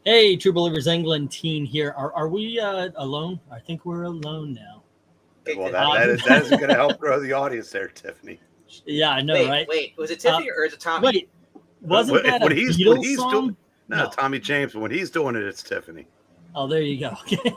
Hey, True Believers England teen here. Are we alone? I think we're alone now. Well, that isn't going to help grow the audience there, Tiffany. Yeah, I know, right? Wait, was it Tiffany or is it Tommy? Wait, wasn't that a Beatles song? No, Tommy James. But when he's doing it, it's Tiffany. Oh, there you go. Okay.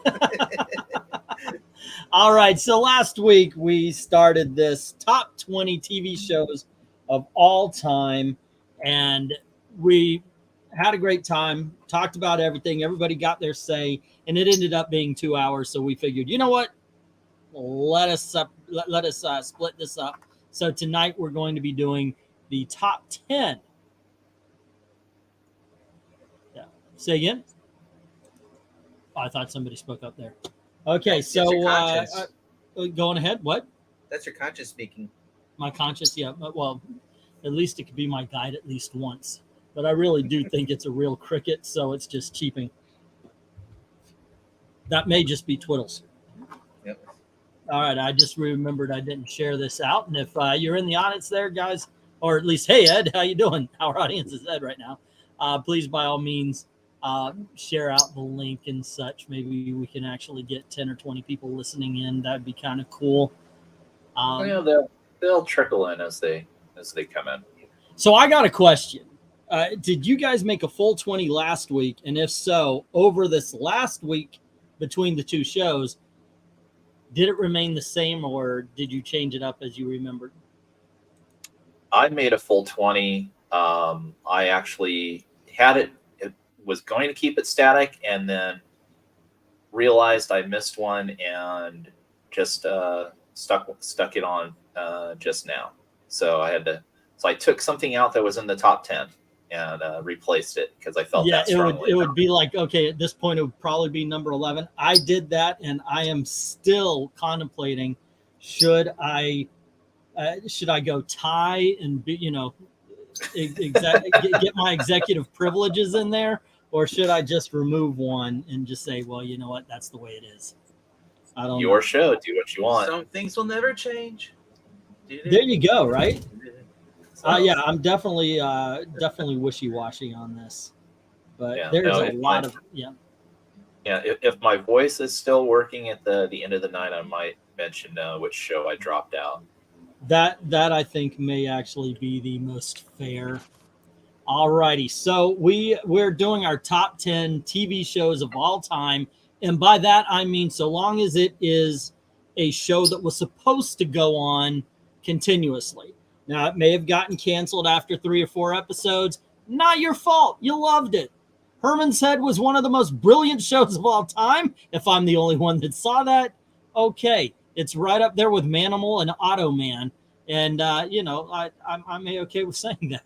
All right. So last week we started this top 20 TV shows of all time, and we had a great time, talked about everything. Everybody got their say, and it ended up being 2 hours. So we figured, you know what? Let us split this up. So tonight we're going to be doing the top 10. Yeah. Say again. Oh, I thought somebody spoke up there. Okay, so going ahead. What? That's your conscience speaking. My conscience, yeah. Well, at least it could be my guide at least once. But I really do think it's a real cricket, so it's just cheaping. That may just be twiddles. Yep. All right, I just remembered I didn't share this out. And if you're in the audience there, guys, or at least, hey, Ed, how you doing? Our audience is Ed right now. Please, by all means, share out the link and such. Maybe we can actually get 10 or 20 people listening in. That'd be kind of cool. They'll trickle in as they come in. So I got a question. Did you guys make a full 20 last week? And if so, over this last week between the two shows, did it remain the same or did you change it up as you remembered? I made a full 20. I actually had it was going to keep it static and then realized I missed one and just stuck it on just now. So I took something out that was in the top 10 and replaced it because I felt that strongly. it would be like, okay, at this point it would probably be number 11. I did that and I am still contemplating should I go tie and be, get my executive privileges in there, or should I just remove one and just say, well, you know what, that's the way it is. I don't know. Your show, do what you want. Some things will never change. There you go, right? Yeah, I'm definitely wishy-washy on this, but there's a lot of Yeah, if my voice is still working at the end of the night, I might mention which show I dropped out. That I think may actually be the most fair. All righty, so we're doing our top 10 TV shows of all time, and by that I mean so long as it is a show that was supposed to go on continuously. Now, it may have gotten canceled after 3 or 4 episodes. Not your fault. You loved it. Herman's Head was one of the most brilliant shows of all time. If I'm the only one that saw that, okay. It's right up there with Manimal and Automan. And, I'm okay with saying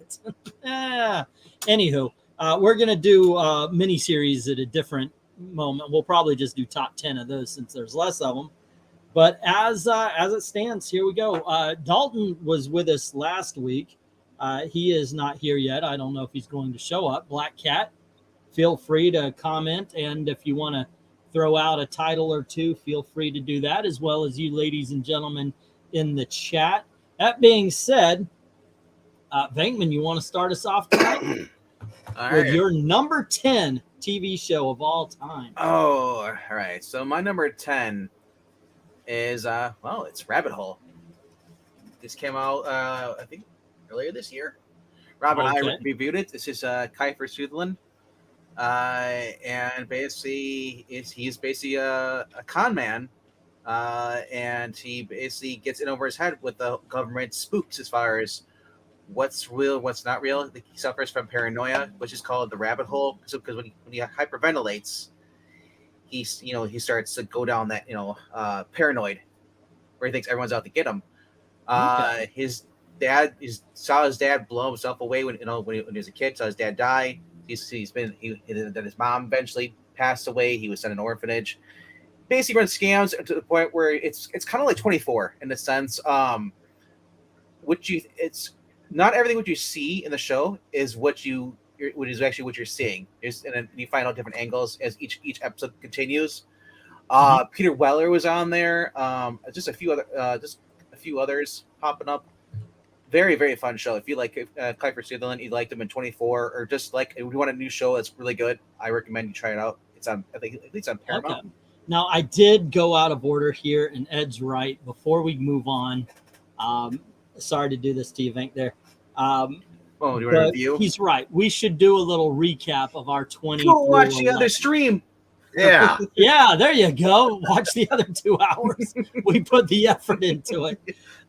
that. Anywho, we're going to do a mini-series at a different moment. We'll probably just do top 10 of those since there's less of them. But as it stands, here we go. Dalton was with us last week. He is not here yet. I don't know if he's going to show up. Black Cat, feel free to comment. And if you want to throw out a title or two, feel free to do that, as well as you ladies and gentlemen in the chat. That being said, Venkman, you want to start us off tonight with your number 10 TV show of all time? Oh, all right. So my number 10 is it's Rabbit Hole. This came out I think earlier this year. Rob and I reviewed it. This is Kiefer Sutherland, and basically he's basically a con man, and he basically gets in over his head with the government spooks as far as what's real, what's not real. He suffers from paranoia, which is called the rabbit hole. So because when he hyperventilates, he starts to go down that paranoid, where he thinks everyone's out to get him. His dad saw his dad blow himself away when he was a kid. Saw his dad die. Then his mom eventually passed away. He was sent an orphanage. Basically runs scams to the point where it's kind of like 24 in the sense. It's not everything what you see in the show is what is actually what you're seeing. And then you find out different angles as each episode continues. Peter Weller was on there. Just a few others popping up. Very, very fun show. If you like Kiefer Sutherland, you liked him in 24, or just like if you want a new show that's really good, I recommend you try it out. It's on, I think it's on Paramount. Okay. Now, I did go out of order here, and Ed's right. Before we move on, sorry to do this to you, Venk, there. Oh, do you want to review? He's right. We should do a little recap of our 20. Go watch the other stream. Yeah. Yeah, there you go. Watch the other 2 hours. We put the effort into it.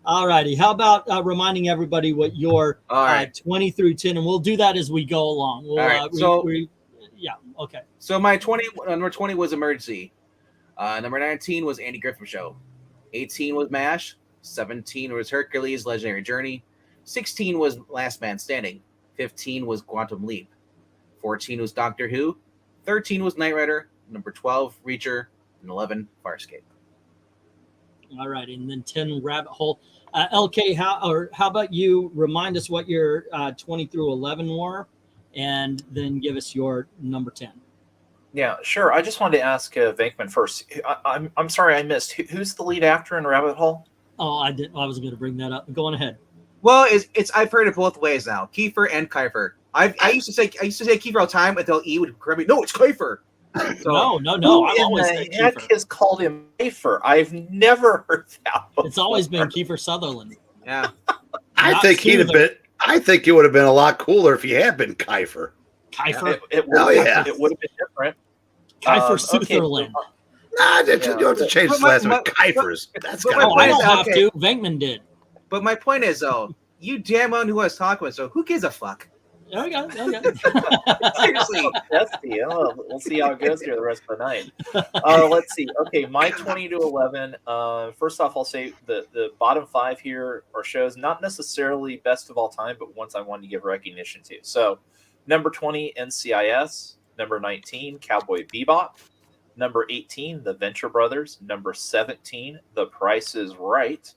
All righty. How about reminding everybody what your All right. 20 through 10, and we'll do that as we go along. We'll, All right. Yeah, okay. So my number 20 was Emergency. Number 19 was Andy Griffith Show. 18 was MASH. 17 was Hercules Legendary Journey. 16 was Last Man Standing. 15 was Quantum Leap. 14 was Doctor Who. 13 was Knight Rider. Number 12, Reacher. And 11, Farscape. All right, and then 10, Rabbit Hole. LK, how about you remind us what your 20 through 11 were, and then give us your number 10. Yeah, sure. I just wanted to ask Venkman first. I'm sorry I missed. Who's the lead actor in Rabbit Hole? Oh, I was going to bring that up. Go on ahead. Well, it's I've heard it both ways now. Kiefer and Kiefer. I used to say Kiefer all the time until E would correct me. No, it's Kiefer. So, No. Who I've in always the said heck Kiefer. has called him Kiefer? I've never heard that before. It's always been Kiefer Sutherland. yeah. I Not think he'd have Sutherland. been. I think it would have been a lot cooler if he had been Kiefer. Kiefer. It would Oh, yeah. it would have been different. Kiefer Okay, Sutherland. Nah, you don't have to change his But last my- name. Kiefers. That's but got Oh, my I point don't is, have okay. to. Venkman did. But my point is, though, you damn well knew who I was talking about, so who gives a fuck? Okay. Seriously. That's the we'll see how it goes here the rest of the night. Let's see. Okay, my 20 to 11. First off, I'll say the bottom 5 here are shows not necessarily best of all time, but ones I wanted to give recognition to. So, number 20, NCIS. Number 19, Cowboy Bebop. Number 18, The Venture Brothers. Number 17, The Price is Right.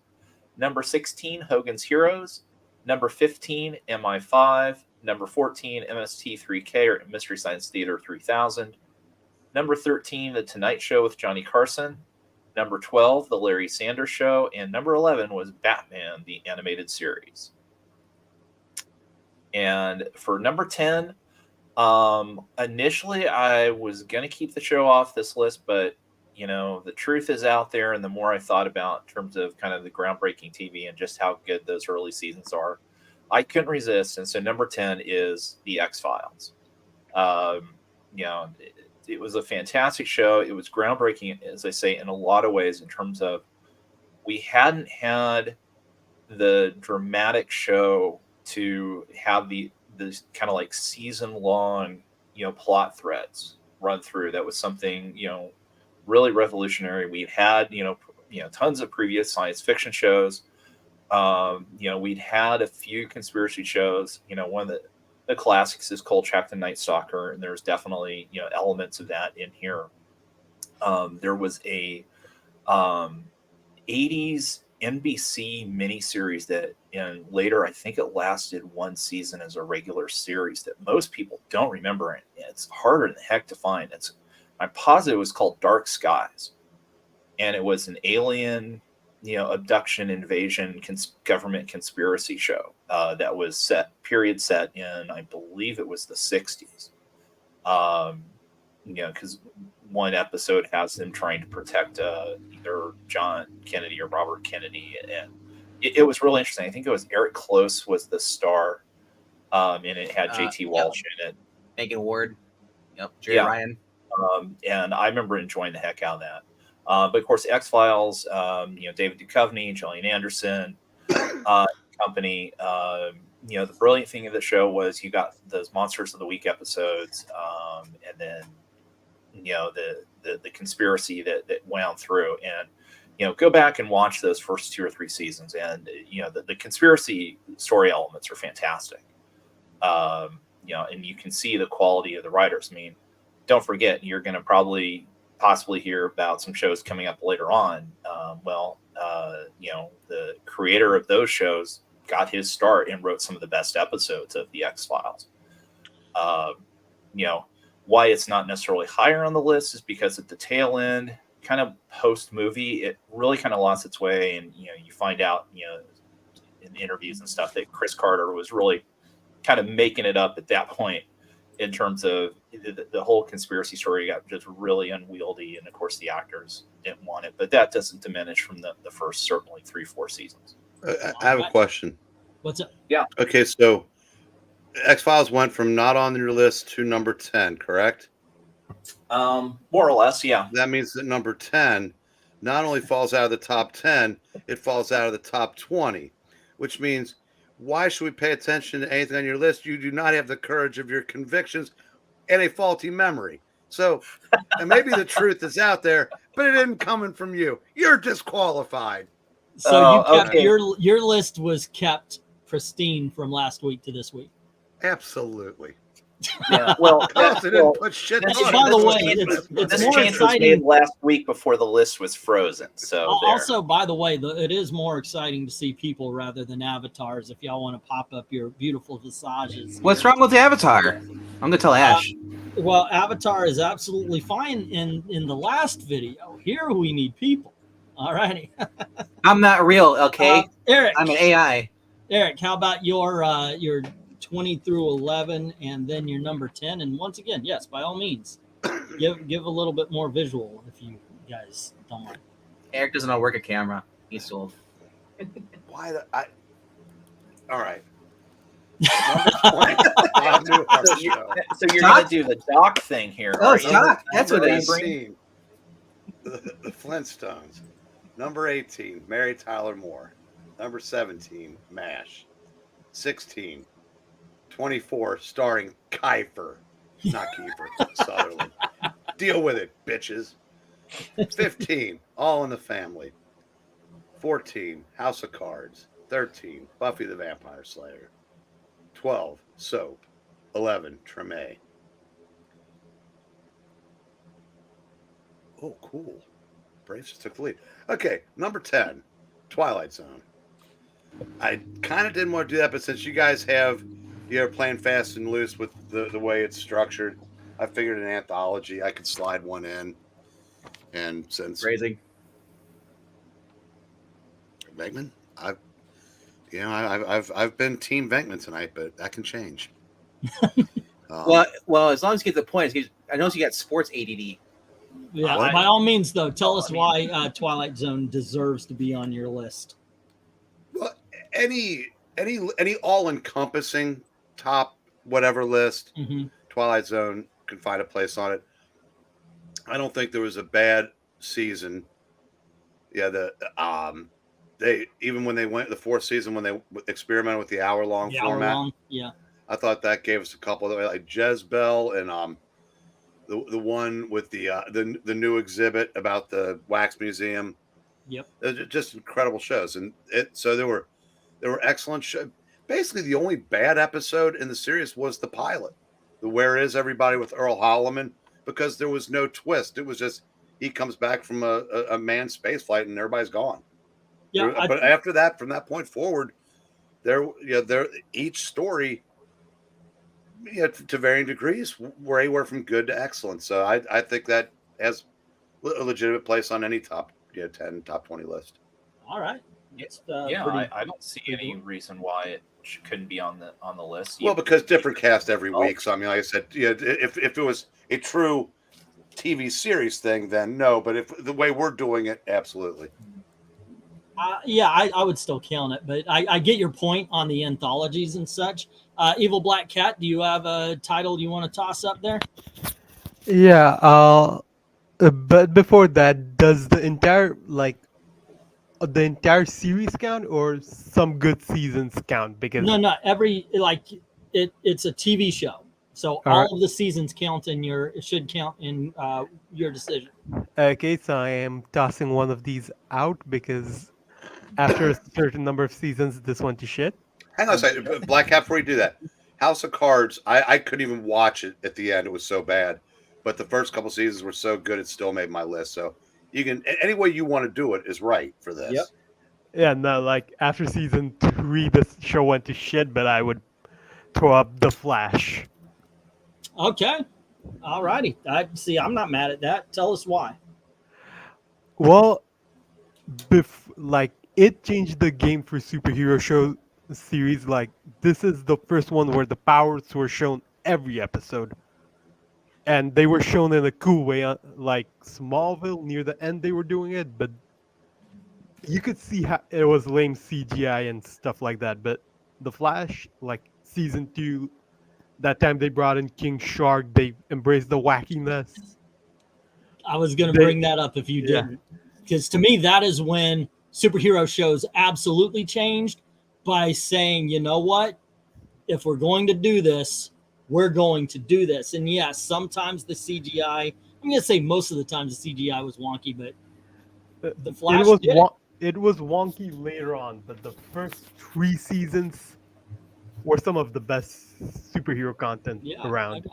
Number 16, Hogan's Heroes. Number 15, MI5. Number 14, MST3K or Mystery Science Theater 3000. Number 13, The Tonight Show with Johnny Carson. Number 12, The Larry Sanders Show. And number 11 was Batman, the Animated Series. And for number 10, initially I was going to keep the show off this list, but you know, the truth is out there. And the more I thought about in terms of kind of the groundbreaking TV and just how good those early seasons are, I couldn't resist. And so number 10 is The X-Files. You know, it was a fantastic show. It was groundbreaking, as I say, in a lot of ways in terms of we hadn't had the dramatic show to have this kind of like season-long, you know, plot threads run through. That was something, you know, really revolutionary. We'd had, you know, tons of previous science fiction shows. You know, we'd had a few conspiracy shows. You know, one of the classics is Kolchak the Night Stalker, and there's definitely, you know, elements of that in here. There was a 80s NBC miniseries that, and later I think it lasted one season as a regular series that most people don't remember. And it's harder than heck to find. I'm positive it was called Dark Skies, and it was an alien, you know, abduction, invasion, government conspiracy show that was set in, I believe it was the 60s. You know, because one episode has them trying to protect either John Kennedy or Robert Kennedy, and it was really interesting. I think it was Eric Close was the star, and it had J.T. Walsh in it. Megan Ward. Yep. Jerry Ryan. And I remember enjoying the heck out of that. But of course, X-Files, you know, David Duchovny, Gillian Anderson, company. You know, the brilliant thing of the show was you got those Monsters of the Week episodes, and then, you know, the conspiracy that wound through. And, you know, go back and watch those first 2 or 3 seasons, and, you know, the conspiracy story elements are fantastic. You know, and you can see the quality of the writers. I mean, don't forget, you're going to possibly hear about some shows coming up later on. You know, the creator of those shows got his start and wrote some of the best episodes of the X-Files. You know, why it's not necessarily higher on the list is because at the tail end, kind of post movie, it really kind of lost its way. And, you know, you find out, you know, in interviews and stuff that Chris Carter was really kind of making it up at that point in terms of the whole conspiracy story got just really unwieldy, and of course the actors didn't want it, but that doesn't diminish from the first certainly 3-4 seasons. I have a question. What's up? Yeah. Okay, so X-Files went from not on your list to number 10, correct? More or less, yeah. That means that number 10 not only falls out of the top 10, it falls out of the top 20, which means why should we pay attention to anything on your list? You do not have the courage of your convictions and a faulty memory. So, and maybe the truth is out there, but it isn't coming from you. You're disqualified. So you kept okay. your list was kept pristine from last week to this week. Absolutely. Yeah. Well, They didn't put shit this- on By it. the this way, change it's this more change was made exciting. last week before the list was frozen. So there. Also, by the way, it is more exciting to see people rather than avatars. If y'all want to pop up your beautiful visages. What's wrong with the Avatar? I'm gonna tell Ash. Well, Avatar is absolutely fine in the last video. Here we need people. All righty. I'm not real, okay? Eric. I'm an AI. Eric, how about your 20 through 11 and then your number 10? And once again, yes, by all means, give a little bit more visual if you guys don't mind. Eric doesn't know how to work a camera. He's old. Why all right. Number 20. So you're going to do the doc thing here. Oh, are you? doc. That's what it is. 18, the Flintstones. Number 18, Mary Tyler Moore. Number 17, MASH. 16, 24, starring Kiefer. Not Kiefer, Sutherland. Deal with it, bitches. 15, All in the Family. 14, House of Cards. 13, Buffy the Vampire Slayer. 12, Soap. 11, Treme. Oh, cool. Braves just took the lead. Okay, number 10, Twilight Zone. I kind of didn't want to do that, but since you guys you're playing fast and loose with the way it's structured, I figured an anthology, I could slide one in. And since Crazy. Venkman, I've been Team Venkman tonight, but that can change. Well, as long as you get the point, I noticed you got sports ADD. Yeah, What? by all means, though, tell us why Twilight Zone deserves to be on your list. Well, any all-encompassing top whatever list, Twilight Zone can find a place on it. I don't think there was a bad season. Yeah, they even when they went the fourth season when they experimented with the hour-long format. Yeah. I thought that gave us a couple of like Jezebel and the one with the new exhibit about the wax museum. Yep. They're just incredible shows, and so there were excellent shows. Basically, the only bad episode in the series was the pilot, the Where Is Everybody with Earl Holliman, because there was no twist. It was just he comes back from a manned space flight and everybody's gone. Yeah. But after that, from that point forward, each story, to varying degrees, were anywhere from good to excellent. So I think that has a legitimate place on any top 10, top 20 list. All right. I don't see any reason why it couldn't be on the list. Well, because different cast every week. So I mean, like I said, if it was a true TV series thing, then no. But if the way we're doing it, absolutely. I would still count it, but I get your point on the anthologies and such. Evil Black Cat, do you have a title you want to toss up there? Yeah. But before that, does the entire series count, or some good seasons count? Because No, it's a TV show, so all of the seasons count should count in your decision. Okay, so I am tossing one of these out because after a certain number of seasons, this went to shit. Hang on a second, Black Cat. Before you do that, House of Cards, I couldn't even watch it at the end; it was so bad. But the first couple seasons were so good, it still made my list. So you can any way you want to do it is right for this. Yep. Yeah, no, after season 3, the show went to shit, but I would throw up The Flash. Okay. All righty. I'm not mad at that. Tell us why. Well, it changed the game for superhero show series. Like, this is the first one where the powers were shown every episode, and they were shown in a cool way. Like Smallville, near the end, they were doing it, but you could see how it was lame CGI and stuff like that. But the Flash, like season 2, that time they brought in King Shark, they embraced the wackiness. I was going to They- bring that up if you Yeah. didn't, because to me that is when superhero shows absolutely changed by saying, you know what, if we're going to do this, we're going to do this. And yes, sometimes the CGI, I'm going to say most of the times the CGI was wonky, but the Flash did it. It was wonky later on, but the first 3 seasons were some of the best superhero content around.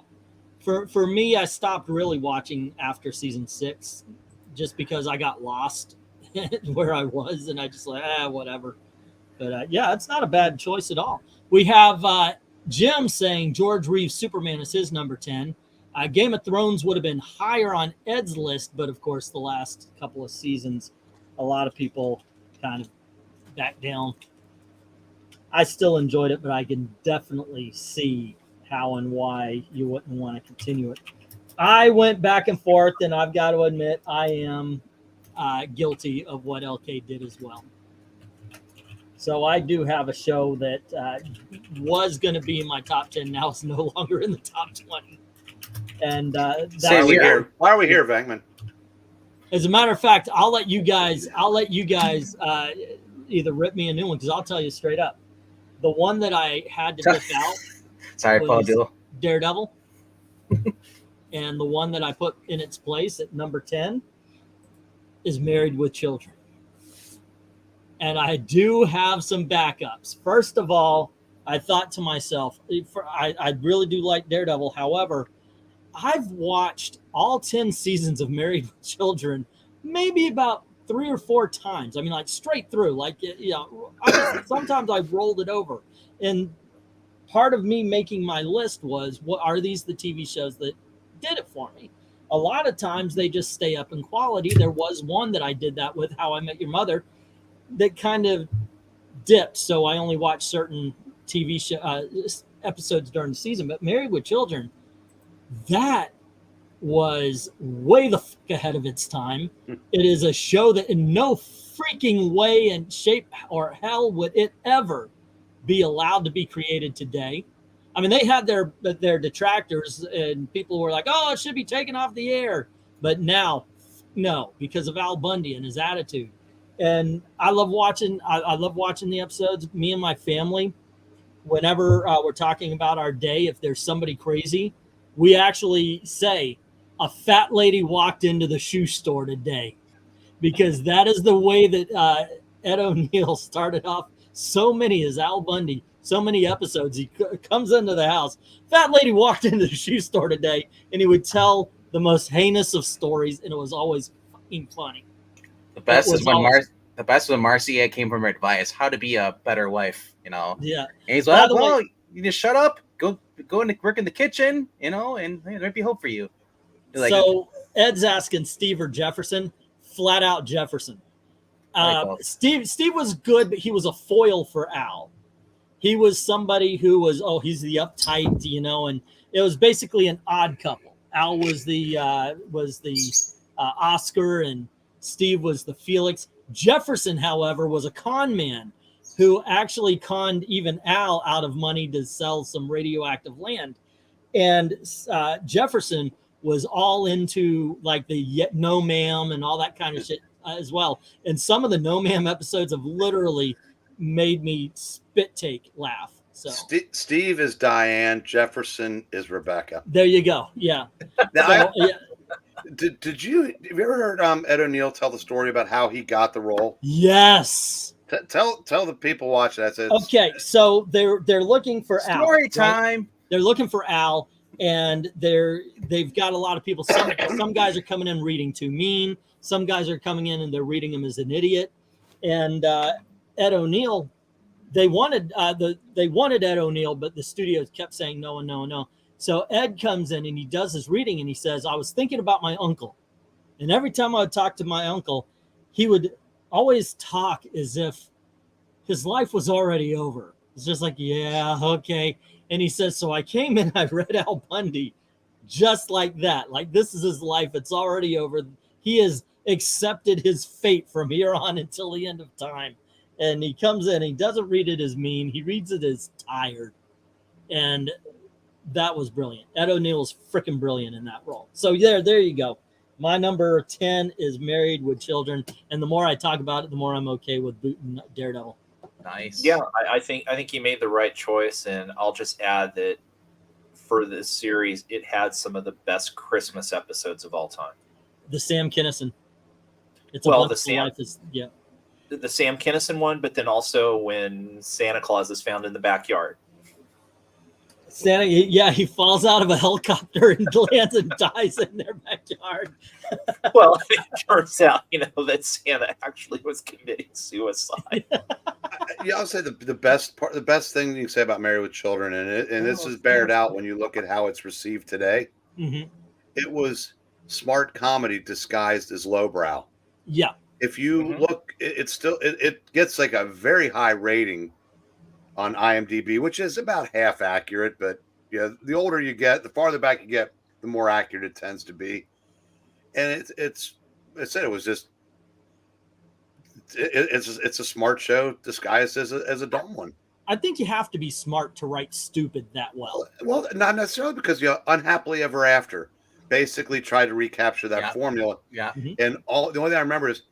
For me, I stopped really watching after season 6 just because I got lost where I was, and I just like, whatever. But yeah, it's not a bad choice at all. We have Jim saying George Reeves' Superman is his number 10. Game of Thrones would have been higher on Ed's list, but of course the last couple of seasons, a lot of people kind of backed down. I still enjoyed it, but I can definitely see how and why you wouldn't want to continue it. I went back and forth, and I've got to admit I am guilty of what LK did as well. So I do have a show that was going to be in my top 10. Now it's no longer in the top 20. And Why are we here? Why are we here, Venkman? As a matter of fact, I'll let you guys either rip me a new one, because I'll tell you straight up. The one that I had to pick out Sorry, Paul Dill. Daredevil. And the one that I put in its place at number 10 is Married with Children. And I do have some backups. First of all, I thought to myself, I really do like Daredevil. However, I've watched all 10 seasons of Married with Children maybe about 3 or 4 times. I mean, like straight through. Like, you know, sometimes I've rolled it over. And part of me making my list was, what are these the TV shows that did it for me? A lot of times they just stay up in quality. There was one that I did that with, How I Met Your Mother, that kind of dipped. So I only watched certain TV show episodes during the season. But Married with Children, that was way the fuck ahead of its time. It is a show that in no freaking way and shape or hell would it ever be allowed to be created today. I mean, they had their detractors, and people were like, oh, it should be taken off the air. But now, no, because of Al Bundy and his attitude. And I love watching the episodes. Me and my family, whenever we're talking about our day, if there's somebody crazy, we actually say, a fat lady walked into the shoe store today, because that is the way that Ed O'Neill started off so many as Al Bundy, so many episodes. He comes into the house, fat lady walked into the shoe store today, and he would tell the most heinous of stories, and it was always fucking funny. The best is when Marcia came from her advice, how to be a better wife, you know. Yeah. And he's like, well, you just shut up, go and work in the kitchen, you know, and there might be hope for you. Like, so Ed's asking Steve or Jefferson. Flat out Jefferson. Steve was good, but he was a foil for Al. He was somebody who was, he's the uptight, you know, and it was basically an odd couple. Al was the Oscar, and Steve was the Felix. Jefferson, however, was a con man who actually conned even Al out of money to sell some radioactive land. And Jefferson was all into like the No Ma'am and all that kind of shit as well. And some of the No Ma'am episodes have literally made me spit take laugh. So Steve is Diane, Jefferson is Rebecca. There you go. Yeah. Now, Did you ever heard Ed O'Neill tell the story about how he got the role? Yes. Tell the people watching that. Okay, so they're looking for Al. Story time. Right? They're looking for Al, and they've got a lot of people. Some guys are coming in reading too mean. Some guys are coming in and they're reading him as an idiot. And Ed O'Neill, they wanted Ed O'Neill, but the studios kept saying no and no and no. So Ed comes in and he does his reading and he says, I was thinking about my uncle. And every time I would talk to my uncle, he would always talk as if his life was already over. It's just like, yeah, okay. And he says, so I came in, I read Al Bundy just like that. Like, this is his life. It's already over. He has accepted his fate from here on until the end of time. And he comes in, he doesn't read it as mean. He reads it as tired. And that was brilliant. Ed O'Neill is freaking brilliant in that role. So there you go. My number 10 is Married with Children. And the more I talk about it, the more I'm okay with booting Daredevil. Nice. Yeah, I think he made the right choice, and I'll just add that for this series, it had some of the best Christmas episodes of all time. The Sam Kinison. It's Well, a the Sam- life is, yeah. The Sam Kinison one, but then also when Santa Claus is found in the backyard. Santa, yeah, he falls out of a helicopter and lands and dies in their backyard. Well, it turns out, that Santa actually was committing suicide. Yeah, I'll say the best thing you can say about Married with Children, and this is bared out when you look at how it's received today. Mm-hmm. It was smart comedy disguised as lowbrow. Yeah. If you look, it gets like a very high rating on IMDb, which is about half accurate. But yeah, the older you get, the farther back you get, the more accurate it tends to be. And it's a smart show disguised as a dumb one. I think you have to be smart to write stupid that well. Well, not necessarily, because Unhappily Ever After basically tried to recapture that formula. Yeah. And the only thing I remember is,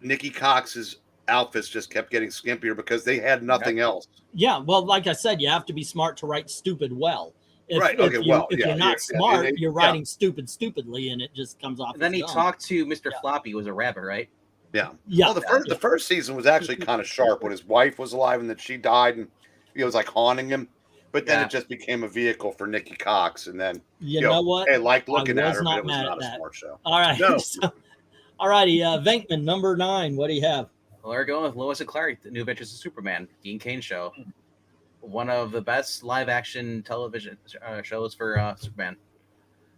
Nikki Cox's outfits just kept getting skimpier because they had nothing else. Yeah, well, like I said, you have to be smart to write stupid well. Right. If you're not smart, you're writing stupidly, and it just comes off. And then he dumb. talked to Mr. Floppy, who was a rabbit, right? Yeah. Yeah. Well, the first season was actually kind of sharp when his wife was alive and then she died, and he was like haunting him. But then it just became a vehicle for Nikki Cox, and then you know what? Hey, like looking I at was her, not but it was mad not at a that. smart show. All right. No. All righty, Venkman, number 9. What do you have? Well, we're going with Lois and Clark, The New Adventures of Superman, Dean Cain show. One of the best live-action television shows for Superman.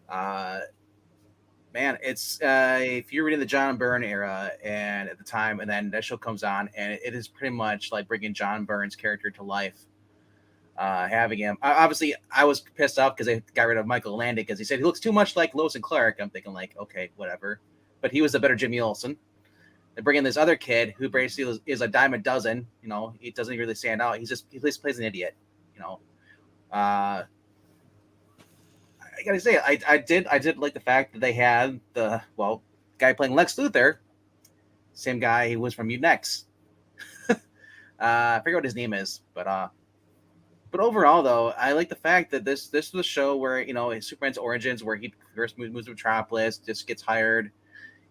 Man, it's if you're reading the John Byrne era and at the time, and then that show comes on, and it is pretty much like bringing John Byrne's character to life. Having him, obviously, I was pissed off because they got rid of Michael Landon because he said he looks too much like Lois and Clark. I'm thinking like, okay, whatever. But he was a better Jimmy Olsen. They bring in this other kid who basically is a dime a dozen. He doesn't really stand out. He just plays an idiot. I gotta say, I did like the fact that they had the guy playing Lex Luthor, same guy who was from Mutant X. I forget what his name is, but overall though, I like the fact that this was a show where Superman's origins, where he first moves to Metropolis, just gets hired.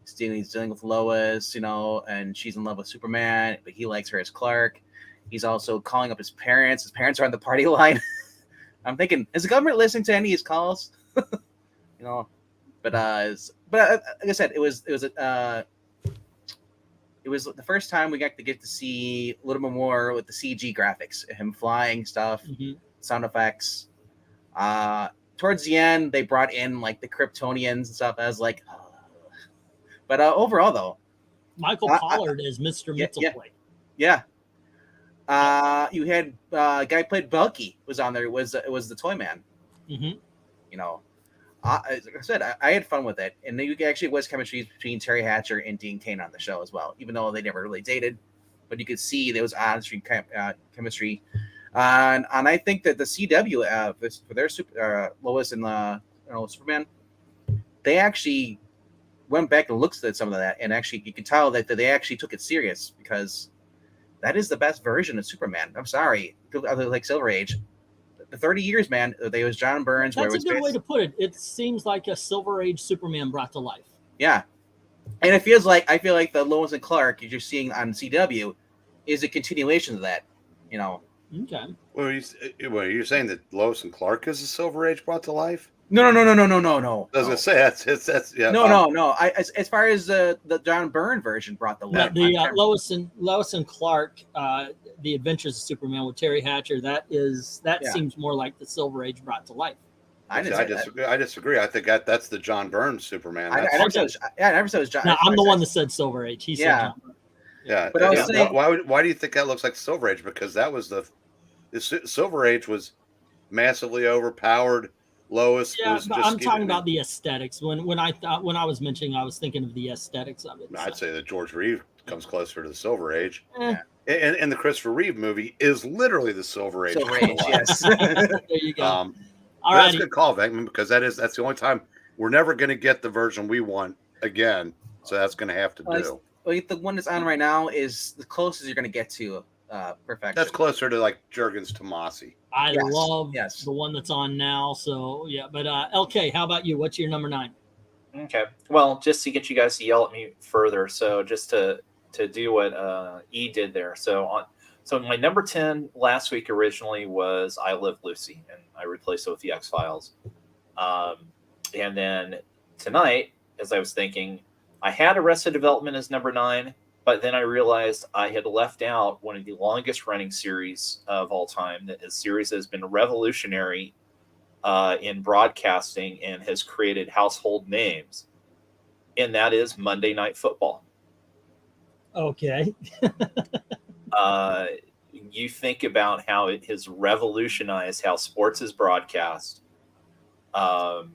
He's dealing with Lois, and she's in love with Superman, but he likes her as Clark. He's also calling up his parents. His parents are on the party line. I'm thinking, is the government listening to any of his calls? But like I said, it was the first time we got to see a little bit more with the CG graphics, him flying stuff, sound effects. Towards the end, they brought in like the Kryptonians and stuff. I was like, oh. But overall, though, Michael Pollard is Mr. Mitzelplate. Yeah. You had a guy who played Bulky was on there. It was the Toy Man. Mm-hmm. As I said, I had fun with it, and there actually was chemistry between Terry Hatcher and Dean Cain on the show as well, even though they never really dated. But you could see there was on-screen chemistry, and I think that the CW for their Lois and Superman, they actually went back and looked at some of that, and actually you could tell that they actually took it serious, because that is the best version of Superman. I'm sorry, like Silver Age, the 30 years, man. There was John Burns. That's a good way to put it. It seems like a Silver Age Superman brought to life. Yeah, and I feel like the Lois and Clark you're seeing on CW is a continuation of that. Okay. Well, you're saying that Lois and Clark is a Silver Age brought to life? No. I was gonna say that's yeah. No. As far as the John Byrne version brought to life, The Lois and Clark, The Adventures of Superman with Terry Hatcher. That seems more like the Silver Age brought to life. I didn't I say that. disagree. I disagree. I think that's the John Burns Superman. I That's- never said it was, yeah, I never said it was John. No, that's I'm what the I one said. that said Silver Age. He said Yeah. John. yeah. But I was yeah. saying- Why do you think that looks like Silver Age? Because that was the Silver Age was massively overpowered. Lois Yeah, was but just I'm talking giving- about the aesthetics. When I was mentioning, I was thinking of the aesthetics of it. I'd say that George Reeve comes closer to the Silver Age. Eh, And the Christopher Reeve movie is literally the Silver Age. Silver Age, yes. there you go. All All that's a right. good call, Venkman, because that's the only time we're never going to get the version we want again. So that's going to have to do. Well, the one that's on right now is the closest you're going to get to perfection. That's closer to like Jurgens Tomasi. I Yes, love yes. the one that's on now. So yeah, but LK, how about you? What's your number 9? Okay. Well, just to get you guys to yell at me further, so just to do what E did there. So my number 10 last week originally was I Love Lucy, and I replaced it with the X-Files. And then tonight, as I was thinking, I had Arrested Development as number 9, but then I realized I had left out one of the longest running series of all time. That is a series that has been revolutionary in broadcasting and has created household names, and that is Monday Night Football. Okay. You think about how it has revolutionized how sports is broadcast. And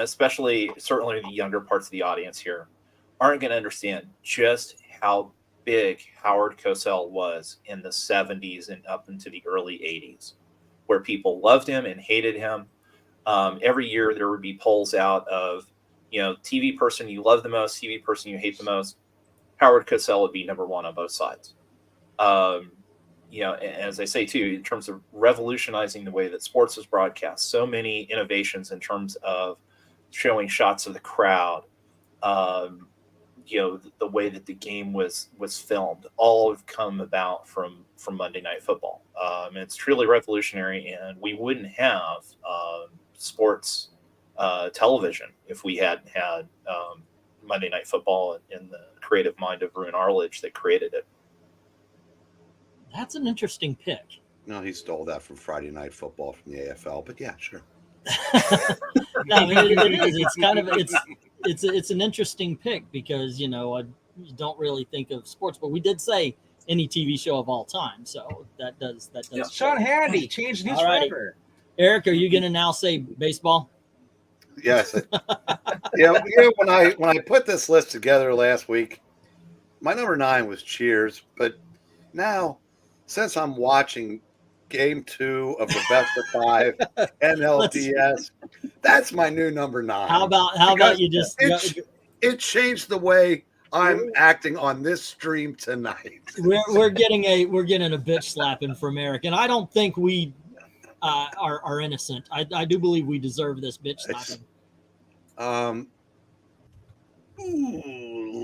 especially, certainly the younger parts of the audience here aren't going to understand just how big Howard Cosell was in the 70s and up into the early 80s, where people loved him and hated him. Every year there would be polls out of, TV person you love the most, TV person you hate the most. Howard Cosell would be number 1 on both sides. As I say too, in terms of revolutionizing the way that sports is broadcast, so many innovations in terms of showing shots of the crowd, the way that the game was filmed, all have come about from Monday Night Football. It's truly revolutionary, and we wouldn't have sports television if we hadn't had Monday Night Football in the creative mind of Ruin Arledge that created it. That's an interesting pick. No, he stole that from Friday Night Football from the AFL, but yeah, sure. No, it is. It's kind of it's an interesting pick because you don't really think of sports, but we did say any TV show of all time, so that does. Yeah. Sean Hannity, change news All righty. forever. Eric, are you going to now say baseball? Yes. When I put this list together last week, my number 9 was Cheers, but now since I'm watching Game 2 of the Best of 5 NLDS, that's my new number 9. How about you just It changed the way I'm acting on this stream tonight. we're getting a bitch slapping from Eric, and I don't think we are innocent. I do believe we deserve this bitch slapping.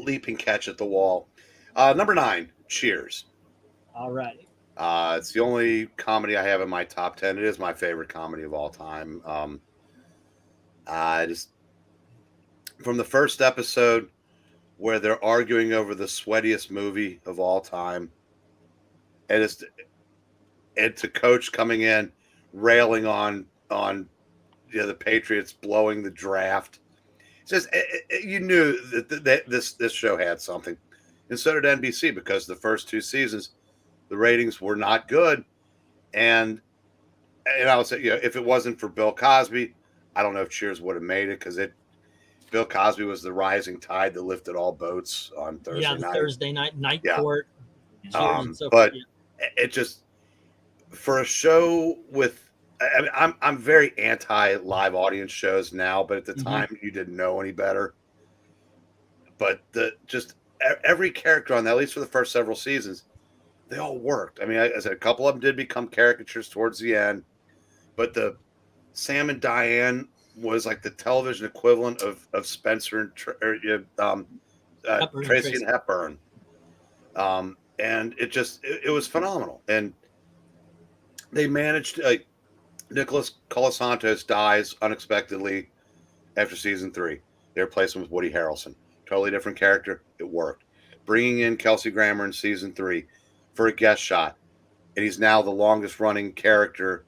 Leaping catch at the wall. Number 9, Cheers. All right. It's the only comedy I have in my top 10. It is my favorite comedy of all time. I just, from the first episode where they're arguing over the sweatiest movie of all time, and it's a coach coming in railing on the Patriots blowing the draft. It's just you knew that this show had something, and so did NBC, because the first 2 seasons the ratings were not good, and I would say if it wasn't for Bill Cosby, I don't know if Cheers would have made it, because Bill Cosby was the rising tide that lifted all boats on Thursday night. Yeah, Thursday night Yeah. court. Cheers and so But forth, it just, for a show with, I'm very anti live audience shows now, but at the time you didn't know any better. But every character on that, at least for the first several seasons, they all worked. I mean, I said a couple of them did become caricatures towards the end, but the Sam and Diane was like the television equivalent of Spencer and Tracy and Hepburn. And it was phenomenal. And they managed, Nicholas Colasantos dies unexpectedly after season 3. They replaced him with Woody Harrelson. Totally different character. It worked. Bringing in Kelsey Grammer in season 3 for a guest shot, and he's now the longest running character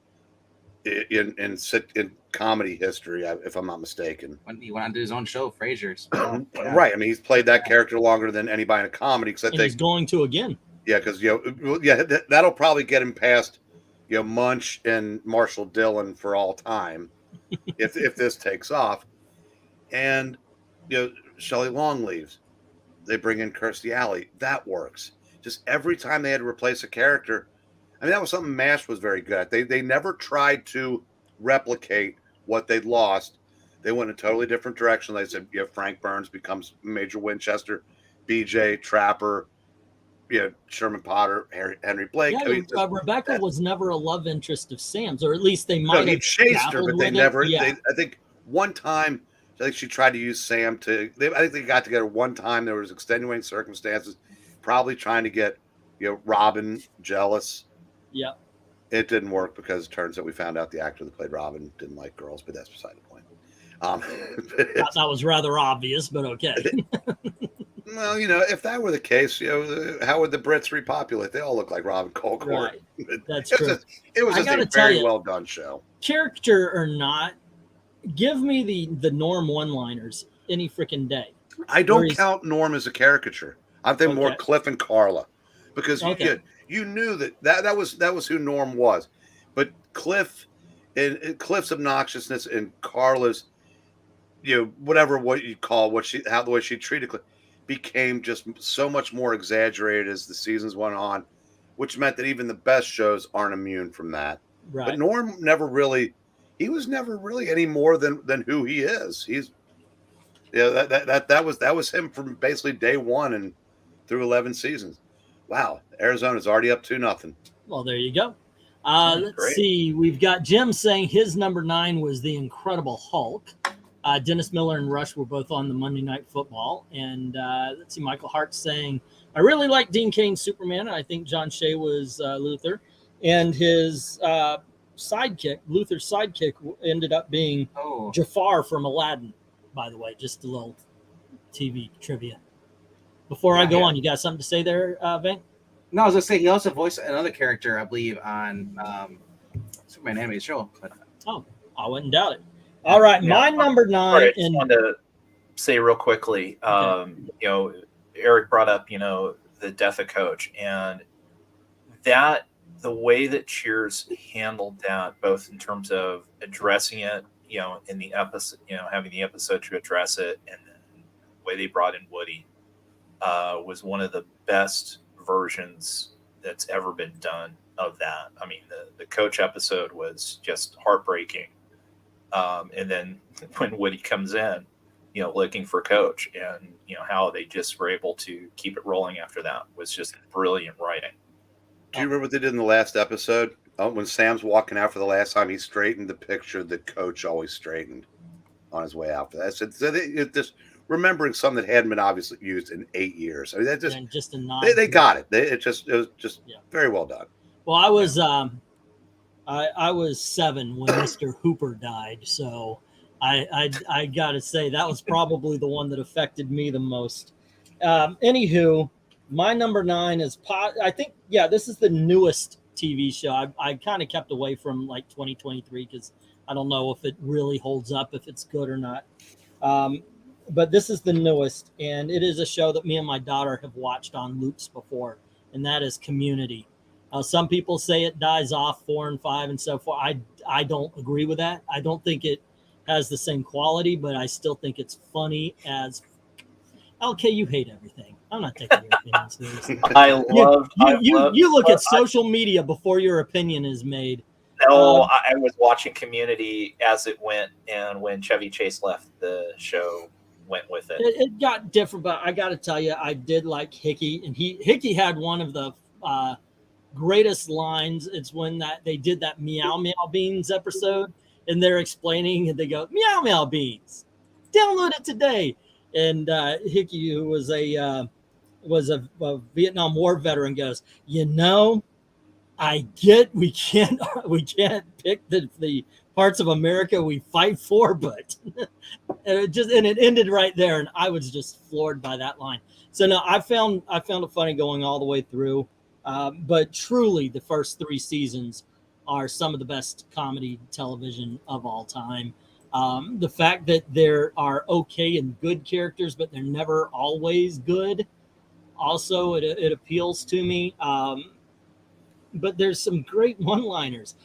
in comedy history, if I'm not mistaken. When he went on to his own show, Frasier's. Right. I mean, he's played that character longer than anybody in a comedy. Because I And think he's going to again. Yeah, because that'll probably get him past Munch and Marshall Dillon for all time if this takes off. And Shelley Long leaves, they bring in Kirstie Alley. That works. Just every time they had to replace a character, I mean, that was something MASH was very good at. They never tried to replicate what they'd lost. They went in a totally different direction. They said, Frank Burns becomes Major Winchester, BJ Trapper, Sherman Potter, Henry Blake. Yeah, I mean, Rebecca was never a love interest of Sam's, or at least they might have he chased her, but they never. Yeah. I think one time, I think she tried to use Sam to. I think they got together one time. There was extenuating circumstances, probably trying to get Robin jealous. Yeah, it didn't work because it turns out we found out the actor that played Robin didn't like girls, but that's beside the point. that was rather obvious, but okay. Well, if that were the case, how would the Brits repopulate? They all look like Robin Colcord. Right. That's true. It was just a very well done show. Character or not, give me the Norm one-liners any freaking day. I don't count Norm as a caricature. I'm thinking more Cliff and Carla, because you knew that was who Norm was, but Cliff's obnoxiousness and Carla's, whatever what you call the way she treated Cliff became just so much more exaggerated as the seasons went on, which meant that even the best shows aren't immune from that. Right. But Norm was never really any more than who he is. He's that was him from basically day one and through 11 seasons. Wow, Arizona's already up 2-0. Well, there you go. Let's see. We've got Jim saying his number 9 was the Incredible Hulk. Dennis Miller and Rush were both on the Monday Night Football. And let's see, Michael Hart saying, I really like Dean Cain's Superman. I think John Shea was Luther. And his sidekick, Luther's sidekick, ended up being Jafar from Aladdin, by the way. Just a little TV trivia. Before I go on, you got something to say there, Venk? No, I was going to say, he also voiced another character, I believe, on Superman animated show. But... Oh, I wouldn't doubt it. All right, my number 9. I just wanted to say real quickly, Eric brought up, the death of Coach, and the way that Cheers handled that, both in terms of addressing it, in the episode, having the episode to address it, and the way they brought in Woody, was one of the best versions that's ever been done of that. I mean, the Coach episode was just heartbreaking. And then when Woody comes in, looking for Coach, and how they just were able to keep it rolling after that was just brilliant writing. Do you remember what they did in the last episode? When Sam's walking out for the last time, he straightened the picture that Coach always straightened on his way out for that. So just remembering something that hadn't been obviously used in 8 years. I mean, that just a nod. They got it. It was just very well done. Well, I was I was 7 when Mr. Hooper died, so I got to say that was probably the one that affected me the most. Anywho, my number 9 is I think this is the newest TV show. I kind of kept away from like 2023 because I don't know if it really holds up, if it's good or not. But this is the newest, and it is a show that me and my daughter have watched on loops before, and that is Community. Some people say it dies off 4 and 5 and so forth. I don't agree with that. I don't think it has the same quality, but I still think it's funny as. Okay, you hate everything. I'm not taking your opinion seriously. You look at social media before your opinion is made. No, I was watching Community as it went, and when Chevy Chase left, the show went with it. It got different, but I got to tell you, I did like Hickey, and Hickey had one of the greatest lines. It's when they did that Meow Meow Beans episode, and they're explaining, and they go, Meow Meow Beans, download it today. And Hickey, who was a Vietnam War veteran, goes, I get we can't pick the parts of America we fight for, but and it ended right there, and I was just floored by that line. So no, I found it funny going all the way through, but truly the first 3 seasons are some of the best comedy television of all time. The fact that there are okay and good characters, but they're never always good. Also, it appeals to me. But there's some great one-liners.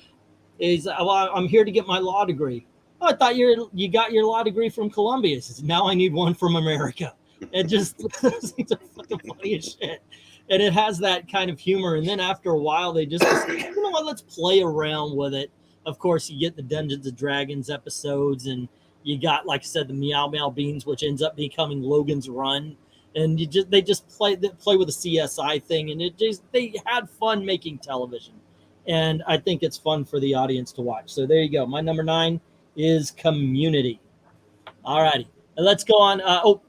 Well, I'm here to get my law degree. Oh, I thought you got your law degree from Columbia. He says, now I need one from America. It just those things are fucking funny as shit. And it has that kind of humor. And then after a while, they just you know what? Let's play around with it. Of course, you get the Dungeons and Dragons episodes, and you got, like I said, the Meow Meow Beans, which ends up becoming Logan's Run. And they just play with the CSI thing, and they had fun making television. And I think it's fun for the audience to watch. So there you go. My number 9 is Community. All righty. And let's go on.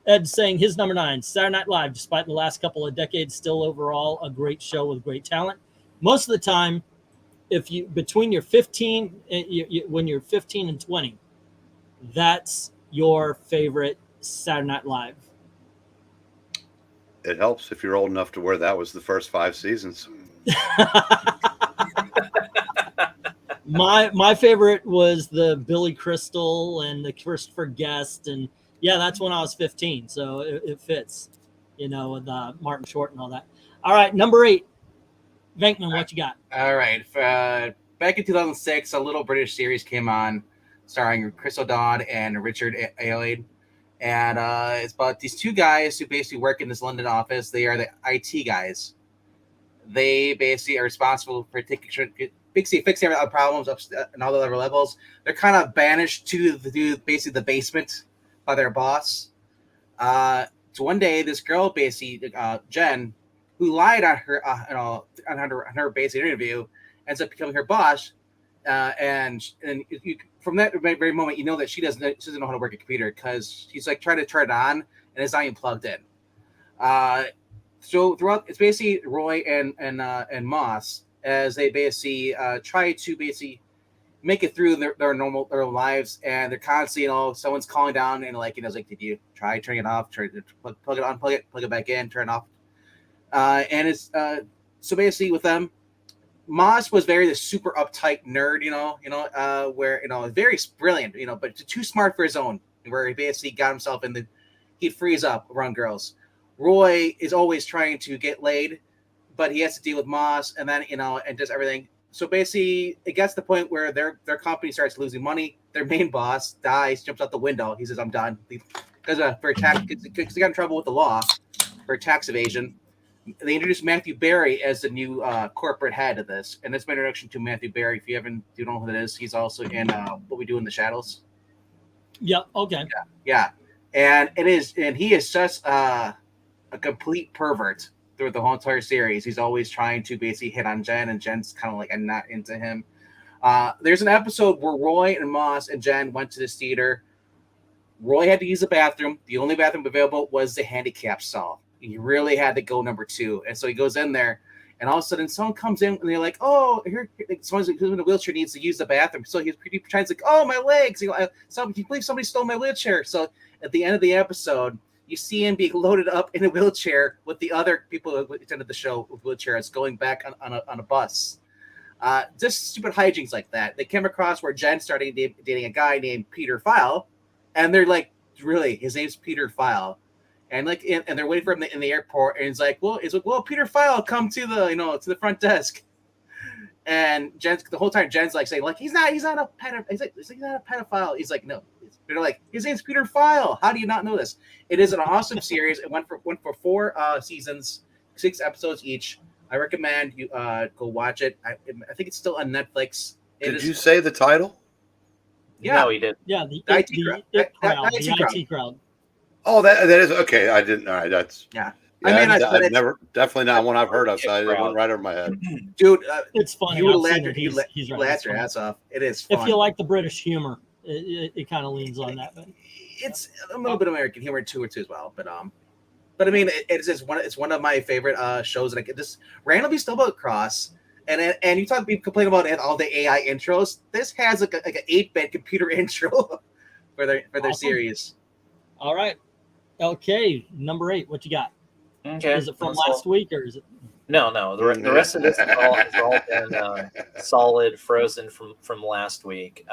Ed's saying his number 9, Saturday Night Live, despite the last couple of decades, still overall a great show with great talent. Most of the time, if you between your 15, when you're 15 and 20, that's your favorite Saturday Night Live. It helps if you're old enough to where that was the first 5 seasons. My favorite was the Billy Crystal and the Christopher Guest, and yeah, that's when I was 15, so it fits, with Martin Short and all that. All right, number 8, Venkman, what you got? All right, back in 2006, a little British series came on, starring Chris O'Donnell and Richard Ayoade, and it's about these two guys who basically work in this London office. They are the IT guys. They basically are responsible for fixing all the problems up in all the other levels. They're kind of banished to basically the basement by their boss. So one day, this girl, basically Jen, who lied on her basic interview, ends up becoming her boss. And from that very moment, you know that she doesn't know how to work a computer, because she's like trying to turn it on and it's not even plugged in. So throughout, it's basically Roy and Moss, as they basically try to basically make it through their lives, and they're constantly, someone's calling down and did you try turning it off? Try to plug it on, plug it back in, turn it off. And it's so basically with them, Moss was the super uptight nerd, where very brilliant, but too smart for his own, where he basically got himself he'd freeze up around girls. Roy is always trying to get laid, but he has to deal with Moss, and then and does everything. So basically, it gets to the point where their company starts losing money. Their main boss dies, jumps out the window. He says, "I'm done," because he got in trouble with the law for tax evasion. They introduced Matthew Berry as the new corporate head of this, and that's my introduction to Matthew Berry. If you don't know who that is, he's also in What We Do in the Shadows. Yeah. Okay. Yeah. And he is just a complete pervert through the whole entire series. He's always trying to basically hit on Jen, and Jen's kind of I'm not into him. There's an episode where Roy and Moss and Jen went to this theater. Roy had to use the bathroom. The only bathroom available was the handicap stall. He really had to go number 2. And so he goes in there, and all of a sudden someone comes in, and they're like, "Oh, here, someone who's in a wheelchair needs to use the bathroom." So he pretends "Oh, my legs. Can you believe somebody stole my wheelchair?" So at the end of the episode, you see him being loaded up in a wheelchair with the other people who attended the show with wheelchairs going back on a bus. Just stupid hijinks like that. They came across where Jen started dating a guy named Peter File, and they're like, "Really? His name's Peter File?" And and they're waiting for him in the airport, and he's like, "Well, Peter File, come to the front desk." And the whole time Jen's saying he's not a pedophile. He's not a pedophile. He's like, "No." They're like, "His name's Peter File. How do you not know this?" It is an awesome series. It went for 4 seasons, 6 episodes each. I recommend you go watch it. I think it's still on Netflix. Did you say the title? Yeah. No, he didn't. Yeah, the IT crowd. Oh, that is okay. I didn't. All right, that's yeah. I've never, definitely not one I've heard of. So it went right over my head. Dude, it's funny. You will laugh your ass off. It is fun. If you like the British humor, it kind of leans on that. But it's a little bit American humor too as well. But I mean, it's one of my favorite shows that I get just randomly stumble across. And you complain about all the AI intros. This has like an 8-bit computer intro for their awesome. series. All right. Okay, number 8. What you got? Okay. Is it from last week or is it? No. The rest of this has all been solid, frozen from last week.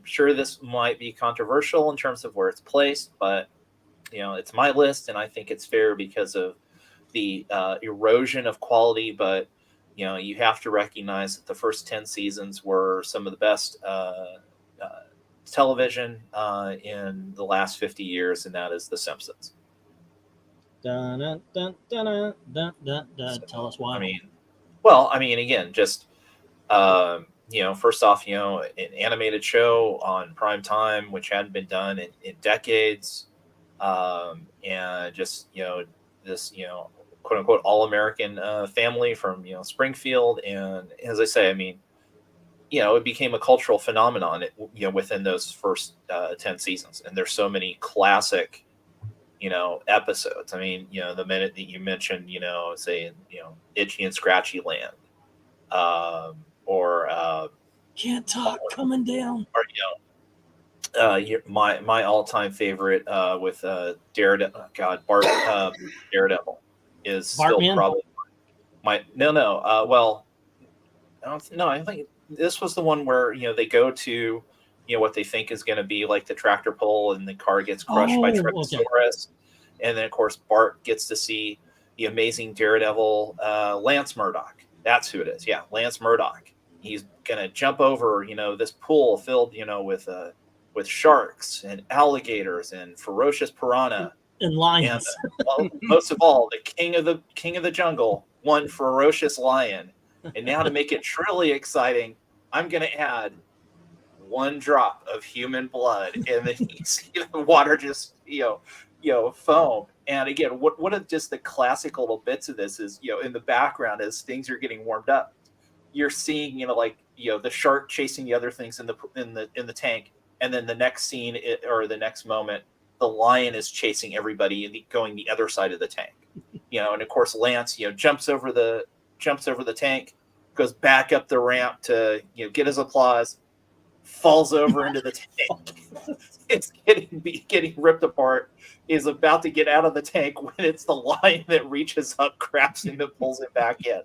Sure, this might be controversial in terms of where it's placed, but it's my list, and I think it's fair because of the erosion of quality. But you have to recognize that the first 10 seasons were some of the best television in the last 50 years, and that is The Simpsons. Dun, dun, dun, dun, dun, dun, dun, dun. Tell us why. I mean, again, just first off, an animated show on prime time, which hadn't been done in decades, and just this quote unquote all American family from Springfield, and as I say, I mean, it became a cultural phenomenon, within those first 10 seasons, and there's so many classic episodes. I mean, the minute that you mentioned, say, Itchy and Scratchy Land, or Can't Talk coming down, or my all-time favorite with Daredevil. Bart Daredevil is Bartman? still probably well, I think this was the one where they go to what they think is going to be like the tractor pull, and the car gets crushed by Tyrannosaurus. And then, of course, Bart gets to see the amazing Daredevil, Lance Murdoch. That's who it is. Yeah, Lance Murdoch. He's going to jump over, this pool filled, with sharks and alligators and ferocious piranha. And lions. And, most of all, the king of the jungle, one ferocious lion. And now to make it truly exciting, I'm going to add 1 drop of human blood, and then you see the water just foam. And again, what are just the classic little bits of this is in the background as things are getting warmed up, you're seeing the shark chasing the other things in the tank, and then the next scene or the next moment, the lion is chasing everybody and going the other side of the tank. And of course Lance jumps over the tank, goes back up the ramp to get his applause, falls over into the tank. It's getting ripped apart. Is about to get out of the tank when it's the lion that reaches up, grabs him, and pulls him back in.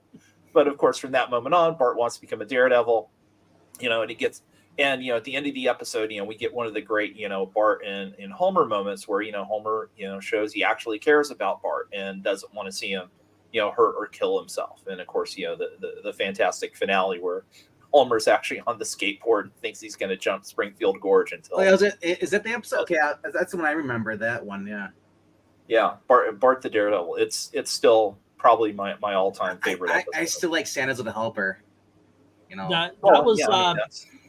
But of course, from that moment on, Bart wants to become a daredevil. And he gets, and at the end of the episode, we get one of the great Bart and Homer moments where Homer shows he actually cares about Bart and doesn't want to see him hurt or kill himself. And of course, the fantastic finale where Homer's actually on the skateboard and thinks he's going to jump Springfield Gorge until. Oh, is that the episode? Okay, that's the one I remember. That one, yeah. Yeah, Bart the Daredevil. It's still probably my all-time favorite episode. I still like Santa's the Helper. That was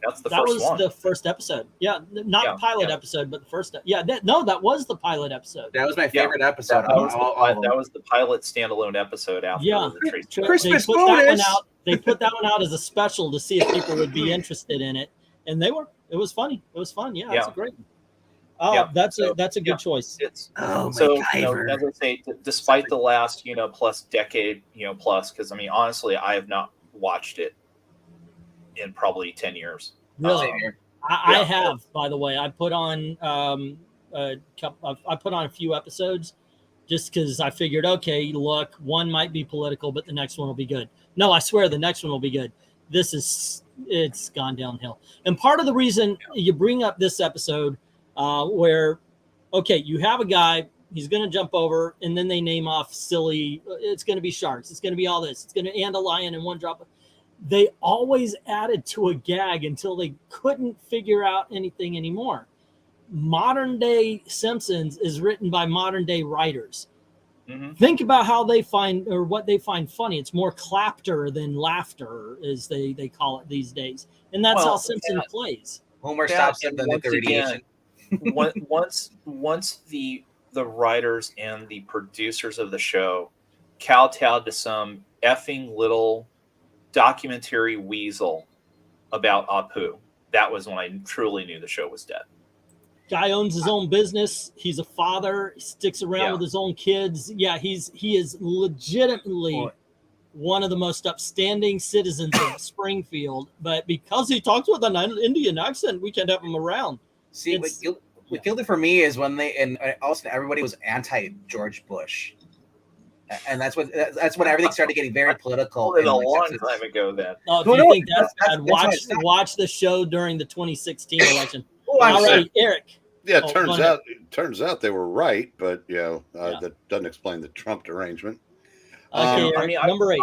that's the that first was one. The first episode. Yeah, not the pilot episode, but the first. Yeah, that was the pilot episode. That was my favorite episode. That was the pilot standalone episode after the Christmas they put that one bonus. out. They put that one out as a special to see if people would be interested in it, and they were. It was funny. It was fun. Yeah, it's a great one. Oh, that's a good choice. It's as I say, despite the last plus decade plus, because I mean honestly, I have not watched it in probably 10 years. Really, I have. By the way, I put on I put on a few episodes just because I figured, okay, look, one might be political, but the next one will be good. No, I swear the next one will be good. It's gone downhill. And part of the reason you bring up this episode where, okay, you have a guy, he's going to jump over, and then they name off silly, it's going to be sharks, it's going to be all this, it's going to and a lion in 1 drop. They always added to a gag until they couldn't figure out anything anymore. Modern day Simpsons is written by modern day writers. Mm-hmm. Think about how they find or what they find funny. It's more clapter than laughter, as they call it these days. And that's how Simpson plays. Homer stops at the nuclear radiation. once the writers and the producers of the show kowtowed to some effing little documentary weasel about Apu, that was when I truly knew the show was dead. Guy owns his own business. He's a father. He sticks around with his own kids. Yeah, he is legitimately one of the most upstanding citizens of Springfield. But because he talks with an Indian accent, we can't have him around. See, what killed it for me is when also everybody was anti George Bush. And that's when everything started getting very political. It was a and, like, long Simpsons. time ago then. Oh, if No, you no, think that's that's- bad, that's why it's watch the show during the 2016 election. Oh, I'm All sorry. right, Eric. Yeah, Oh, it go ahead. turns out they were right, but Yeah. that doesn't explain the Trump derangement. Okay, Um, Eric, number 8.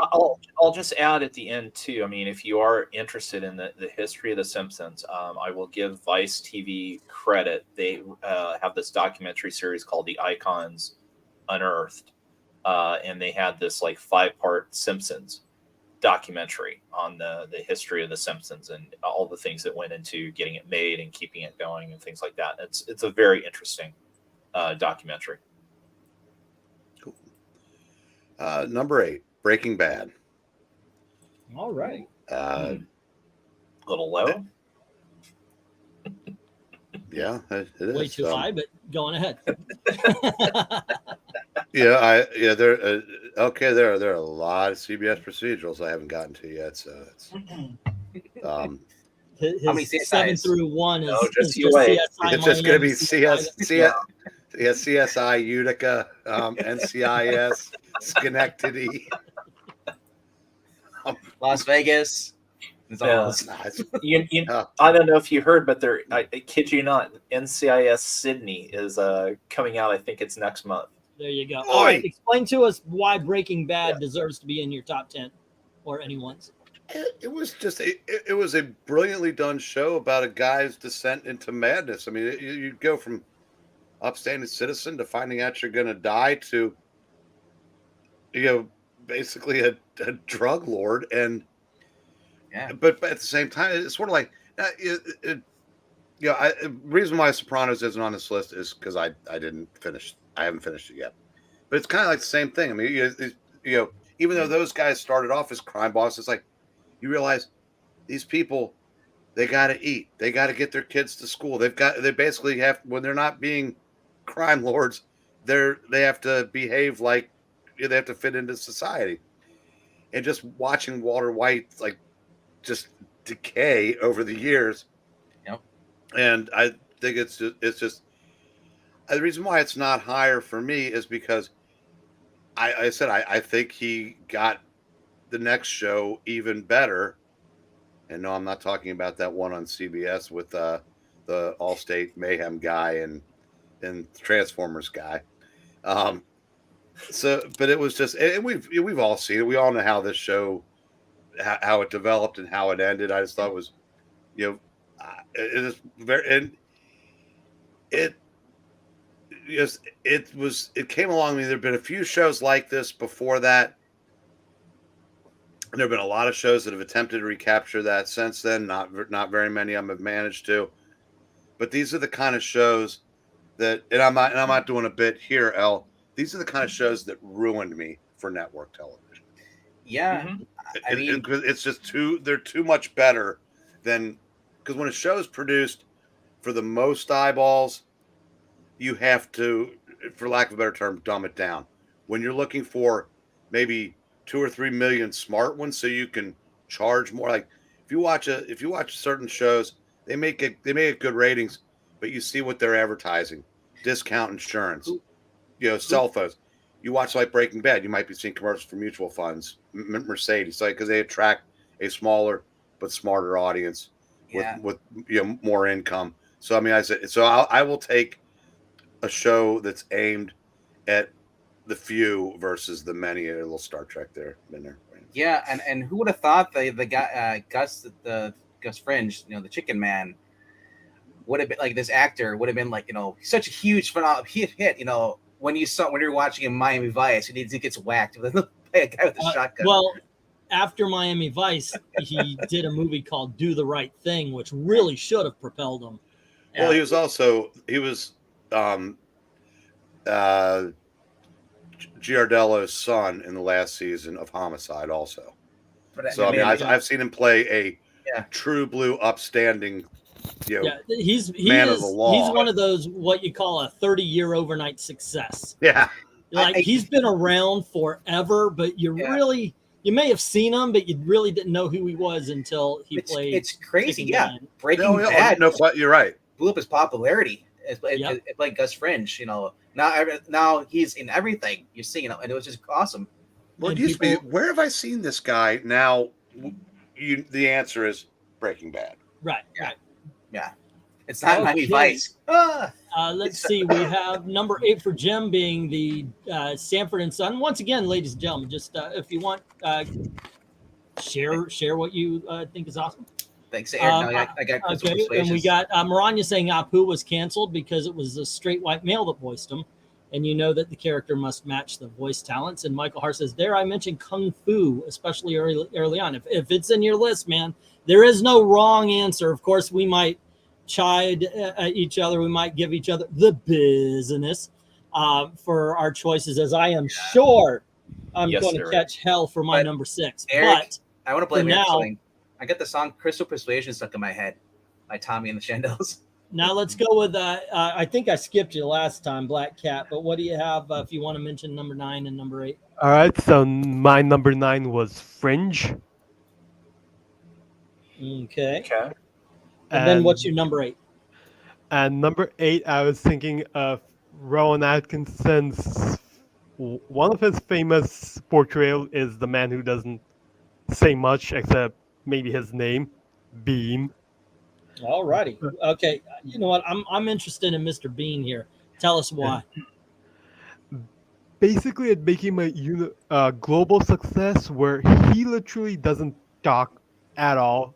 I'll just add at the end too. I mean, if you are interested in the history of The Simpsons, I will give Vice TV credit. They have this documentary series called The Icons Unearthed, and they had this like 5-part Simpsons documentary on the history of The Simpsons and all the things that went into getting it made and keeping it going and things like that. It's a very interesting documentary. Number 8, Breaking Bad. All right. A little low. Yeah, it is. Way too high, but going ahead. There are a lot of CBS procedurals I haven't gotten to yet, so it's His How many 7 CSIs? through 1 is, No, is just just you wait. CSI. it's just going to be Miami, CSI Utica, NCIS, Schenectady. Las Vegas. It's all Yeah. those. I don't know if you heard, but I kid you not, NCIS Sydney is coming out. I think it's next month. There you go. Oi. All right, explain to us why Breaking Bad deserves to be in your top 10 or anyone's. It was just it was a brilliantly done show about a guy's descent into madness. I mean, you go from upstanding citizen to finding out you're going to die to, basically a drug lord. And but at the same time, it's sort of like the reason why Sopranos isn't on this list is because I haven't finished it yet. But it's kind of like the same thing. I mean, even though those guys started off as crime bosses, it's like you realize these people, they got to eat, they got to get their kids to school. They basically have, when they're not being crime lords, they have to behave like they have to fit into society. And just watching Walter White just decay over the years. Yep. And I think it's just the reason why it's not higher for me is because I think he got the next show even better. And no, I'm not talking about that one on CBS with the Allstate Mayhem guy and Transformers guy. But it was just, and we've all seen it. We all know how this show, how it developed and how it ended. I just thought it was, it is very, and it came along. I mean, there've been a few shows like this before that. And there have been a lot of shows that have attempted to recapture that since then. Not very many of them have managed to. But these are the kind of shows that, and I'm not doing a bit here, El. These are the kind of shows that ruined me for network television. Yeah. Mhm. I mean, It's just they're too much better than, because when a show is produced for the most eyeballs, you have to, for lack of a better term, dumb it down. When you're looking for maybe 2 or 3 million smart ones, so you can charge more. Like if you watch certain shows, they make good ratings, but you see what they're advertising: discount insurance, cell phones. You watch like Breaking Bad, you might be seeing commercials for mutual funds, Mercedes, because they attract a smaller but smarter audience with more income. So I mean, I will take a show that's aimed at the few versus the many. A little Star Trek there, been there. Yeah, and who would have thought the guy Gus Fringe, the Chicken Man, would have been like, this actor would have been like, such a huge hit. When you're watching in Miami Vice, he gets whacked by a guy with a shotgun. Well, after Miami Vice, he did a movie called Do the Right Thing, which really should have propelled him. Well, he was Giardello's son in the last season of Homicide also. So I mean, I've seen him play a true blue upstanding, he's man of the law. He's one of those what you call a 30-year overnight success. Yeah. Like he's been around forever, but you may have seen him, but you really didn't know who he was until he played. It's crazy, Chicken Man. Breaking Bad. No, you're right. Blew up his popularity. It's like Gus Fringe, you know. Now he's in everything you see, you know, and it was just awesome. Well, it And used to be, where have I seen this guy? Now, the answer is Breaking Bad. Right. Yeah. It's not Miami Okay. Vice. Let's see. We have number 8 for Jim being the Sanford and Son. Once again, ladies and gentlemen, just if you want, share what you think is awesome. Thanks to Aaron. I got Crystal Okay, and we Persuasions. got Maranya saying Apu was canceled because it was a straight white male that voiced him, and you know that the character must match the voice talents. And Michael Hart says, "Dare I mention Kung Fu, especially early on? If it's in your list, man, there is no wrong answer. Of course, we might chide at each other, we might give each other the business for our choices, as I am sure I'm Yes, going to sir. catch hell for my But, number 6. Eric, But I want to blame for Eric for now- something. I got the song Crystal Persuasion stuck in my head by Tommy and the Shandos. now let's go with I think I skipped you last time, Black Cat, but what do you have if you want to mention number 9 and number 8? All right, so my number 9 was Fringe. Okay. Okay. And then what's your number 8? And number 8, I was thinking of Rowan Atkinson's. One of his famous portrayal is the man who doesn't say much except maybe his name, Bean. All righty. Okay. You know what? I'm interested in Mr. Bean here. Tell us why. Basically, it became a global success where he literally doesn't talk at all.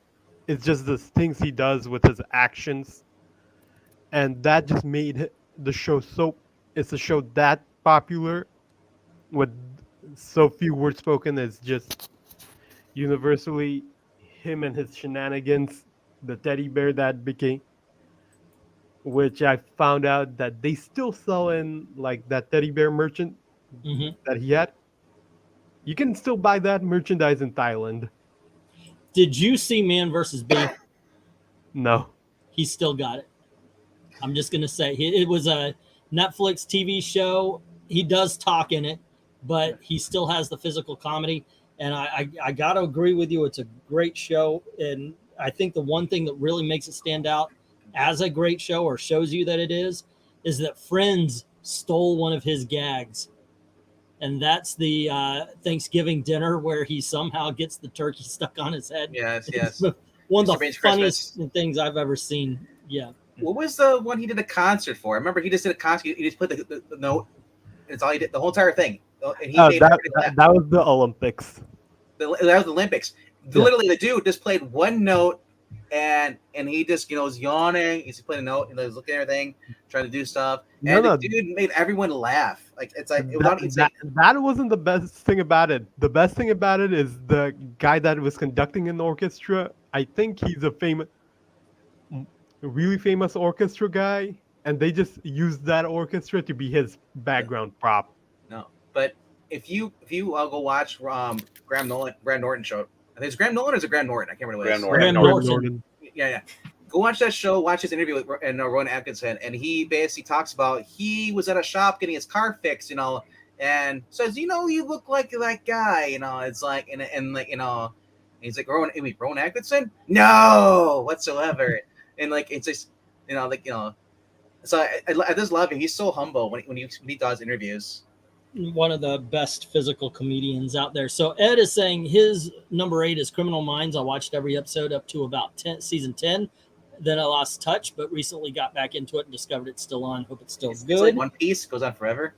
It's just the things he does with his actions, and that just made the show so. It's a show that popular, with so few words spoken. It's just universally him and his shenanigans. The teddy bear that became, which I found out that they still sell in like that teddy bear merchant Mhm. that he had. You can still buy that merchandise in Thailand. Did you see Man versus Bee? No. He still got it. I'm just going to say it was a Netflix TV show. He does talk in it, but he still has the physical comedy. And I got to agree with you. It's a great show. And I think the one thing that really makes it stand out as a great show, or shows you that it is that Friends stole one of his gags. And that's the Thanksgiving dinner where he somehow gets the turkey stuck on his head. Yes. It's one of Mr. the Bean's funniest things I've ever seen. Yeah. What was the one he did a concert for? I remember he just did a concert. He just put the note. It's all he did, the whole entire thing. And he made everybody laugh. That was the Olympics. That was the Olympics. Yeah. Literally, the dude just played one note, and he just was yawning. He's playing a note and he was looking at everything, trying to do stuff. And the dude made everyone laugh. Like it's like that wasn't the best thing about it. The best thing about it is the guy that was conducting an orchestra. I think he's a really famous orchestra guy, and they just used that orchestra to be his background prop. No, but if you go watch Graham Norton show. I think it's Graham Nolan or is it Graham Norton? I can't remember. Graham Norton. Yeah. Go watch that show. Watch his interview with Rowan Atkinson, and he basically talks about he was at a shop getting his car fixed, and says, you look like that guy, It's like, and like, and he's like, Rowan Atkinson? No, whatsoever. And like, it's just, So I just love him. He's so humble when he does interviews. One of the best physical comedians out there. So Ed is saying his number 8 is Criminal Minds. I watched every episode up to about season 10. Then I lost touch, but recently got back into it and discovered it's still on. Hope it's still good. It's like One Piece goes on forever.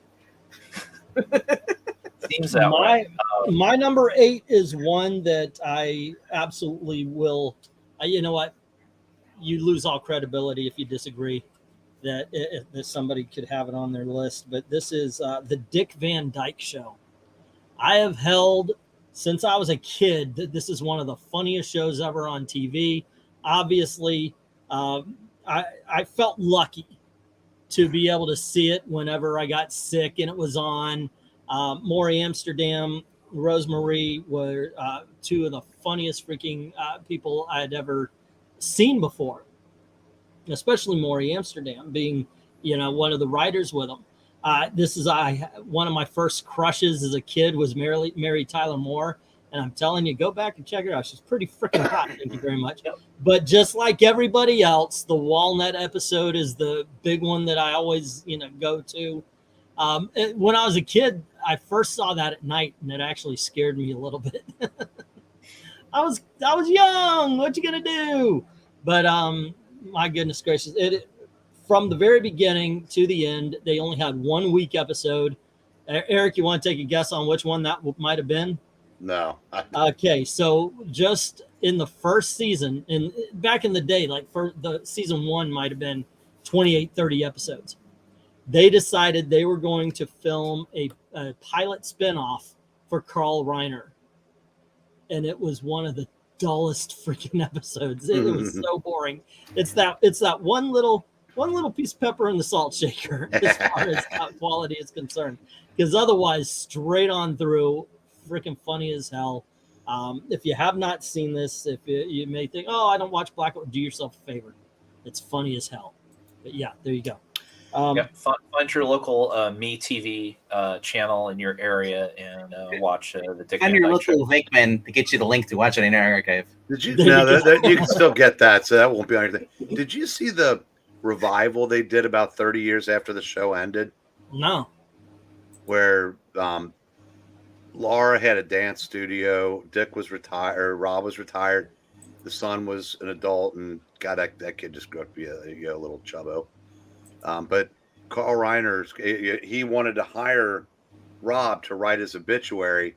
Seems that way. My number 8 is one that I absolutely will. You know what? You lose all credibility if you disagree that somebody could have it on their list. But this is the Dick Van Dyke Show. I have held since I was a kid that this is one of the funniest shows ever on TV. Obviously, I felt lucky to be able to see it whenever I got sick and it was on. Maury Amsterdam, Rosemarie were two of the funniest freaking people I had ever seen before, especially Maury Amsterdam being, one of the writers with them. This is one of my first crushes as a kid was Mary Tyler Moore. And I'm telling you, go back and check her out. She's pretty freaking hot. Thank you very much. Yep. But just like everybody else, the Walnut episode is the big one that I always, go to. When I was a kid, I first saw that at night, and it actually scared me a little bit. I was young. What you gonna do? But my goodness gracious, from the very beginning to the end, they only had 1 week episode. Eric, you want to take a guess on which one that might have been? No. Okay, so just in the first season, and back in the day, like for the season 1 might have been 28, 30 episodes. They decided they were going to film a pilot spinoff for Carl Reiner. And it was one of the dullest freaking episodes. It was so boring. It's that one little piece of pepper in the salt shaker as far as quality is concerned. Because otherwise, straight on through, freaking funny as hell. If you have not seen this, if you may think, oh, I don't watch Black, do yourself a favor. It's funny as hell. But yeah, there you go. Find your local MeTV channel in your area and watch the Dick And Van your Dyke Show. local VENKMAN to get you the link to watch it in our archive. Did you? There No, you go. you can still get that, so that won't be on anything. Did you see the revival they did about 30 years after the show ended? No. Where Laura had a dance studio, Dick was retired, Rob was retired, the son was an adult, and God, that kid just grew up to be a little chubbo. But Carl Reiner, he wanted to hire Rob to write his obituary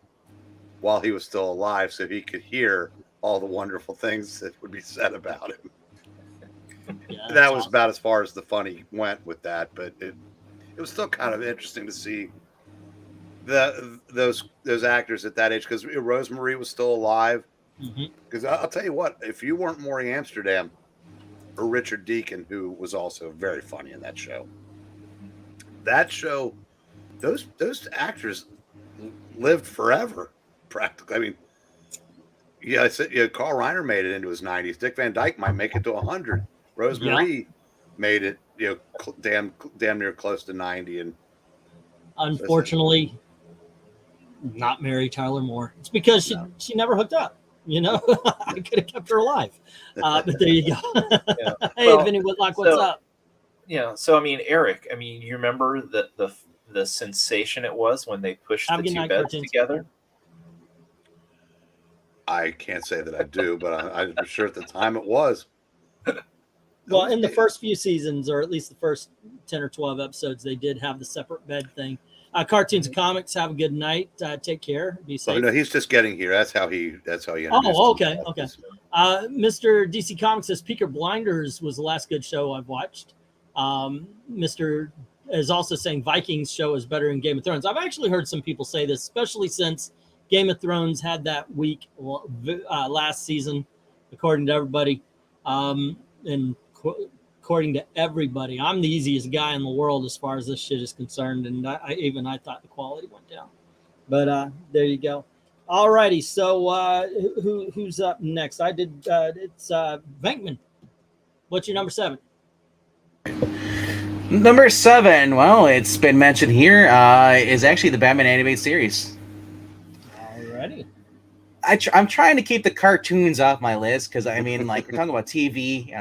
while he was still alive, so he could hear all the wonderful things that would be said about him. Yeah, That was about as far as the funny went with that, but it was still kind of interesting to see those actors at that age, because Rosemary was still alive. Because I'll tell you what, if you weren't Maury Amsterdam or Richard Deacon, who was also very funny in that show, those actors lived forever practically. I mean, yeah, I said, Carl Reiner made it into his 90s. Dick Van Dyke might make it to 100. Rosemary made it, damn near close to 90. And unfortunately, not Mary Tyler Moore. It's because she never hooked up. I could have kept her alive. But there you go. Yeah. Hey, Well, Vinny Whitlock, what's up? Yeah. So I mean, Eric, you remember the sensation it was when they pushed the two beds together? I can't say that I do, but I'm sure at the time it was. Well, in the first few seasons, or at least the first 10 or 12 episodes, they did have the separate bed thing. Cartoons and Comics, have a good night. Take care. Be safe. Oh, no, he's just getting here. That's how he introduced okay. himself. Okay. Mr. DC Comics says Peaker Blinders was the last good show I've watched. Mr. is also saying Vikings show is better than Game of Thrones. I've actually heard some people say this, especially since Game of Thrones had that week last season, according to everybody. And according to everybody, I'm the easiest guy in the world as far as this shit is concerned, and I thought the quality went down. But there you go. All righty, so who's up next? It's Venkman. What's your number 7? Number 7, well, it's been mentioned here, is actually the Batman animated series. Alrighty. I'm trying to keep the cartoons off my list because we're talking about TV,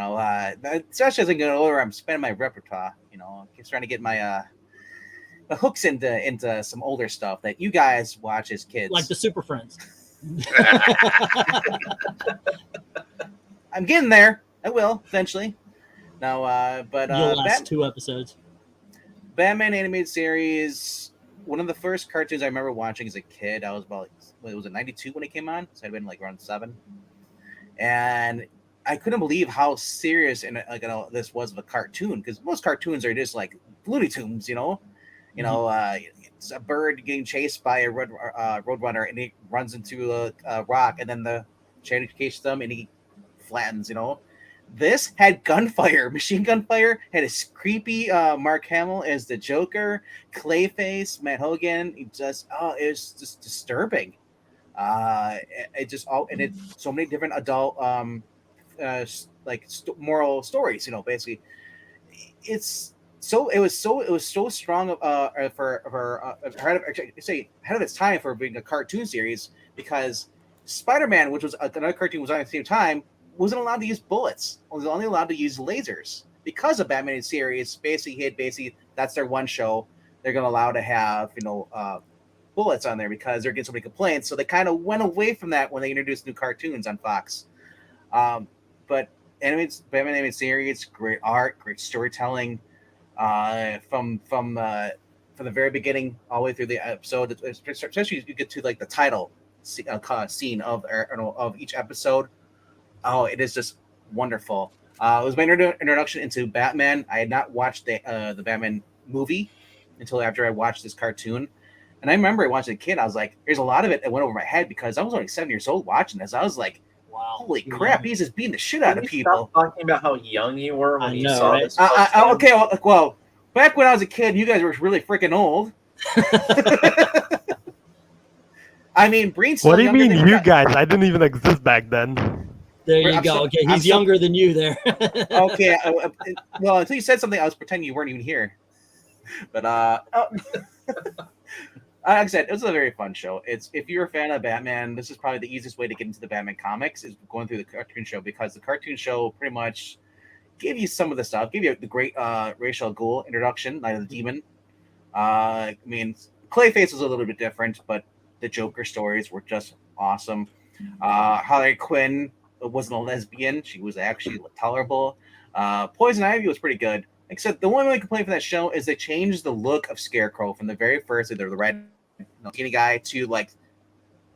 especially as I get older, I'm spending my repertoire, keep trying to get my the hooks into some older stuff that you guys watch as kids, like the Super Friends. I'm getting there. I will eventually. Now, but you'll last 2 episodes. Batman animated series. One of the first cartoons I remember watching as a kid. I was about, it was 92 when it came on, so I'd been around 7, and I couldn't believe how serious and this was of a cartoon, because most cartoons are just like Looney Tunes, it's a bird getting chased by a roadrunner, and he runs into a rock, and then the chain chases them, and he flattens. This had gunfire, machine gunfire. Had a creepy Mark Hamill as the Joker, Clayface, Matt Hogan. It was just disturbing. So many different adult moral stories. Basically, it was so strong ahead of its time for being a cartoon series, because Spider-Man, which was another cartoon, was on at the same time, wasn't allowed to use bullets. Was only allowed to use lasers because of Batman series. Basically, that's their one show. They're going to allow to have bullets on there because they're getting so many complaints. So they kind of went away from that when they introduced new cartoons on Fox. But Batman animated series, great art, great storytelling. From the very beginning all the way through the episode, especially you get to like the title scene of each episode. Oh, it is just wonderful. It was my introduction into Batman. I had not watched the Batman movie until after I watched this cartoon. And I remember watching as a kid, I was like, there's a lot of it that went over my head because I was only 7 years old watching this. I was like, wow, holy crap, he's just beating the shit out of people. Stop talking about how young you were when you saw right? this. Okay, well, back when I was a kid, you guys were really freaking old. I mean, Breen's still What do you younger mean, than you guys? I didn't even exist back then. There you go. Okay, he's younger than you there. Okay, well, until you said something, I was pretending you weren't even here. But like I said, it was a very fun show. If you're a fan of Batman, this is probably the easiest way to get into the Batman comics is going through the cartoon show, because the cartoon show pretty much gave you some of the stuff, gave you the great Ra's al Ghul introduction, Night of the Demon. I mean, Clayface was a little bit different, but the Joker stories were just awesome. Harley Quinn wasn't a lesbian; she was actually tolerable. Poison Ivy was pretty good. Except the one complaint from that show is they changed the look of Scarecrow from the very first, the red skinny guy, to like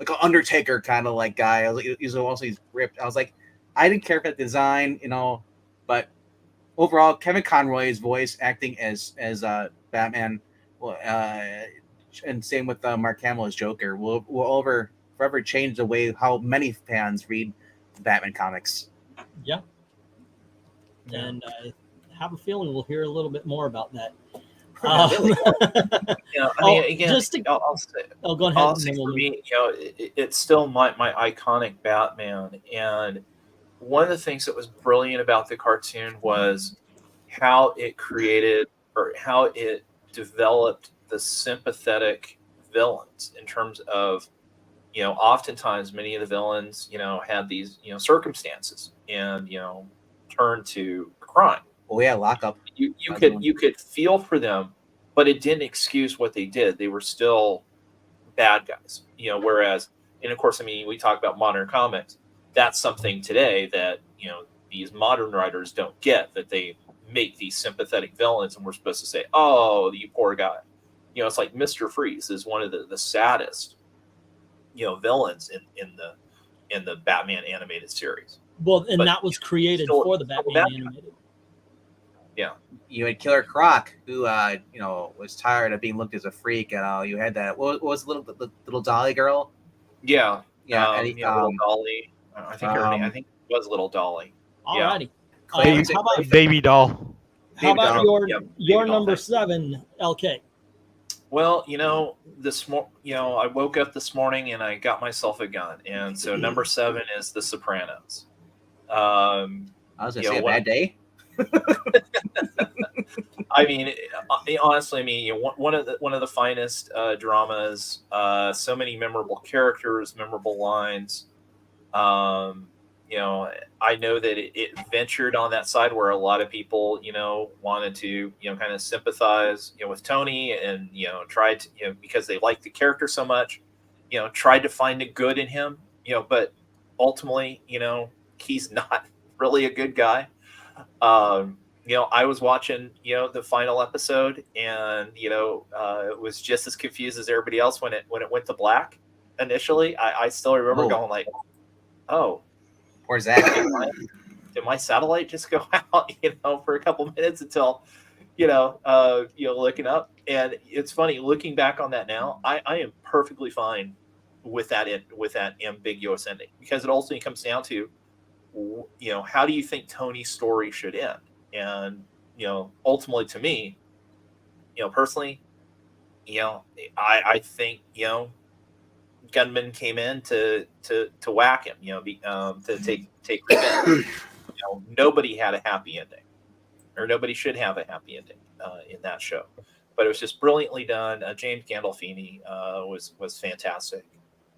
an Undertaker kind of like guy. I was like, he's ripped. I was like, I didn't care for that design, but overall, Kevin Conroy's voice acting as Batman, and same with Mark Hamill as Joker, will forever change the way how many fans read Batman comics. Yeah. And I have a feeling we'll hear a little bit more about that. I'll say, go ahead. I'll say for me, it's still my iconic Batman. And one of the things that was brilliant about the cartoon was how it created, or how it developed, the sympathetic villains, in terms of, oftentimes many of the villains, had these, circumstances and, turned to crime. Oh yeah, Lockup. You could feel for them, but it didn't excuse what they did. They were still bad guys. Whereas, and of course, I mean, we talk about modern comics. That's something today that, these modern writers don't get, that they make these sympathetic villains and we're supposed to say, oh, you poor guy. It's like Mr. Freeze is one of the saddest, villains in the Batman animated series. Well, and that was created for the Batman animated. Yeah. You had Killer Croc, who was tired of being looked as a freak, and you had that. What was the little Dolly girl? Yeah. Little Dolly. I think her name. I think it was Little Dolly. Alrighty. Yeah. How about Baby doll? How about your doll, number 7, LK? Well, I woke up this morning and I got myself a gun, and so number 7 is The Sopranos. I was gonna say a bad day. I mean, honestly, one of the finest dramas. So many memorable characters, memorable lines. I know that it ventured on that side where a lot of people, wanted to, kind of sympathize, with Tony, and tried to, because they liked the character so much, tried to find the good in him, but ultimately, he's not really a good guy. I was watching, the final episode, and it was just as confused as everybody else when it went to black initially. I still remember going like, oh, poor Zach. Did my satellite just go out? For a couple minutes until, looking up. And it's funny looking back on that now. I am perfectly fine with that ambiguous ending, because it ultimately comes down to, how do you think Tony's story should end? And, ultimately to me, personally, I think, gunmen came in to whack him, to take revenge. Nobody had a happy ending, or nobody should have a happy ending in that show. But it was just brilliantly done. James Gandolfini was fantastic.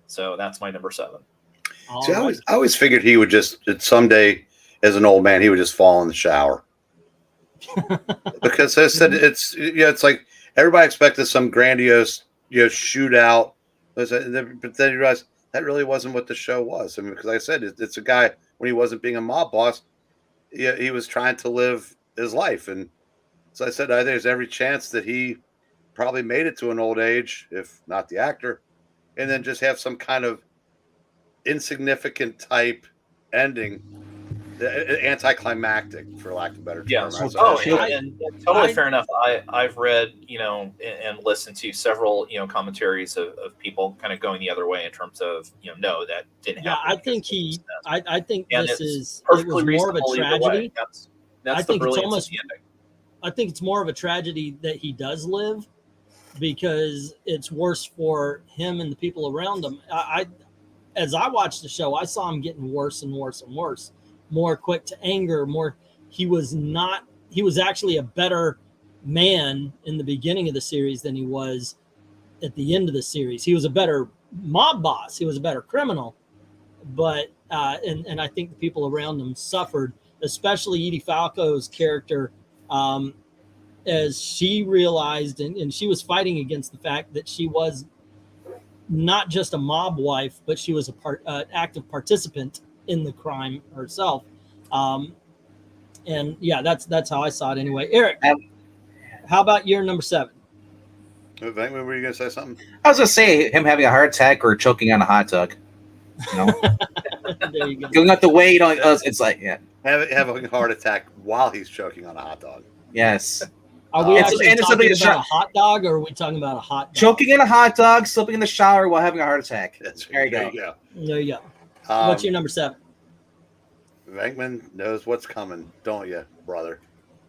So that's my number 7. All See, right. I always figured he would just that someday, as an old man, he would just fall in the shower. Because I said it's like everybody expected some grandiose shootout, but then you realize that really wasn't what the show was. I mean, because like I said, it's a guy when he wasn't being a mob boss, he was trying to live his life, and so I said I think there's every chance that he probably made it to an old age, if not the actor, and then just have some kind of insignificant type ending. Anticlimactic, for lack of a better Yeah. term. Oh, I- and totally fair enough. I've read, and listened to several, commentaries of people kind of going the other way in terms of, no, that didn't Yeah, happen. I think I think And this it's it was more of a reasonable either way. tragedy. That's I the think it's brilliance almost- of the ending. I think it's more of a tragedy that he does live, because it's worse for him and the people around him. As I watched the show, I saw him getting worse and worse and worse, more quick to anger, more. He was actually a better man in the beginning of the series than he was at the end of the series. He was a better mob boss. He was a better criminal, but and I think the people around him suffered, especially Edie Falco's character, as she realized, and she was fighting against the fact that she was not just a mob wife, but she was an active participant in the crime herself. And yeah, that's how I saw it anyway. Eric, how about your number 7? Venkman, were you going to say something? I was gonna say him having a heart attack or choking on a hot dog. There you go. Going out the way, it's like, yeah, Having a heart attack while he's choking on a hot dog. yes. Are we It's- actually and it's something talking to about a hot dog, or are we talking about a hot dog? Choking on a hot dog, slipping in the shower while having a heart attack. There you go. There you go. What's your number 7? Venkman knows what's coming, don't you, brother?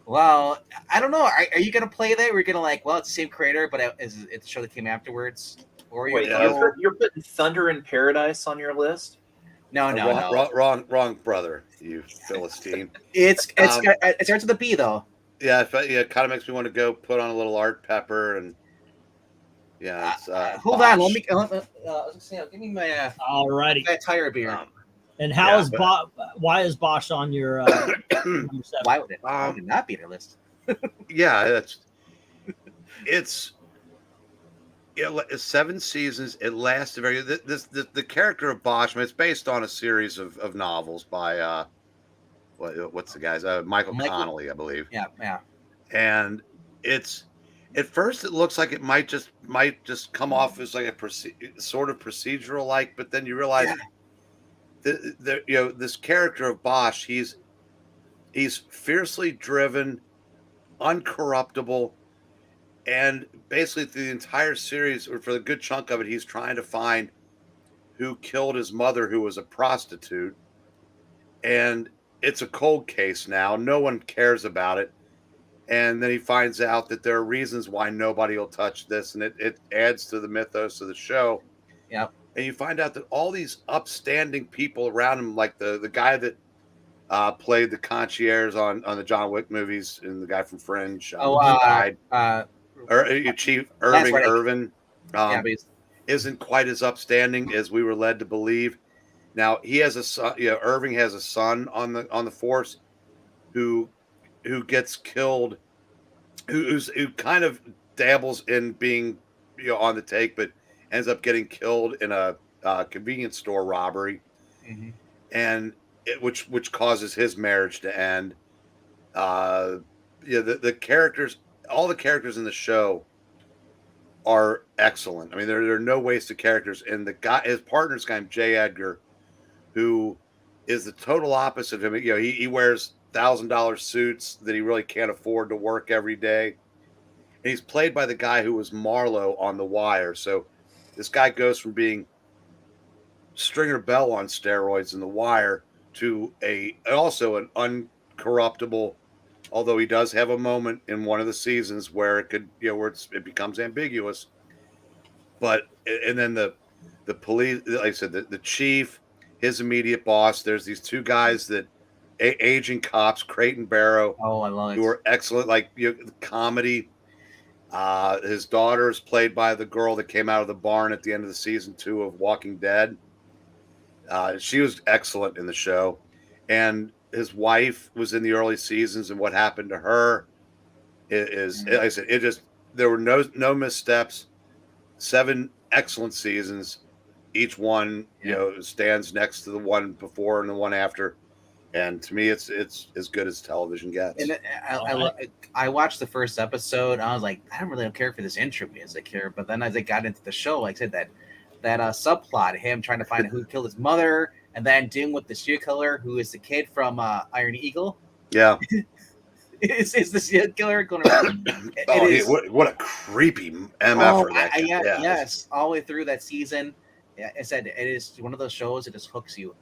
Well, I don't know. Are you gonna play that? We're gonna it's the same creator, but it's the show that came afterwards. Or Wait, Yeah. you're putting Thunder in Paradise on your list? No. Wrong, brother, you Philistine. It starts with a B though. Yeah, it kind of makes me want to go put on a little art pepper and it's Hold on, let Bosch. me. Give me my Alrighty. my tire beer. And how is but- why is Bosch on your number 7? Why would it not be on your list? Yeah, it's 7 seasons. It lasts very. The character of Bosch. I mean, it's based on a series of novels by what's the guy's Michael Connelly, I believe. Yeah. And it's at first it looks like it might just come off as like a sort of procedural like, but then you realize this character of Bosch, he's fiercely driven, uncorruptible, and basically the entire series, or for the good chunk of it, he's trying to find who killed his mother, who was a prostitute. And it's a cold case now. No one cares about it. And then he finds out that there are reasons why nobody will touch this, and it adds to the mythos of the show. Yep. And you find out that all these upstanding people around him, like the guy that played the concierge on the John Wick movies, and the guy from Fringe, he died. Chief Irvin isn't quite as upstanding as we were led to believe. Now he has a son. Irving has a son on the force who gets killed, who kind of dabbles in being on the take, but ends up getting killed in a convenience store robbery, and which causes his marriage to end. The characters, all the characters in the show are excellent. I mean, there are no wasted characters, and his partner's guy, J. Edgar, who is the total opposite of him. He wears $1,000 suits that he really can't afford to work every day. And he's played by the guy who was Marlowe on The Wire. So this guy goes from being Stringer Bell on steroids in The Wire to also an uncorruptible, although he does have a moment in one of the seasons where it becomes ambiguous. But and then the police, like I said, the chief, his immediate boss. There's these two guys that aging cops, Creighton Barrow, I love it. who are excellent. Like the comedy. His daughter is played by the girl that came out of the barn at the end of the season 2 of Walking Dead. She was excellent in the show, and his wife was in the early seasons, and what happened to her is like I said, it just there were no missteps. 7 excellent seasons, each one stands next to the one before and the one after, and to me, it's as good as television gets. And I watched the first episode. And I was like, I don't really care for this intro music here. But then as I got into the show, like I said, that subplot, him trying to find out who killed his mother, and then dealing with the serial killer who is the kid from Iron Eagle. Yeah, is the serial killer going to? What a creepy MF that guy. Yes, all the way through that season. Yeah, I said it is one of those shows that just hooks you.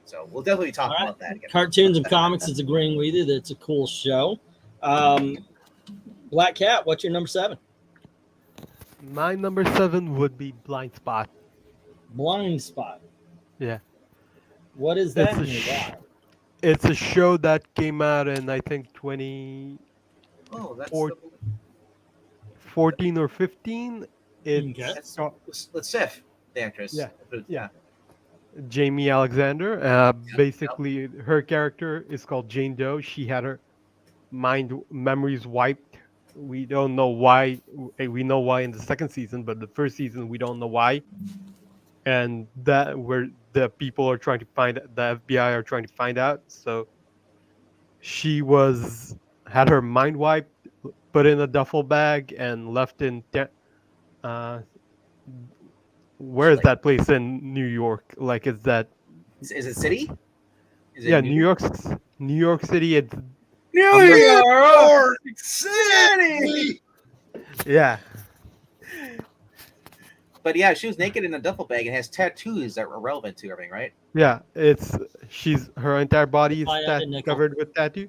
So we'll definitely talk about that again. Cartoons and Comics is agreeing with you that it's a cool show. Black Cat, what's your number 7? My number 7 would be Blind Spot. Blind Spot. Yeah. What is that? It's a show that came out in, I think, 2014 or 15. Let's Sif, the actress. Yeah. Jamie Alexander. Basically, her character is called Jane Doe. She had her memories wiped. We don't know why. We know why in the second season, but the first season we don't know why. And that where the people are trying to find, the FBI are trying to find out. So she had her mind wiped, put in a duffel bag, and left in. Where is that place in New York? Like, is it city? New York City. It's New York City. Yeah. But yeah, she was naked in a duffel bag and has tattoos that were relevant to everything, right? Yeah, her entire body is covered with tattoo,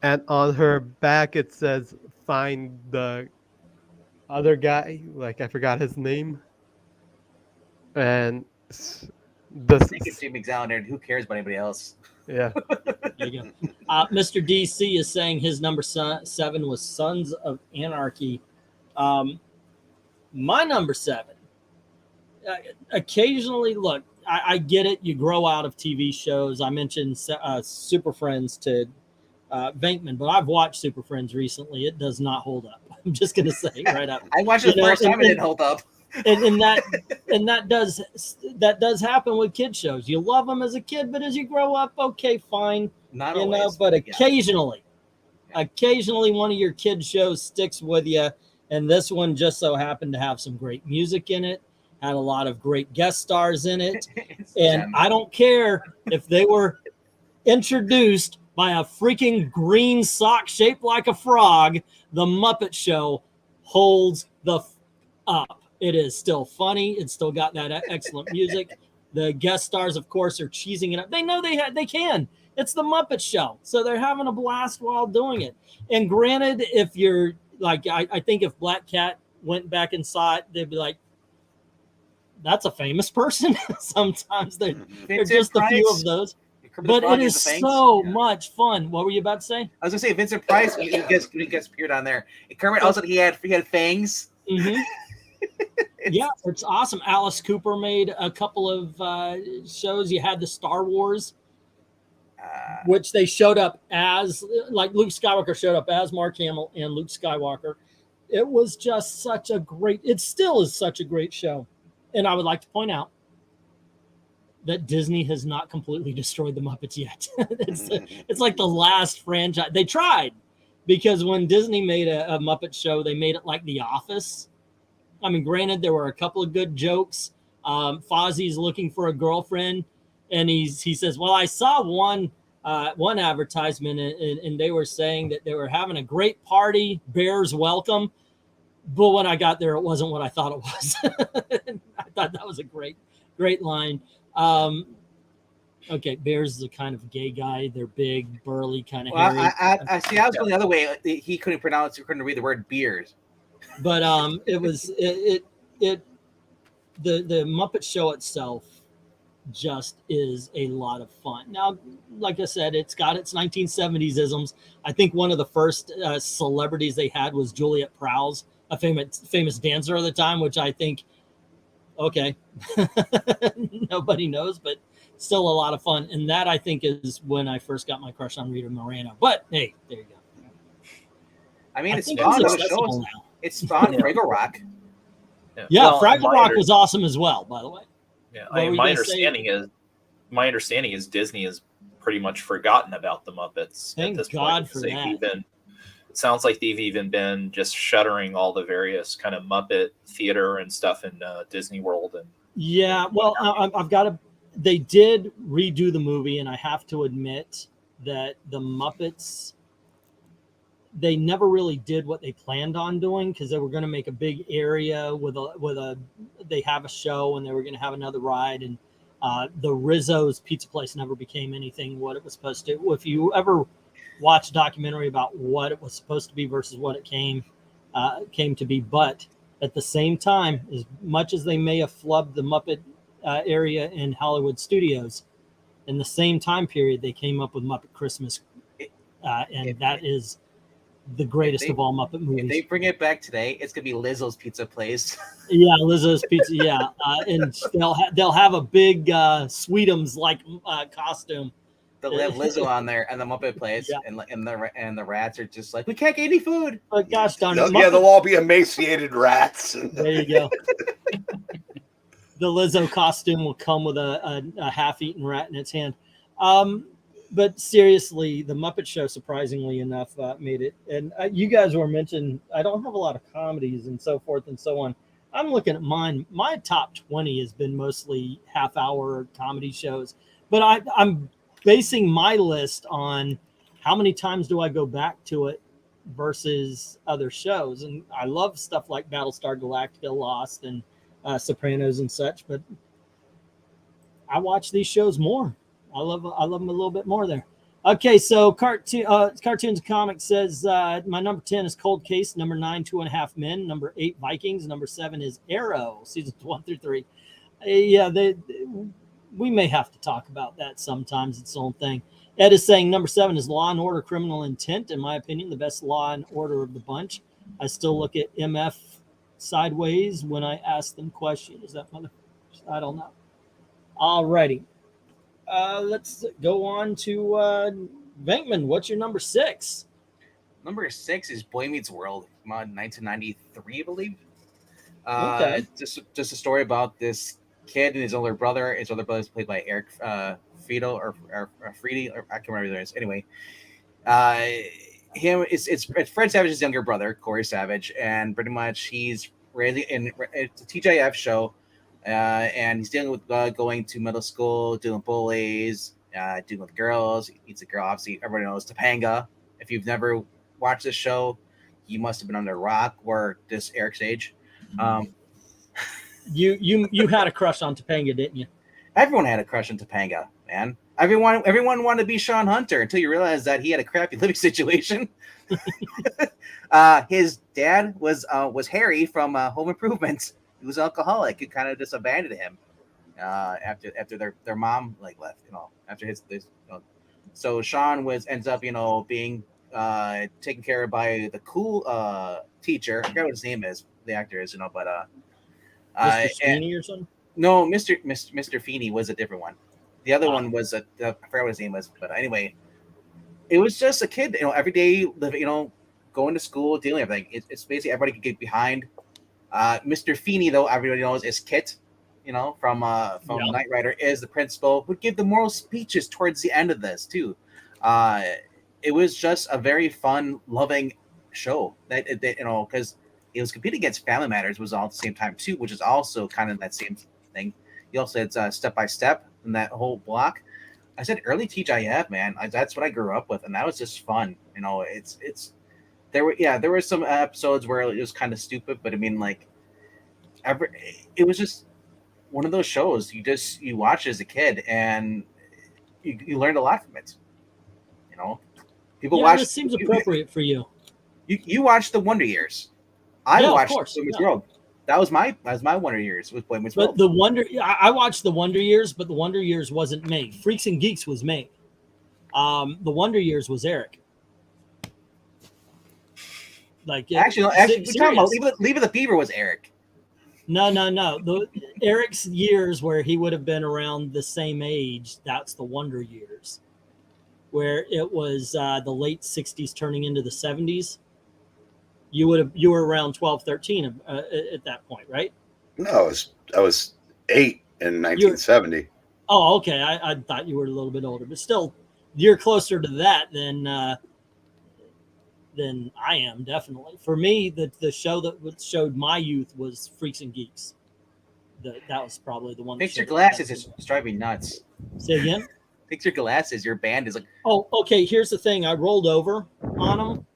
and on her back it says "Find the other guy." Like, I forgot his name. And Jim Alexander, who cares about anybody else? Yeah. There you go. Mr. DC is saying his number 7 was Sons of Anarchy. My number 7. Occasionally, look, I get it. You grow out of TV shows. I mentioned Super Friends to VENKMAN, but I've watched Super Friends recently. It does not hold up. I'm just going to say right up. I watched it the first time. It didn't hold up. And that does happen with kid shows. You love them as a kid, but as you grow up, okay, fine. Not always, but occasionally one of your kid shows sticks with you, and this one just so happened to have some great music in it, had a lot of great guest stars in it, and I don't care if they were introduced by a freaking green sock shaped like a frog. The Muppet Show holds the up. It is still funny. It's still got that excellent music. The guest stars, of course, are cheesing it up. They know they can. It's the Muppet Show, so they're having a blast while doing it. And granted, if you're like, I think if Black Cat went back and saw it, they'd be like, "That's a famous person." Sometimes they're just a few of those. But it is so much fun. What were you about to say? I was gonna say Vincent Price. He gets appeared on there. Kermit also he had fangs. Mm-hmm. Yeah, it's awesome. Alice Cooper made a couple of shows. You had the Star Wars, which they showed up as, like Luke Skywalker showed up as Mark Hamill and Luke Skywalker. It was just such a great, it still is such a great show. And I would like to point out that Disney has not completely destroyed the Muppets yet. It's like the last franchise. They tried, because when Disney made a Muppet show, they made it like The Office. I mean, granted, there were a couple of good jokes. Fozzie's looking for a girlfriend, and he says, "Well, I saw one advertisement, and they were saying that they were having a great party, bears welcome. But when I got there, it wasn't what I thought it was." I thought that was a great line. Okay, Bear's the kind of gay guy. They're big, burly, kind of hairy. I see. I was going the other way. He couldn't read the word beers. But it was the Muppet Show itself just is a lot of fun. Now, like I said, it's got its 1970s isms. I think one of the first celebrities they had was Juliet Prowse, a famous dancer of the time, which I think Okay. Nobody knows, but still a lot of fun. And that, I think, is when I first got my crush on Rita Moreno. But hey, there you go. I mean, I it's think spawned it's other accessible shows. now. It spawned Yeah. Fraggle Rock. Yeah, Well, Fraggle my Rock under- was awesome as well, by the way. Yeah, What were you my gonna say? understanding is Disney has pretty much forgotten about the Muppets Thank at this God point. for They've that. even, it sounds like they've even been just shuttering all the various kind of Muppet theater and stuff in Disney World. And Yeah, well, I've got to. They did redo the movie, and I have to admit that the Muppets, they never really did what they planned on doing, because they were going to make a big area with a. They have a show, and they were going to have another ride, and the Rizzo's Pizza Place never became anything what it was supposed to. If you ever watch a documentary about what it was supposed to be versus what it came to be, but at the same time, as much as they may have flubbed the Muppet area in Hollywood studios, in the same time period, they came up with Muppet Christmas, and that is the greatest of all Muppet If movies. they bring it back today, it's gonna be Lizzo's Pizza Place. Yeah, Lizzo's Pizza. Yeah, and they'll have a big Sweetums like costume. They'll have Lizzo on there and the Muppet Place, Yeah. and the rats are just like, we can't get any food. But gosh darn it, Yeah, they'll all be emaciated rats. there you go. The Lizzo costume will come with a half-eaten rat in its hand. But seriously, the Muppet Show, surprisingly enough, made it. And you guys were mentioning, I don't have a lot of comedies and so forth and so on. I'm looking at mine. My top 20 has been mostly half-hour comedy shows. But I'm basing my list on how many times do I go back to it versus other shows. And I love stuff like Battlestar Galactica, Lost, and Sopranos and such. But I watch these shows more. I love them a little bit more there. Okay, so Cartoons and Comics says my number 10 is Cold Case, number 9, 2.5 Men, number 8, Vikings, number 7 is Arrow, seasons 1 through 3. Yeah, we may have to talk about that sometimes. It's its own thing. Ed is saying number 7 is Law and Order: Criminal Intent. In my opinion, the best Law and Order of the bunch. I still look at MF sideways when I ask them questions. Is that mother? I don't know. All righty. Let's go on to Venkman. What's your number 6? Number 6 is Boy Meets World, from 1993, I believe. Okay. Just a story about this kid and his older brother. His older brother is played by Eric Friedel or Freedy, or I can't remember who it is. Anyway, it's Fred Savage's younger brother, Corey Savage, and pretty much he's really it's a TGIF show. And he's dealing with going to middle school, dealing with bullies, dealing with girls. He meets a girl, obviously, everybody knows Topanga. If you've never watched this show, you must have been under a rock or this Eric's age. You had a crush on Topanga, didn't you? Everyone had a crush on Topanga, man. Everyone wanted to be Sean Hunter until you realize that he had a crappy living situation. His dad was Harry from Home Improvement. He was an alcoholic. Who kind of just abandoned him after their mom left. After his. So Sean ends up being taken care of by the cool teacher. I forgot what his name is. The actor is but Mr. Sweeney or something? No, Mr. Feeney was a different one. The other one was I forgot what his name was. But anyway, it was just a kid. Every day living. Going to school, dealing with everything. It's basically everybody could get behind. Mr. Feeney, though, everybody knows is Kit, from Knight Rider, is the principal, would give the moral speeches towards the end of this too. It was just a very fun, loving show that because it was competing against Family Matters was all at the same time too, which is also kind of that same thing. He also had Step by Step in that whole block. I said early TGIF, man. That's what I grew up with, and that was just fun. There were some episodes where it was kind of stupid, but I mean, it was just one of those shows you watch as a kid and you learned a lot from it. People watch. This seems appropriate for you. You watched the Wonder Years. I watched of course, Boy Meets World. That was my Wonder Years with Boy Meets World. But I watched the Wonder Years, but the Wonder Years wasn't made. Freaks and Geeks was made. The Wonder Years was Eric. Actually, we're talking about Leave It the Beaver was Eric. No. Eric's years where he would have been around the same age, that's the Wonder Years, where it was the late 60s turning into the 70s. You were around 12, 13 at that point, right? No, I was 8 in 1970. Oh, okay. I thought you were a little bit older, but still, you're closer to that than I am, definitely. For me, the show that showed my youth was Freaks and Geeks. That was probably the one. Fix your glasses is driving me nuts. Say again? Fix your glasses. Your band is like. Oh, okay. Here's the thing. I rolled over on them,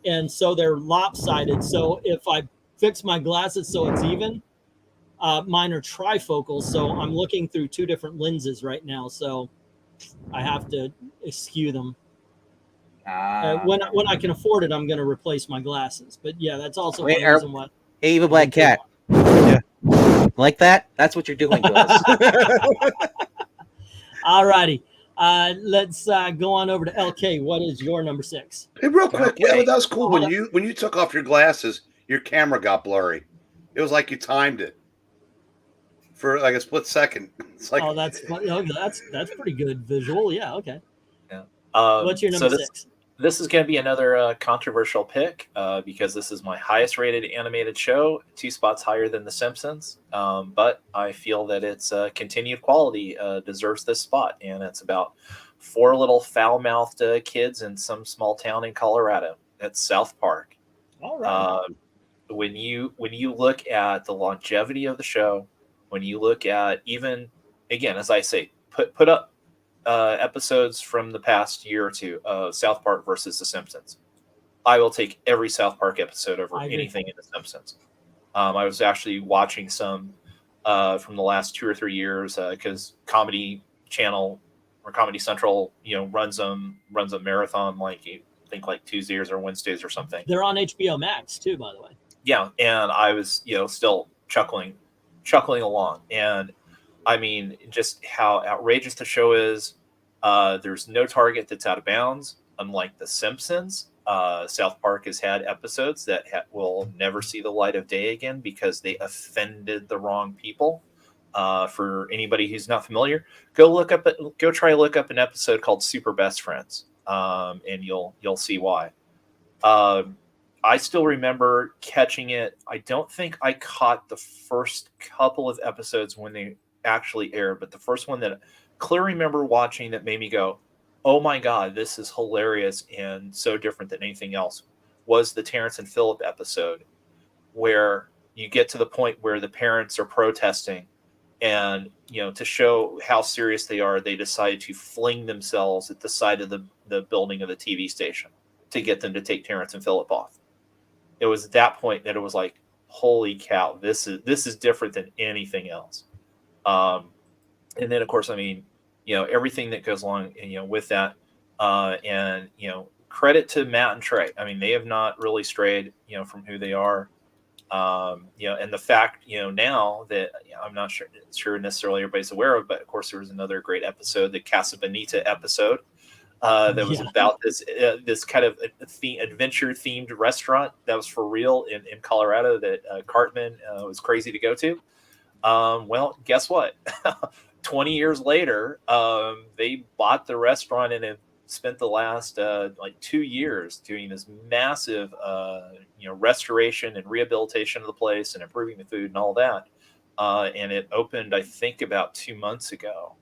and so they're lopsided. So if I fix my glasses so it's even, mine are trifocals. So I'm looking through two different lenses right now. So I have to skew them. When I can afford it, I'm going to replace my glasses. But yeah, that's also one reason why. Hey, Eva Black Cat. Yeah. Like that? That's what you're doing to us. All righty. Let's go on over to LK. What is your number 6? Hey, real quick, Okay. yeah, that was cool. When you took off your glasses, your camera got blurry. It was like you timed it for like a split second. It's like, that's pretty good visual. Yeah. Okay. Yeah. What's your number 6? This is going to be another controversial pick because this is my highest rated animated show, 2 spots higher than The Simpsons. But I feel that its continued quality deserves this spot. And it's about 4 little foul-mouthed kids in some small town in Colorado. That's South Park. All right. When you look at the longevity of the show, when you look at even, again, as I say, put up episodes from the past year or two of South Park versus The Simpsons. I will take every South Park episode over anything in The Simpsons. I was actually watching some from the last 2 or 3 years because Comedy Channel or Comedy Central, runs a marathon like I think like Tuesdays or Wednesdays or something. They're on HBO Max too, by the way. Yeah, and I was still chuckling along, and I mean, just how outrageous the show is. There's no target that's out of bounds. Unlike The Simpsons, South Park has had episodes that will never see the light of day again because they offended the wrong people. For anybody who's not familiar, go try to look up an episode called Super Best Friends, and you'll see why. I still remember catching it. I don't think I caught the first couple of episodes when they actually aired, but the first one that I clearly remember watching that made me go, oh my God, this is hilarious and so different than anything else, was the Terrence and Phillip episode, where you get to the point where the parents are protesting, and to show how serious they are, they decide to fling themselves at the side of the building of the TV station to get them to take Terrence and Phillip off. It was at that point that it was like, holy cow, this is different than anything else. And then, of course, I mean, everything that goes along, with that, and credit to Matt and Trey. I mean, they have not really strayed, from who they are. And the fact, now that I'm not sure necessarily everybody's aware of, but of course there was another great episode, the Casa Bonita episode, that was about this kind of adventure themed restaurant that was for real in Colorado that Cartman was crazy to go to. Well, guess what? 20 years later, they bought the restaurant and have spent the last 2 years doing this massive restoration and rehabilitation of the place and improving the food and all that. And it opened, I think, about 2 months ago.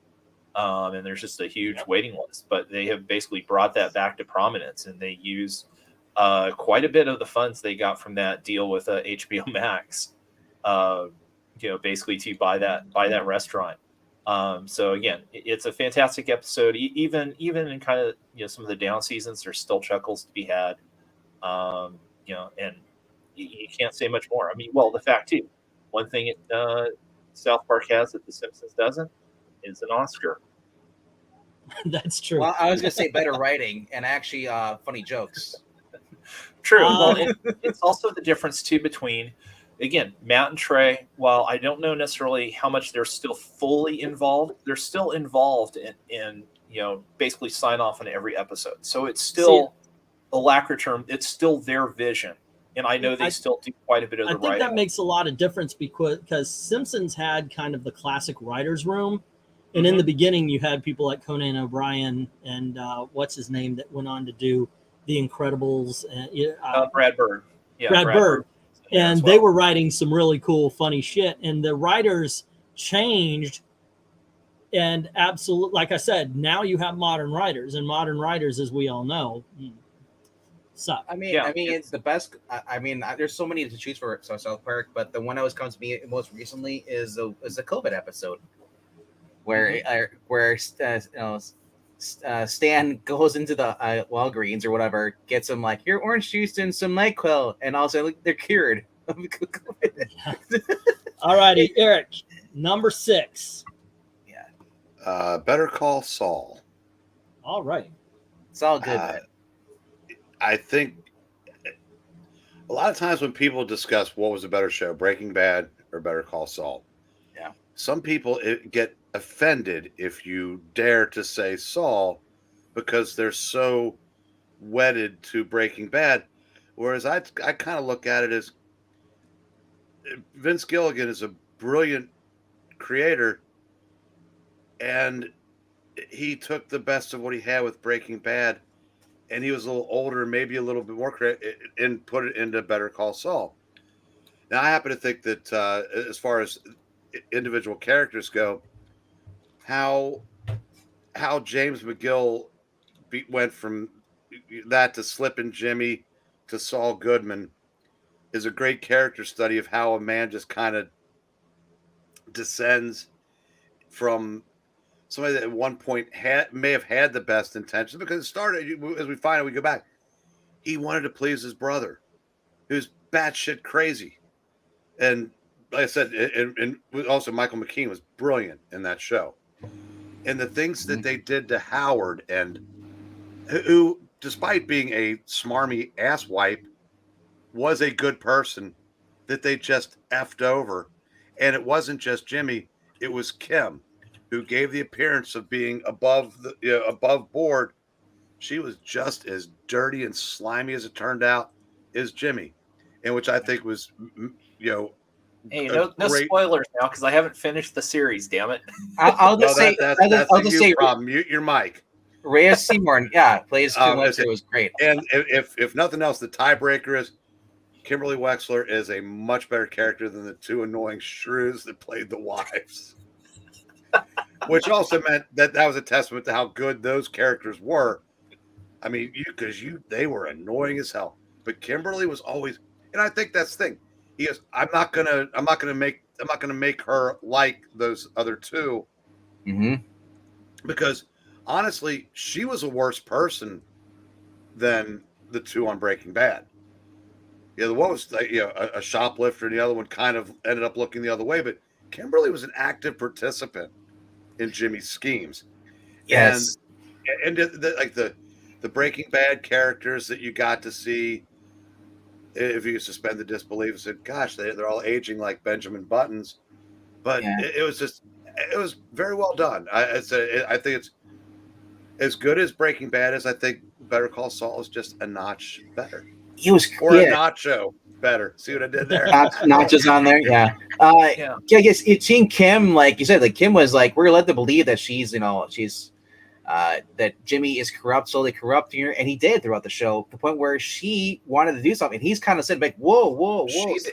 And there's just a huge waiting list, but they have basically brought that back to prominence, and they use quite a bit of the funds they got from that deal with HBO Max, basically to buy that restaurant. So again, it's a fantastic episode. Even in kind of some of the down seasons, there's still chuckles to be had. And you can't say much more. I mean, well, the fact too, one thing South Park has that The Simpsons doesn't is an Oscar. That's true. Well, I was going to say better writing and actually funny jokes. True. Well, it's also the difference too between, again, Matt and Trey. While I don't know necessarily how much they're still fully involved, they're still involved in basically sign off on every episode. So it's still a lacquer term. It's still their vision, and I know they still do quite a bit of I the think writing. that makes a lot of difference because Simpsons had kind of the classic writers' room, and in the beginning you had people like Conan O'Brien and what's his name that went on to do The Incredibles, and Brad Bird. Yeah, Brad Bird. And as they well. were writing some really cool, funny shit. And the writers changed. And absolutely, like I said, now you have modern writers, and modern writers, as we all know, suck. I mean, Yeah. it's the best. There's so many to choose for South Park, but the one that was coming to me most recently is the COVID episode, where Stan goes into the Walgreens or whatever, gets him like your orange juice and some NyQuil, and all of a sudden they're cured. All righty, Eric, number 6. Better Call Saul. All right. It's all good. Man. I think a lot of times when people discuss what was a better show, Breaking Bad or Better Call Saul, some people get offended if you dare to say Saul because they're so wedded to Breaking Bad. Whereas I kind of look at it as Vince Gilligan is a brilliant creator, and he took the best of what he had with Breaking Bad, and he was a little older, maybe a little bit more creative, and put it into Better Call Saul. Now, I happen to think that as far as individual characters go, how James McGill went from that to Slippin' Jimmy to Saul Goodman is a great character study of how a man just kind of descends from somebody that at one point may have had the best intentions, because it started, as we find out, we go back, he wanted to please his brother, who's batshit crazy. And like I said, and also Michael McKean was brilliant in that show. And the things that they did to Howard, and who, despite being a smarmy asswipe, was a good person, that they just effed over. And it wasn't just Jimmy, it was Kim, who gave the appearance of being above board. She was just as dirty and slimy as it turned out as Jimmy, and which I think was, hey, no spoilers now, because I haven't finished the series. Damn it! I'll just say I'll just say problem. Mute your mic. Reyes Seymour, plays Kim Wexler, was great. And if nothing else, the tiebreaker is Kimberly Wexler is a much better character than the two annoying shrews that played the wives. Which also meant that was a testament to how good those characters were. I mean, they were annoying as hell. But Kimberly was always, and I think that's the thing. He goes, I'm not gonna make her like those other two. Mm-hmm. Because honestly, she was a worse person than the two on Breaking Bad. The one was a shoplifter, and the other one kind of ended up looking the other way. But Kimberly was an active participant in Jimmy's schemes. Yes. And the Breaking Bad characters that you got to see, if you suspend the disbelief and said, gosh, they're all aging like Benjamin Buttons. But it was very well done. I think it's as good as Breaking Bad is. I think Better Call Saul is just a notch better. He was a nacho better. See what I did there? Notches on there, yeah. I guess seeing Kim, like you said, like Kim was like, we're led to believe that she's that Jimmy is slowly corrupting her, and he did throughout the show, to the point where she wanted to do something. He's kind of said, like, whoa.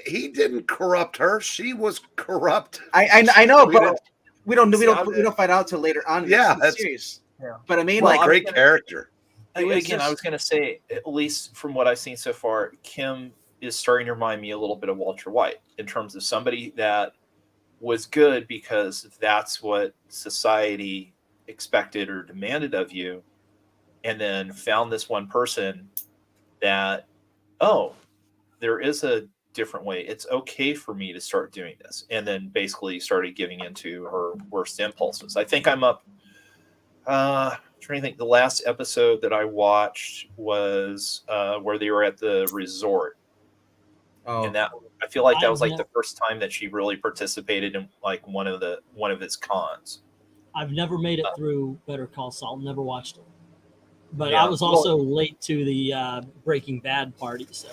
He didn't corrupt her. She was corrupt. I know, but we don't find out till later on. Yeah, that's serious. Yeah. But I mean, great character. I was going to say, at least from what I've seen so far, Kim is starting to remind me a little bit of Walter White in terms of somebody that was good because that's what society expected or demanded of you, and then found this one person that, there is a different way. It's okay for me to start doing this. And then basically started giving into her worst impulses. I think I'm up. Trying to think, the last episode that I watched was where they were at the resort. And that, I feel like that was like the first time that she really participated in like one of its cons. I've never made it through Better Call Saul. Never watched it, but I was also late to the Breaking Bad party. So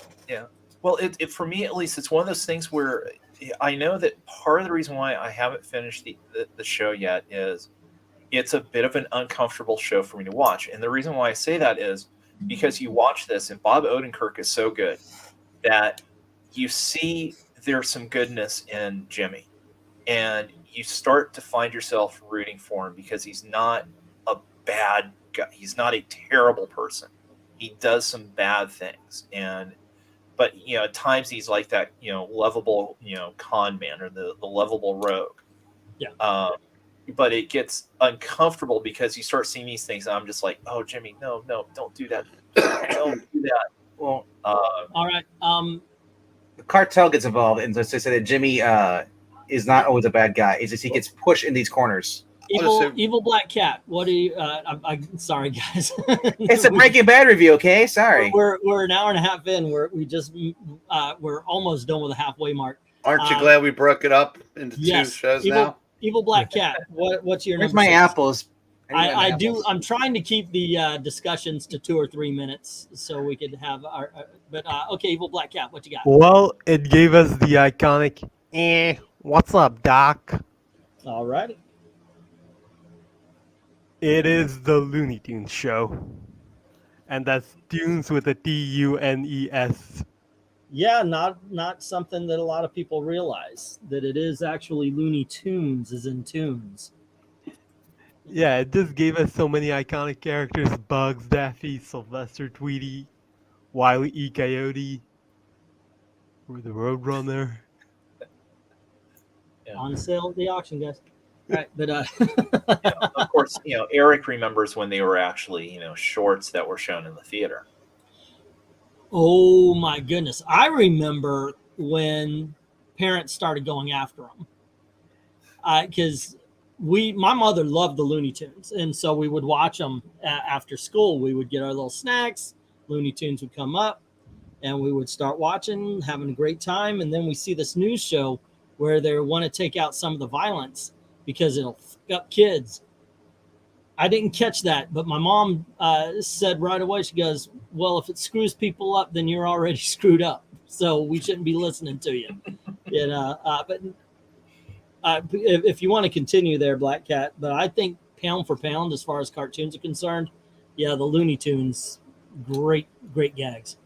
Well, it for me at least, it's one of those things where I know that part of the reason why I haven't finished the show yet is it's a bit of an uncomfortable show for me to watch. And the reason why I say that is because you watch this and Bob Odenkirk is so good that you see there's some goodness in Jimmy. And you start to find yourself rooting for him because he's not a bad guy. He's not a terrible person. He does some bad things. But at times he's like that, lovable, con man or the lovable rogue. Yeah. But it gets uncomfortable because you start seeing these things and I'm just like, oh, Jimmy, no, don't do that. Don't do that. Well, all right. The cartel gets involved, and so they say that Jimmy is not always a bad guy. It's just he gets pushed in these corners. Evil Black Cat. What do you? I'm sorry, guys. It's a Breaking Bad review, okay? Sorry. We're an hour and a half in. We're almost done with the halfway mark. Aren't you glad we broke it up into two shows now? Evil Black Cat. What's your? Where's number my 6? apples? I do. I'm trying to keep the discussions to 2 or 3 minutes so we could have our. But okay, Evil Black Cat. What you got? Well, it gave us the iconic. What's up, Doc? All righty. It is the Looney Tunes show, and that's tunes with a TUNES. Yeah, not something that a lot of people realize, that it is actually Looney Tunes, as in tunes. Yeah, it just gave us so many iconic characters: Bugs, Daffy, Sylvester, Tweety, Wile E. Coyote, or the Roadrunner. Yeah. On sale at the auction, guys. All right, but of course, Eric remembers when they were actually, shorts that were shown in the theater. Oh my goodness. I remember when parents started going after them. Because my mother loved the Looney Tunes. And so we would watch them after school. We would get our little snacks. Looney Tunes would come up and we would start watching, having a great time. And then we see this news show where they want to take out some of the violence because it'll fuck up kids. I didn't catch that, but my mom said right away, she goes, well, if it screws people up, then you're already screwed up. So we shouldn't be listening to you. But if you want to continue there, Black Cat, but I think pound for pound, as far as cartoons are concerned, yeah, the Looney Tunes, great gags.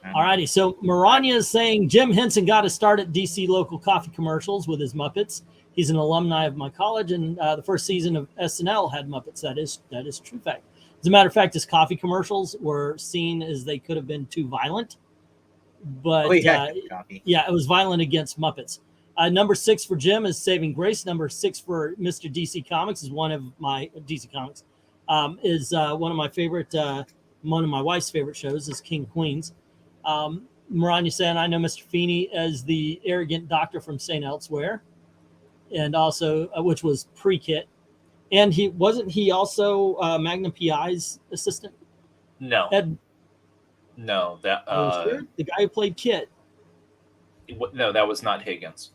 Alrighty, so Maranya is saying Jim Henson got his start at DC local coffee commercials with his Muppets. He's an alumni of my college, and the first season of SNL had Muppets. That is true fact. As a matter of fact, his coffee commercials were seen as they could have been too violent, but it was violent against Muppets. Number 6 for Jim is Saving Grace. Number 6 for Mr. DC Comics is one of my DC Comics. Is one of my favorite, one of my wife's favorite shows is King of Queens. Maranya saying, I know Mr. Feeney as the arrogant doctor from St. Elsewhere, and also which was pre-Kit. And he also Magnum PI's assistant. No, no, that sure? The guy who played Kit. No, that was not Higgins.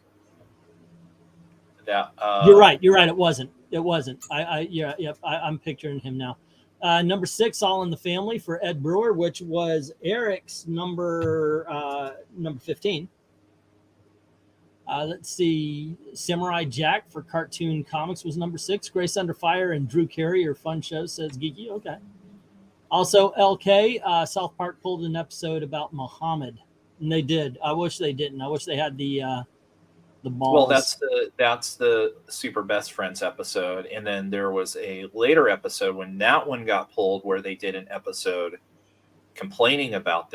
That you're right. It wasn't. I'm picturing him now. Number 6, All in the Family for Ed Brewer, which was Eric's number 15. Let's see. Samurai Jack for Cartoon Comics was number 6. Grace Under Fire and Drew Carey are fun shows, says Geeky. Okay. Also, LK, South Park pulled an episode about Muhammad. And they did. I wish they didn't. I wish they had the balls. Well, that's the Super Best Friends episode, and then there was a later episode when that one got pulled, where they did an episode complaining about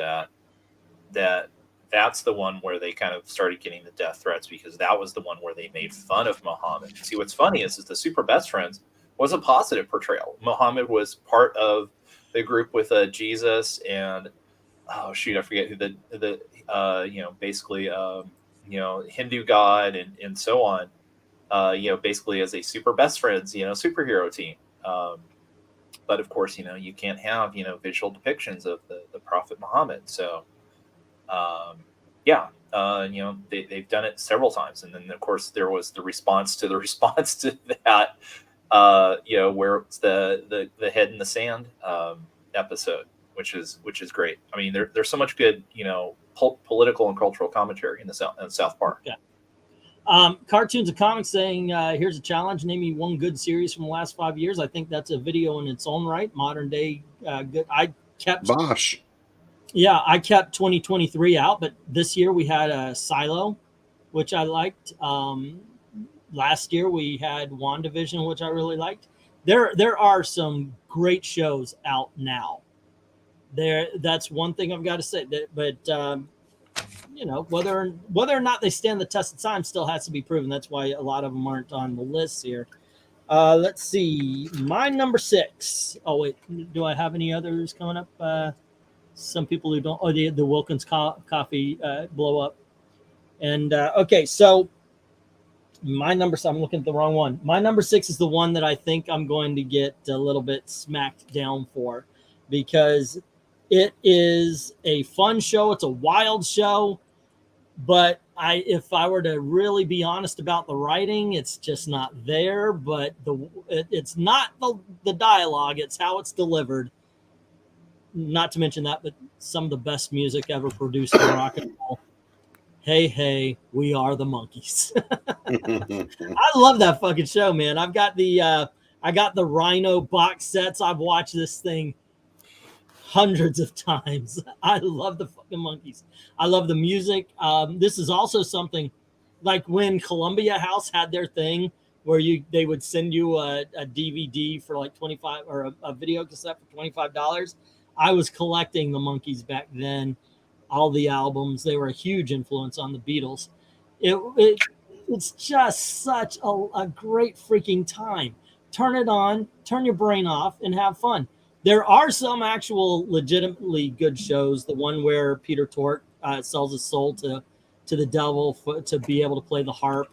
that's the one where they kind of started getting the death threats, because that was the one where they made fun of Muhammad. See, what's funny is the Super Best Friends was a positive portrayal. Muhammad was part of the group with Jesus and I forget who the basically Hindu god and so on, basically as a Super Best Friends, superhero team. But of course, you can't have, visual depictions of the Prophet Muhammad. So, they've done it several times. And then of course there was the response to that, where it's the head in the sand, episode. which is great. I mean, there's so much good, political and cultural commentary in South Park. Yeah. Cartoons and comics saying, here's a challenge. Name me one good series from the last 5 years. I think that's a video in its own right. Modern day good. I kept Bosh. Yeah, I kept 2023 out, but this year we had Silo, which I liked. Last year we had WandaVision, which I really liked. There are some great shows out now. That's one thing I've got to say. But whether or not they stand the test of time still has to be proven. That's why a lot of them aren't on the list here. Let's see. My number 6. Oh wait, do I have any others coming up? Some people who don't. Oh, the Wilkins coffee blow up. And okay, so my number. I'm looking at the wrong one. My number 6 is the one that I think I'm going to get a little bit smacked down for, because it is a fun show. It's a wild show, but if I were to really be honest about the writing, it's just not there. But it's not the dialogue; it's how it's delivered. Not to mention that, but some of the best music ever produced in rock and roll. Hey, hey, we are the Monkees. I love that fucking show, man. I got the Rhino box sets. I've watched this thing hundreds of times. I love the fucking Monkees. I love the music. This is also something like when Columbia House had their thing where they would send you a DVD for like $25 or a video cassette for $25. I was collecting the Monkees back then, all the albums. They were a huge influence on the Beatles. It's just such a great freaking time. Turn it on, turn your brain off, and have fun. There are some actual legitimately good shows. The one where Peter Tork sells his soul to the devil to be able to play the harp.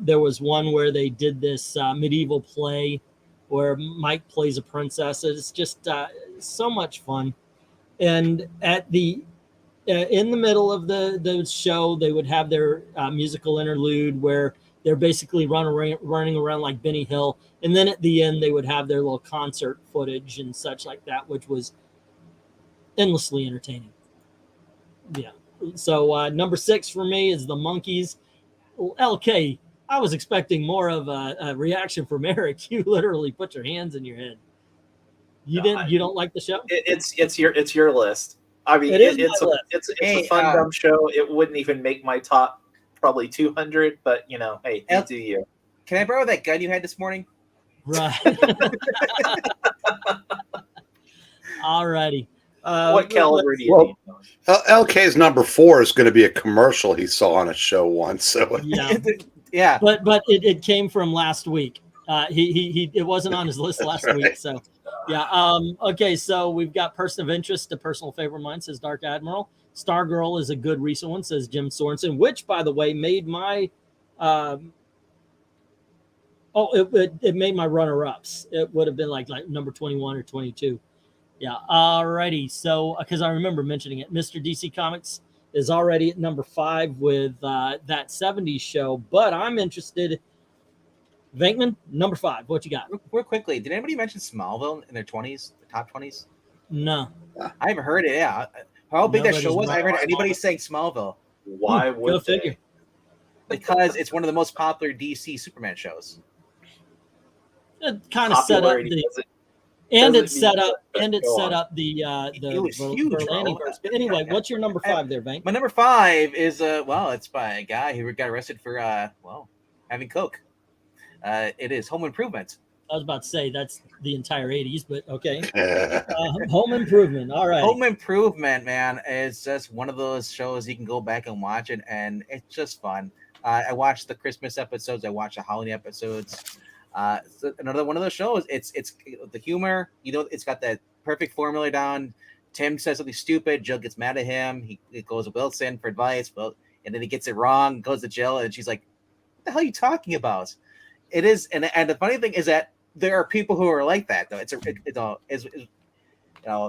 There was one where they did this medieval play where Mike plays a princess. It's just so much fun. And at in the middle of the show, they would have their musical interlude where they're basically running around like Benny Hill. And then at the end, they would have their little concert footage and such like that, which was endlessly entertaining. Yeah. So number 6 for me is the Monkees. LK, I was expecting more of a reaction from Eric. You literally put your hands in your head. You don't like the show? It's your list. I mean, it's a fun dumb show. It wouldn't even make my top probably 200, but hey, do you? Can I borrow that gun you had this morning? Right. Alrighty. What caliber do you need? LK's number 4 is going to be a commercial he saw on a show once. So yeah, yeah. But it came from last week. It wasn't on his list last week. So yeah. Okay. So we've got person of interest, a personal favorite of mine, says Dark Admiral. Stargirl is a good recent one, says Jim Sorensen, which by the way made my it made my runner-ups. It would have been like number 21 or 22. Yeah. Alrighty. So because I remember mentioning it, Mr. DC Comics is already at number 5 with that 70s show, but I'm interested. Venkman, number 5. What you got? Real quickly, did anybody mention Smallville in their 20s, the top 20s? No. I haven't heard it. Yeah. How big that show was, I haven't heard anybody saying Smallville. Why would Go they? figure. Because it's one of the most popular DC Superman shows. It kind of set up the It was huge, Berlanti-verse. But anyway, what's your number 5 there, Vank? My number 5 is it's by a guy who got arrested for having coke. It is Home Improvement. I was about to say that's the entire 80s, but okay. Home Improvement. All right. Home Improvement, man, is just one of those shows you can go back and watch it, and it's just fun. I watched the Christmas episodes. I watched the holiday episodes. It's another one of those shows. It's the humor. It's got that perfect formula down. Tim says something stupid. Jill gets mad at him. He goes to Wilson for advice, and then he gets it wrong, goes to Jill, and she's like, "What the hell are you talking about?" It is, and the funny thing is that there are people who are like that, though. The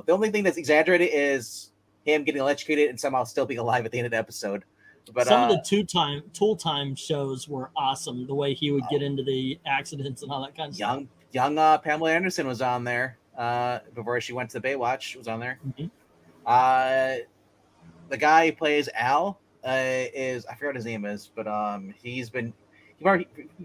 only thing that's exaggerated is him getting electrocuted and somehow still being alive at the end of the episode. But some of the Tool Time shows were awesome. The way he would get into the accidents and all that kind of stuff. Young Pamela Anderson was on there. before she went to the Baywatch, was on there. Mhm. The guy who plays Al is, I forgot what his name is, but you've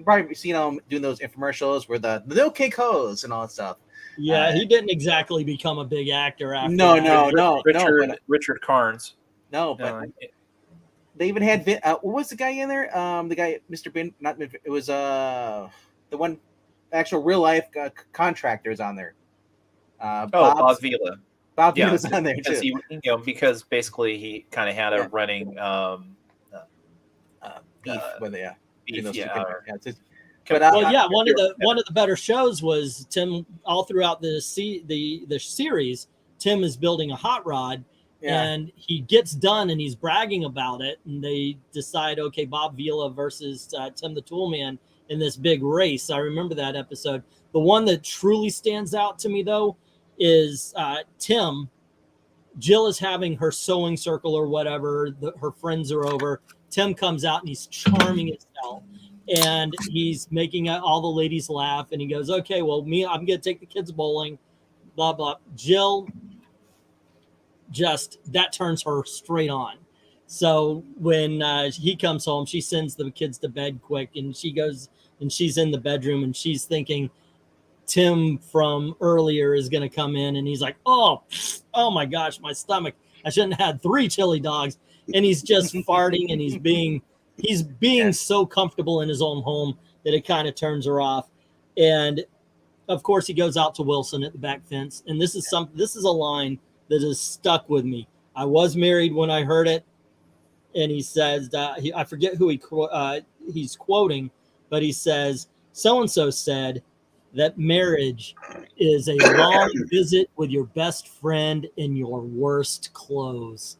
probably seen him doing those infomercials where the little cake hose and all that stuff. Yeah, he didn't exactly become a big actor after No, that. Richard Carnes. But they even had what was the guy in there? The guy, Mr. Bin, not it was the one actual real life contractor is on there. Bob Vila. Bob Vila's on there because too. Because basically he kind of had a running Beef with it, beef, But one of the better shows was Tim. All throughout the series, Tim is building a hot rod, and he gets done, and he's bragging about it. And they decide, okay, Bob Vila versus Tim the Toolman in this big race. I remember that episode. The one that truly stands out to me, though, is Tim. Jill is having her sewing circle or whatever. Her friends are over. Tim comes out and he's charming as hell. And he's making all the ladies laugh. And he goes, okay, well, I'm going to take the kids bowling, blah, blah. Jill, that turns her straight on. So when he comes home, she sends the kids to bed quick. And she goes and she's in the bedroom and she's thinking Tim from earlier is going to come in. And he's like, oh my gosh, my stomach. I shouldn't have had 3 chili dogs. And he's just farting and he's being so comfortable in his own home that it kind of turns her off. And of course he goes out to Wilson at the back fence. And this is a line that has stuck with me. I was married when I heard it. And he says, I forget who he's quoting, but he says, so-and-so said that marriage is a long visit with your best friend in your worst clothes.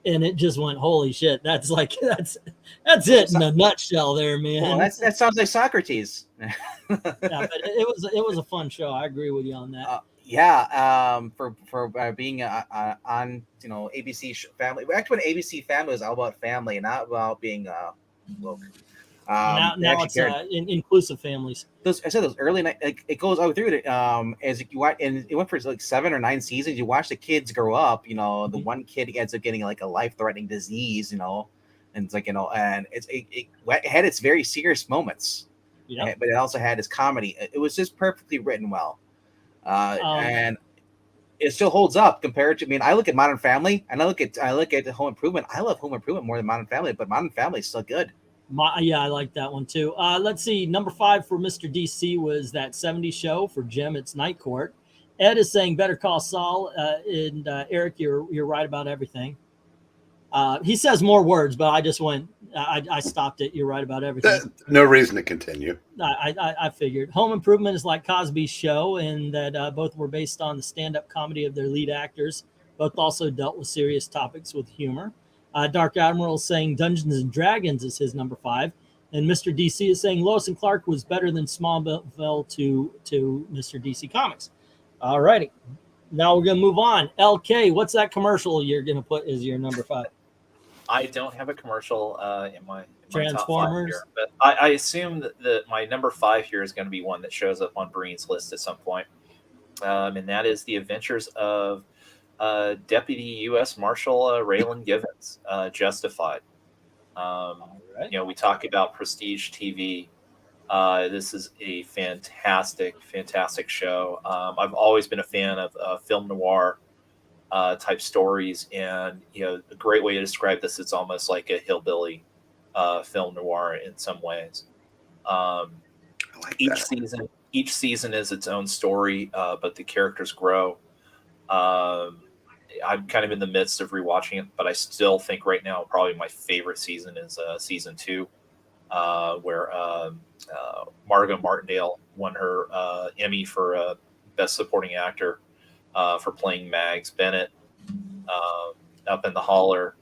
And it just went, holy shit! That's it in a nutshell, there, man. Well, that sounds like Socrates. Yeah, but it was a fun show. I agree with you on that. For being on ABC Family. Actually, when ABC Family was all about family and not about being woke. Now it's inclusive families. Those early night, it goes all through it. As you watch, and it went for like 7 or 9 seasons. You watch the kids grow up. The one kid ends up getting like a life-threatening disease. And it's like and it had its very serious moments. Yeah, but it also had its comedy. It was just perfectly written well, and it still holds up compared to. I mean, I look at Modern Family and I look at Home Improvement. I love Home Improvement more than Modern Family, but Modern Family is still good. I like that one too. Let's see. Number 5 for Mr. DC was that 70s show. For Jim, it's Night Court. Ed is saying Better Call Saul. And Eric, you're right about everything. He says more words, but I just went. I stopped it. You're right about everything. No reason to continue. I figured. Home Improvement is like Cosby's Show, and that both were based on the stand-up comedy of their lead actors. Both also dealt with serious topics with humor. Dark Admiral is saying Dungeons and Dragons is his number 5. And Mr. DC is saying Lois and Clark was better than Smallville to Mr. DC Comics. All righty. Now we're going to move on. LK, what's that commercial you're going to put as your number 5? I don't have a commercial in my Transformers. top 5 here, but I assume that my number 5 here is going to be one that shows up on Breen's list at some point. And that is The Adventures of Deputy U.S. Marshal Raylan Givens, Justified. We talk about prestige TV. This is a fantastic show. I've always been a fan of film noir type stories, and a great way to describe this, it's almost like a hillbilly film noir in some ways. Each season is its own story, but the characters grow. I'm kind of in the midst of rewatching it, but I still think right now probably my favorite season is season 2, where Margot Martindale won her Emmy for Best Supporting Actor for playing Mags Bennett up in the holler.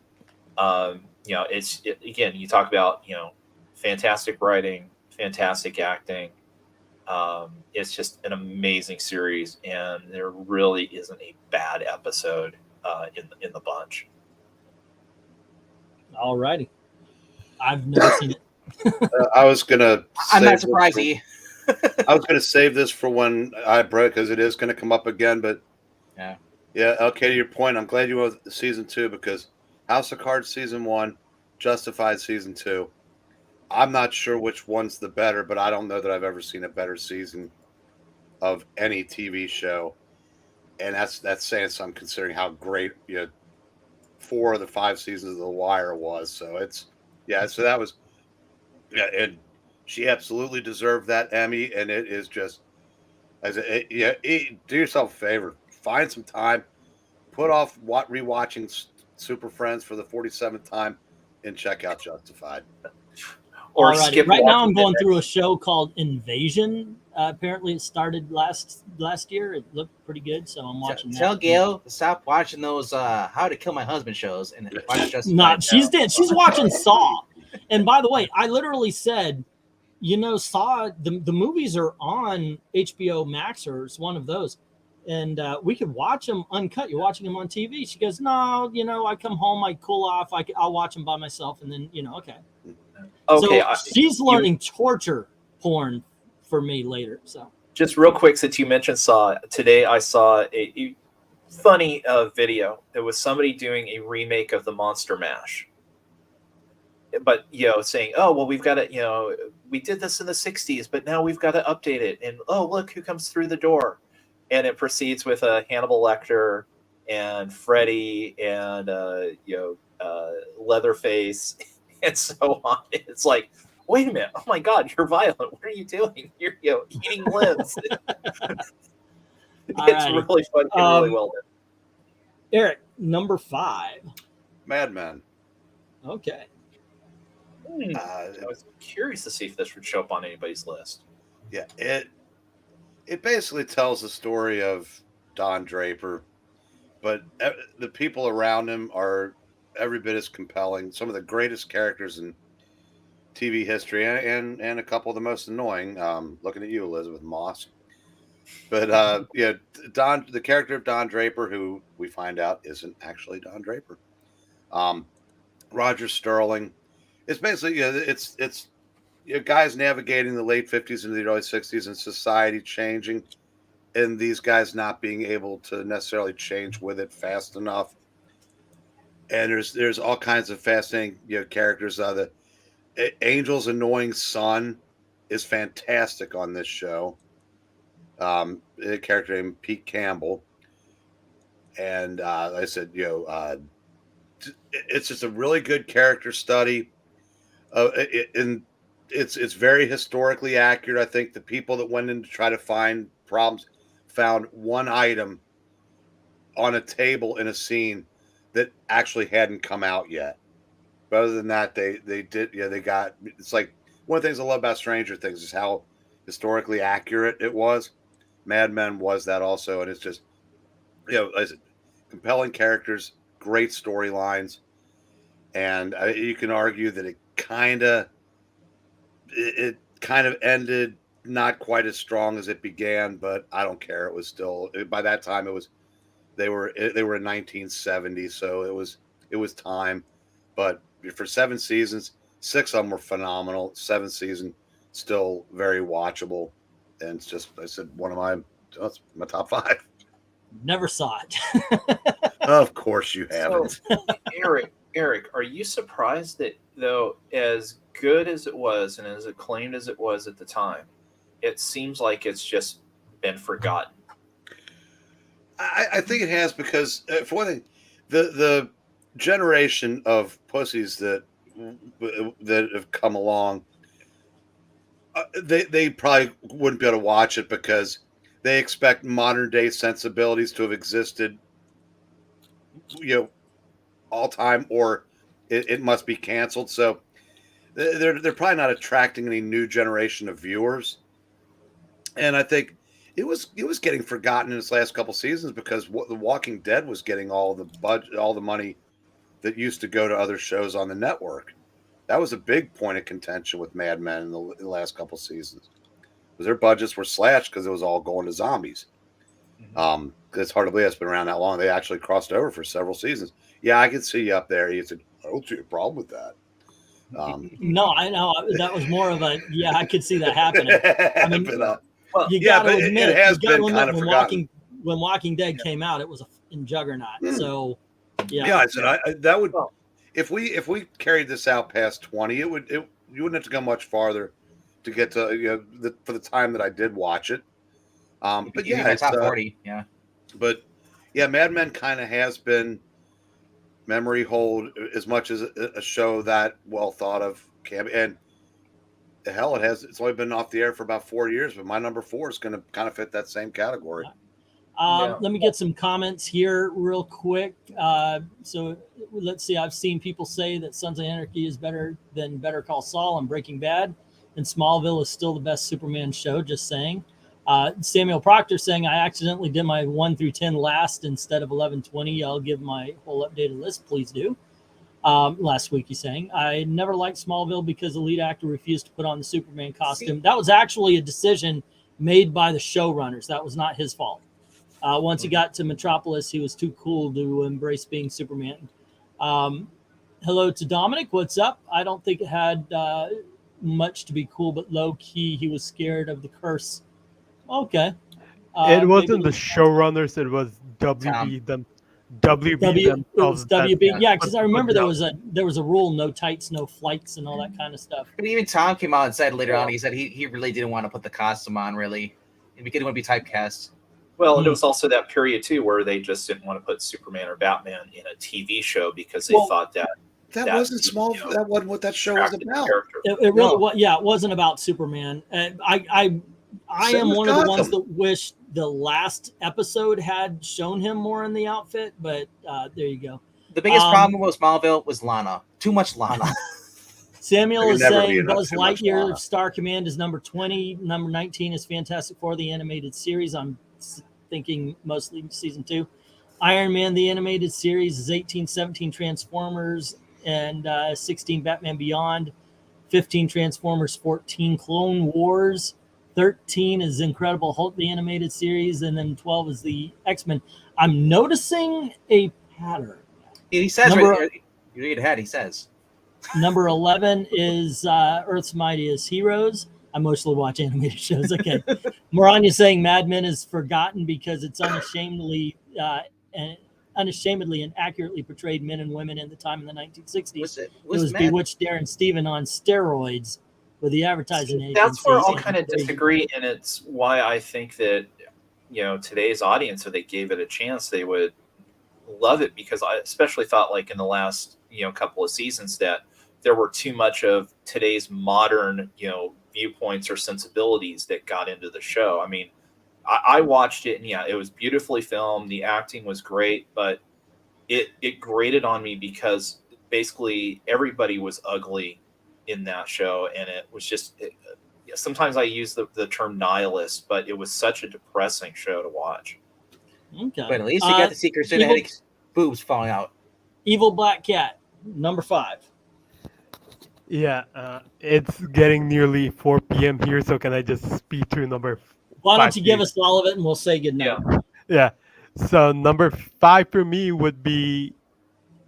Again, you talk about fantastic writing, fantastic acting. It's just an amazing series, and there really isn't a bad episode in the bunch. All righty. I've never seen it. I was gonna. I'm not surprised. I was going to save this for when I broke because it is going to come up again. But Yeah. yeah. Okay, to your point, I'm glad you went with season 2 because House of Cards season 1, Justified season 2. I'm not sure which one's the better, but I don't know that I've ever seen a better season of any TV show, and that's saying something considering how great 4 of the 5 seasons of The Wire was. So it's so that was and she absolutely deserved that Emmy, and it is just do yourself a favor, find some time, put off rewatching Super Friends for the 47th time, and check out Justified. Or Alrighty. skip Right now, watching I'm going it. through a show called Invasion. Apparently, it started last year. It looked pretty good, so I'm watching that. Tell Gail to stop watching those How to Kill My Husband shows and watch Justified. Not she's dead. She's watching Saw. And by the way, I literally said, Saw, the movies are on HBO Max, or it's one of those, and we could watch them uncut. You're watching them on TV. She goes, no, I come home, I cool off, I'll watch them by myself, and then okay. Okay, So she's learning torture porn for me later. So just real quick, since you mentioned Saw, today I saw a funny video. It was somebody doing a remake of the Monster Mash, but saying, oh well, we've got to we did this in the 60s, but now we've got to update it, and oh look who comes through the door, and it proceeds with Hannibal Lecter and Freddy and Leatherface and so on. It's like, wait a minute, oh my god, you're violent, what are you doing? You're eating limbs. It's really fun and really well done. Eric, number 5. Mad Men. Okay. I was curious to see if this would show up on anybody's list. Yeah, it basically tells the story of Don Draper, but the people around him are every bit as compelling. Some of the greatest characters in TV history, and a couple of the most annoying. Looking at you, Elizabeth Moss. But the character of Don Draper, who we find out isn't actually Don Draper. Roger Sterling. It's basically it's guys navigating the late 50s into the early 60s and society changing, and these guys not being able to necessarily change with it fast enough. And there's all kinds of fascinating characters. The Angel's annoying son is fantastic on this show. A character named Pete Campbell, and like I said, it's just a really good character study. And it's very historically accurate. I think the people that went in to try to find problems found one item on a table in a scene that actually hadn't come out yet. But other than that, they did. They got. It's like one of the things I love about Stranger Things is how historically accurate it was. Mad Men was that also, and it's just compelling characters, great storylines, and you can argue that it kind of ended not quite as strong as it began, but I don't care. It was still, by that time they were in 1970, so it was time. But for 7 seasons, 6 of them were phenomenal. 7th season still very watchable, and it's just, I said, that's my top 5. Never saw it. Of course you haven't. So, Eric, are you surprised that, though, as good as it was and as acclaimed as it was at the time, it seems like it's just been forgotten? I think it has because, for one thing, the generation of pussies that have come along, they probably wouldn't be able to watch it because they expect modern day sensibilities to have existed, all time, or it must be canceled. So they're probably not attracting any new generation of viewers. And I think it was getting forgotten in its last couple seasons because The Walking Dead was getting all the budget, all the money that used to go to other shows on the network. That was a big point of contention with Mad Men in the last couple seasons. Because their budgets were slashed because it was all going to zombies. Mm-hmm. It's hard to believe it's been around that long. They actually crossed over for several seasons. Yeah, I can see you up there. You said, I don't see a problem with that. No, I know that was more of a I could see that happening. I mean, Well, you yeah, got to but admit, it has you got to been admit kind of forgotten. when Walking Dead came out, it was in Juggernaut. So Yeah, I said that would Well, if we carried this out past 20, you wouldn't have to go much farther to get to for the time that I did watch it. But yeah, it's top 40. Yeah. But yeah, Mad Men kind of has been memory hold as much as a show that well thought of can. And the hell, it's only been off the air for about 4 years, but my number 4 is going to kind of fit that same category. Let me get some comments here real quick. So let's see. I've seen people say that Sons of Anarchy is better than Better Call Saul and Breaking Bad, and Smallville is still the best Superman show. Just saying. Samuel Proctor saying I accidentally did my 1 through 10 last instead of 11-20. I'll give my whole updated list. Please do. Last week he's saying I never liked Smallville because the lead actor refused to put on the Superman costume. That was actually a decision made by the showrunners. That was not his fault. Once he got to Metropolis, he was too cool to embrace being Superman. Hello to Dominic. What's up? I don't think it had much to be cool, but low key, he was scared of the curse. Okay. It wasn't the showrunners. It was WB them. WB themselves. WB. Yeah, because I remember there was a rule: no tights, no flights, and all that kind of stuff. But even Tom came out and said later on, he said he really didn't want to put the costume on, really. He didn't want to be typecast. Well, and it was also that period too where they just didn't want to put Superman or Batman in a TV show because they thought that wasn't small. That wasn't what that show was about. It really was. Yeah, it wasn't about Superman. I am one of the ones that wish the last episode had shown him more in the outfit, but there you go. The biggest problem with Smallville was Lana. Too much Lana. Samuel is saying Buzz Lightyear Star Command is number 20. Number 19 is Fantastic Four, the animated series. I'm thinking mostly season 2. Iron Man, the animated series, is 18, 17 Transformers, and 16 Batman Beyond, 15 Transformers, 14 Clone Wars, 13 is Incredible Hulk, the animated series, and then 12 is the X-Men. I'm noticing a pattern. He says, you read ahead, he says. Number 11 is Earth's Mightiest Heroes. I mostly watch animated shows. Okay. Maranya saying Mad Men is forgotten because it's unashamedly and accurately portrayed men and women in the time in the 1960s. It was Bewitched Darren Steven on steroids with the advertising agency. That's where I'll kind of disagree, and it's why I think that today's audience, if they gave it a chance, they would love it, because I especially thought like in the last couple of seasons that there were too much of today's modern viewpoints or sensibilities that got into the show. I mean, I watched it, and it was beautifully filmed. The acting was great, but it grated on me because basically everybody was ugly in that show, and it was just sometimes I use the term nihilist, but it was such a depressing show to watch. Okay, but at least you got the secret sympathetic boobs falling out. Evil Black Cat, number 5. Yeah, it's getting nearly 4 p.m. here, so can I just speed through number 5? Why don't you give us all of it and we'll say goodnight? Yeah. So number 5 for me would be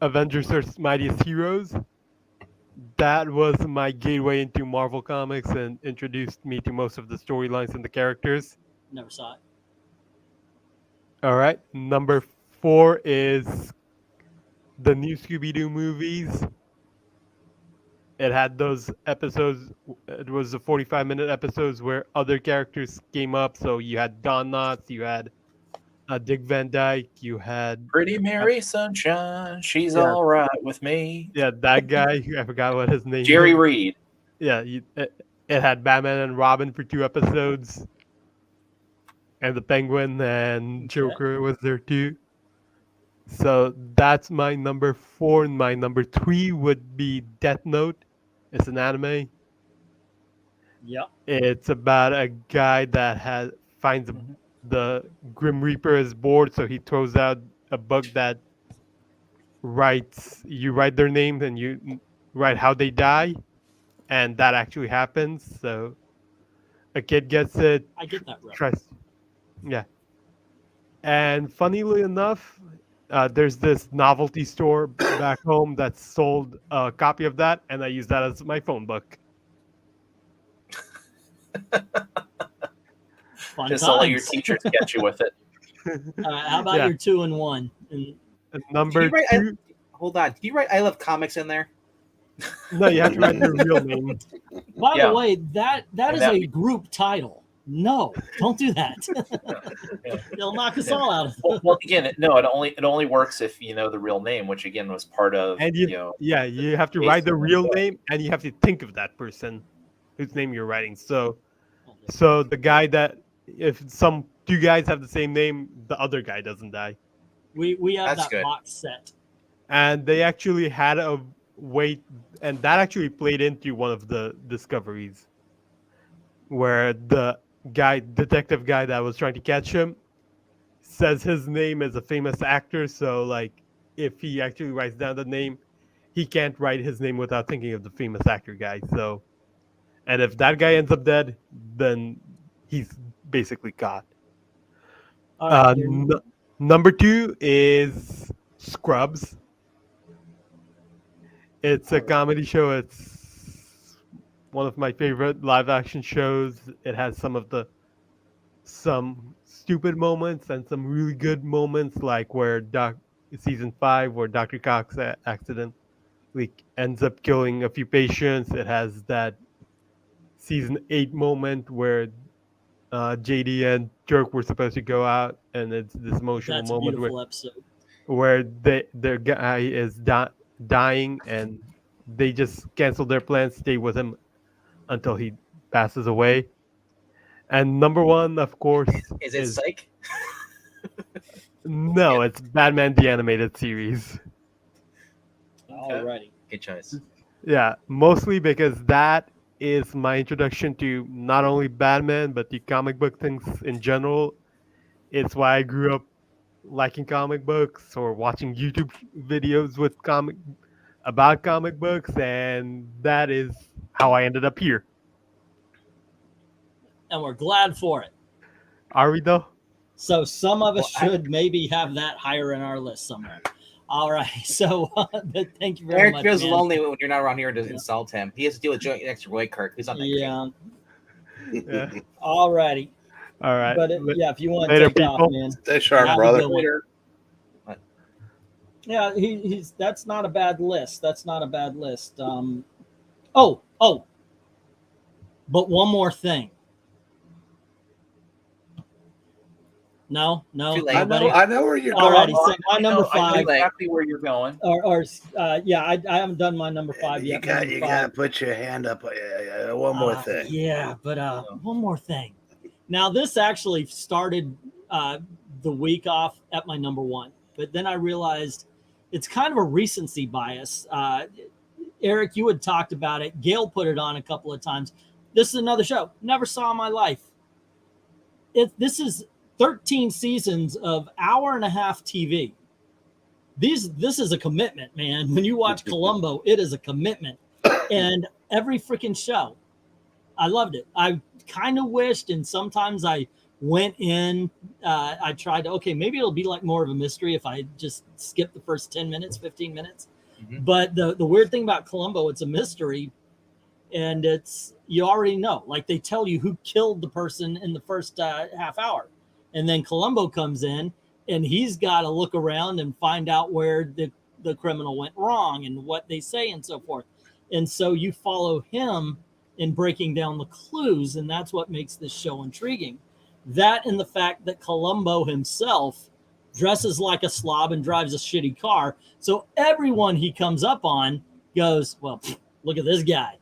Avengers Earth's Mightiest Heroes. That was my gateway into Marvel Comics and introduced me to most of the storylines and the characters. Never saw it. All right. Number 4 is the new Scooby-Doo movies. It had those episodes. It was the 45-minute episodes where other characters came up. So you had Don Knotts, you had Dick Van Dyke, you had Pretty Mary Sunshine. She's all right with me. Yeah, that guy. I forgot what his name. Jerry Reed. Yeah, it had Batman and Robin for 2 episodes, and the Penguin and Joker was there too. So that's my number 4. And my number 3 would be Death Note. It's an anime. Yeah. It's about a guy that finds the Grim Reaper is bored, so he throws out a book that you write their names and you write how they die, and that actually happens. So a kid gets it. I get that right. Yeah. And funnily enough, there's this novelty store back home that sold a copy of that, and I use that as my phone book. Fun Just to let your times. teachers catch you with it. How about Yeah. your 2 and 1? And Number you write- 2. Hold on. Did you write I Love Comics in there? No, you have to write your real name. by Yeah. the way, that And is that- a group title. No, don't do that. They'll knock us all out. Well, again, no, it only works if you know the real name, which again was part of And you you, know. yeah, you have to Based write the on the real book. name, and you have to think of that person whose name you're writing. So the guy that if some 2 guys have the same name, the other guy doesn't die. We have That's that good. box set. And they actually had a way, and that actually played into one of the discoveries, where the detective guy that was trying to catch him says his name is a famous actor. So like, if he actually writes down the name, he can't write his name without thinking of the famous actor guy. So, and if that guy ends up dead, then he's basically caught. All right, your- Number 2 is Scrubs. It's a comedy show. It's one of my favorite live action shows. It has some stupid moments and some really good moments, like where season 5, where Dr. Cox accidentally ends up killing a few patients. It has that season 8 moment where JD and Jerk were supposed to go out, and it's this emotional that's a moment beautiful episode. where their guy is dying, and they just cancel their plans, stay with him until he passes away. And number 1, of course, Is it Psych? no, it's Batman the Animated Series. All righty. Good choice. Yeah, mostly because that is my introduction to not only Batman but the comic book things in general. It's why I grew up liking comic books or watching YouTube videos about comic books, and that is how I ended up here. And we're glad for it. Are we though? So some of us Well, should maybe have that higher in our list somewhere. All right. So but thank you very Eric much. feels man. lonely when you're not around here to insult him. He has to deal with joint next to Roy Kirk, who's on that team. Yeah. Yeah. All righty. All right. But yeah, if you want to Later, take off, people. man. Stay sharp, Have a brother. good one. Later. Yeah, he's that's not a bad list. That's not a bad list. But one more thing. No, Too late. nobody. I know where you're All going. righty, so my I know- number I know 5, exactly where you're going. yeah, I haven't done my number 5 You yet. got Number you five. got to put your hand up. One more thing. Yeah, but one more thing. Now, this actually started the week off at my number 1, but then I realized it's kind of a recency bias. Eric, you had talked about it. Gail put it on a couple of times. This is another show never saw in my life. This is 13 seasons of hour-and-a-half TV. This is a commitment, man. When you watch Columbo, it is a commitment. And every freaking show, I loved it. I kind of wished, and sometimes I went in, I tried to, okay, maybe it'll be like more of a mystery if I just skip the first 10 minutes, 15 minutes. Mhm. But the weird thing about Columbo, it's a mystery, and it's, you already know, like they tell you who killed the person in the first half hour. And then Columbo comes in, and he's got to look around and find out where the criminal went wrong and what they say and so forth. And so you follow him in breaking down the clues, and that's what makes this show intriguing. That and the fact that Columbo himself dresses like a slob and drives a shitty car. So everyone he comes up on goes, well, look at this guy.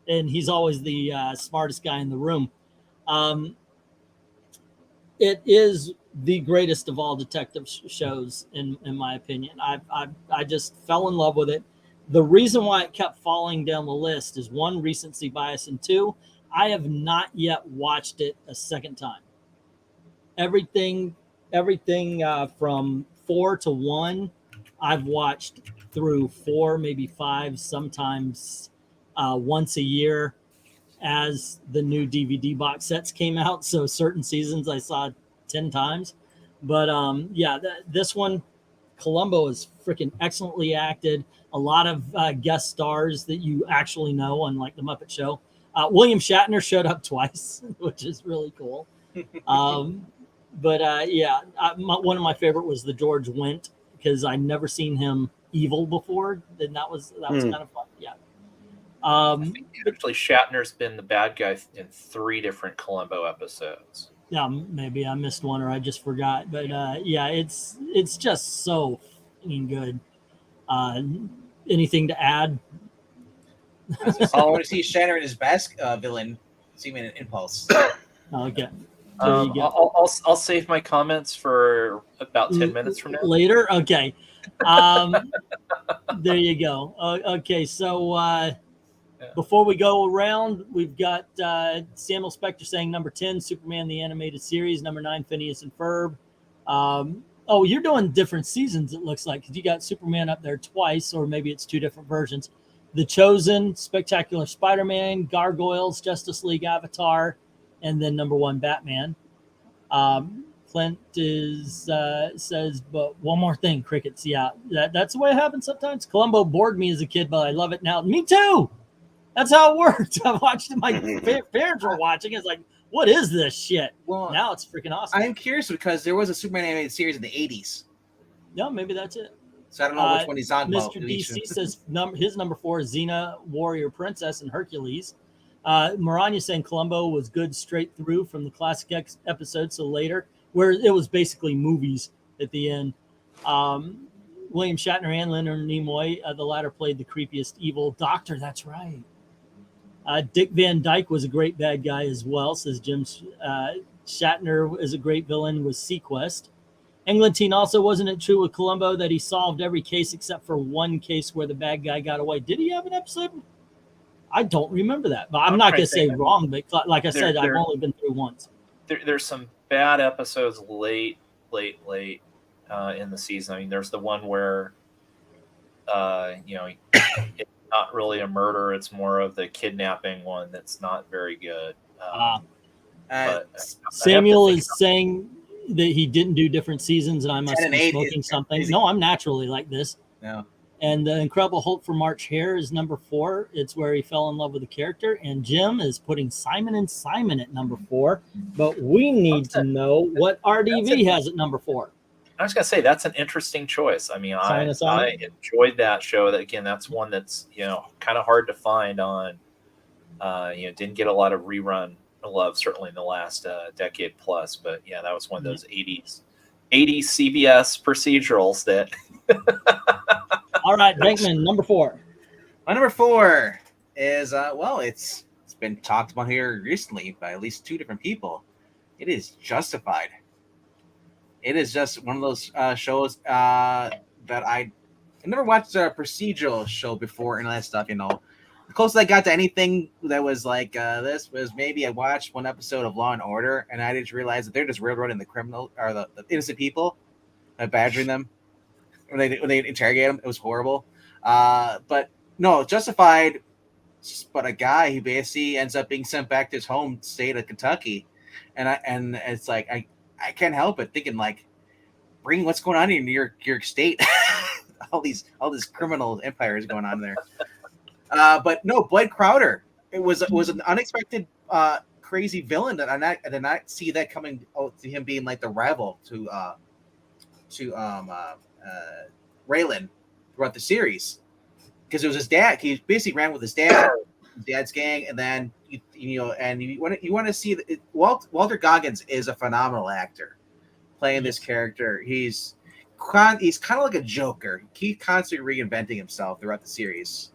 And he's always the smartest guy in the room. It is the greatest of all detective shows, in my opinion. I just fell in love with it. The reason why it kept falling down the list is 1, recency bias, and 2, I have not yet watched it a second time. Everything from 4 to 1, I've watched through 4, maybe 5, sometimes once a year as the new DVD box sets came out. So certain seasons I saw 10 times. But yeah, this one, Columbo is freaking excellently acted. A lot of guest stars that you actually know, unlike the Muppet Show. William Shatner showed up twice, which is really cool. But yeah, one of my favorite was the George Wendt, because I'd never seen him evil before, and that was kind of fun. Yeah. Actually, Shatner's been the bad guy in 3 different Columbo episodes. Yeah, maybe I missed one or I just forgot, but yeah, it's just so fucking good. Anything to add? I want to see Shatner in his best villain. See him in an Impulse. Okay. There you go. I'll save my comments for about 10 minutes from now. Later? Okay. There you go. Okay, so before we go around, we've got Samuel Spector saying number 10, Superman the Animated Series, number 9, Phineas and Ferb. Oh, you're doing different seasons, it looks like, because you got Superman up there twice, or maybe it's 2 different versions. The Chosen, Spectacular Spider-Man, Gargoyles, Justice League Avatar, and then number 1, Batman. Clint says, but one more thing, Crickets. Yeah, that's the way it happens sometimes. Columbo bored me as a kid, but I love it now. Me too. That's how it worked. I watched it. My parents were watching. It's like, what is this shit? Well, now it's freaking awesome. I'm curious because there was a Superman animated series in the 80s. No, maybe that's it. So I don't know which one he's on. Mr. DC says his number 4 is Xena, Warrior Princess, and Hercules. Maranya saying Columbo was good straight through from the classic episodes to later, where it was basically movies at the end. William Shatner and Leonard Nimoy, the latter played the creepiest evil doctor. That's right. Dick Van Dyke was a great bad guy as well, says Jim. Shatner is a great villain with Sequest. Englentine also, wasn't it true with Columbo that he solved every case except for one case where the bad guy got away? Did he have an episode? I don't remember that, but I'm not going to say wrong. But like I said, I've only been through once. There's some bad episodes late in the season. I mean, there's the one where, it's not really a murder; it's more of the kidnapping one that's not very good. Samuel is saying that he didn't do different seasons, and I must be smoking something. Crazy. No, I'm naturally like this. No. And the Incredible Hulk for March Hare is number 4. It's where he fell in love with the character. And Jim is putting Simon and Simon at number 4. But we need to know what RDV has at number 4. I was going to say, that's an interesting choice. I mean, I enjoyed that show. That again, that's one that's, kind of hard to find on, didn't get a lot of rerun love, certainly in the last decade plus. But yeah, that was one of those 80s CBS procedurals that... All right, Venkman, number 4. My number 4 is it's been talked about here recently by at least 2 different people. It is Justified. It is just one of those shows that I never watched a procedural show before and all that stuff. The closest I got to anything that was like this was maybe I watched one episode of Law and Order, and I didn't realize that they're just railroading the criminal or the innocent people, badgering them. When they interrogate him, it was horrible. But no, Justified. But a guy who basically ends up being sent back to his home state of Kentucky, and it's like I can't help it thinking like, bring what's going on in New York State. all these criminal empires going on there. But no, Blake Crowder. It was an unexpected crazy villain that I did not see that coming out to him being like the rival to Raylan throughout the series, because it was his dad. He basically ran with his dad's gang, and then you want to see that Walter Goggins is a phenomenal actor playing this character. He's kind of like a Joker. He's constantly reinventing himself throughout the series.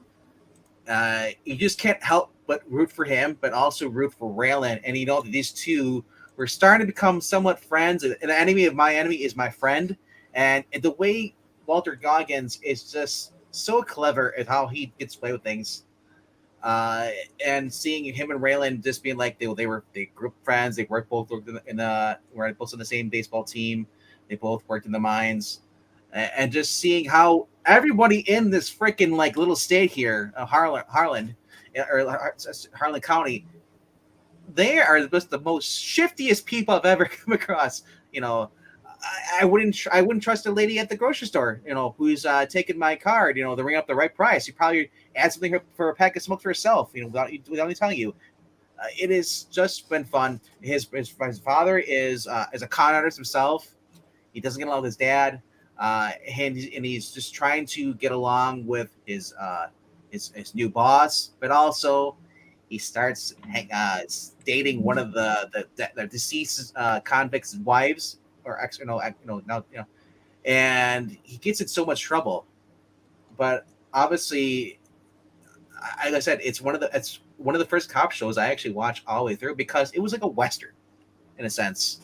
You just can't help but root for him, but also root for Raylan. And these two were starting to become somewhat friends. An enemy of my enemy is my friend. And the way Walter Goggins is just so clever at how he gets to play with things. And seeing him and Raylan just being like they group friends. They worked both on the same baseball team. They both worked in the mines. And just seeing how everybody in this freaking like little state here, Harlan County, they are just the most shiftiest people I've ever come across. I wouldn't trust a lady at the grocery store, who's taking my card, to ring up the right price. You probably add something for a pack of smoke for herself, without me telling you. It has just been fun. His father is a con artist himself. He doesn't get along with his dad, and he's just trying to get along with his new boss, but also he starts dating one of the deceased convicts' wives, or and he gets in so much trouble. But obviously, like I said, it's one of the first cop shows I actually watched all the way through, because it was like a Western in a sense.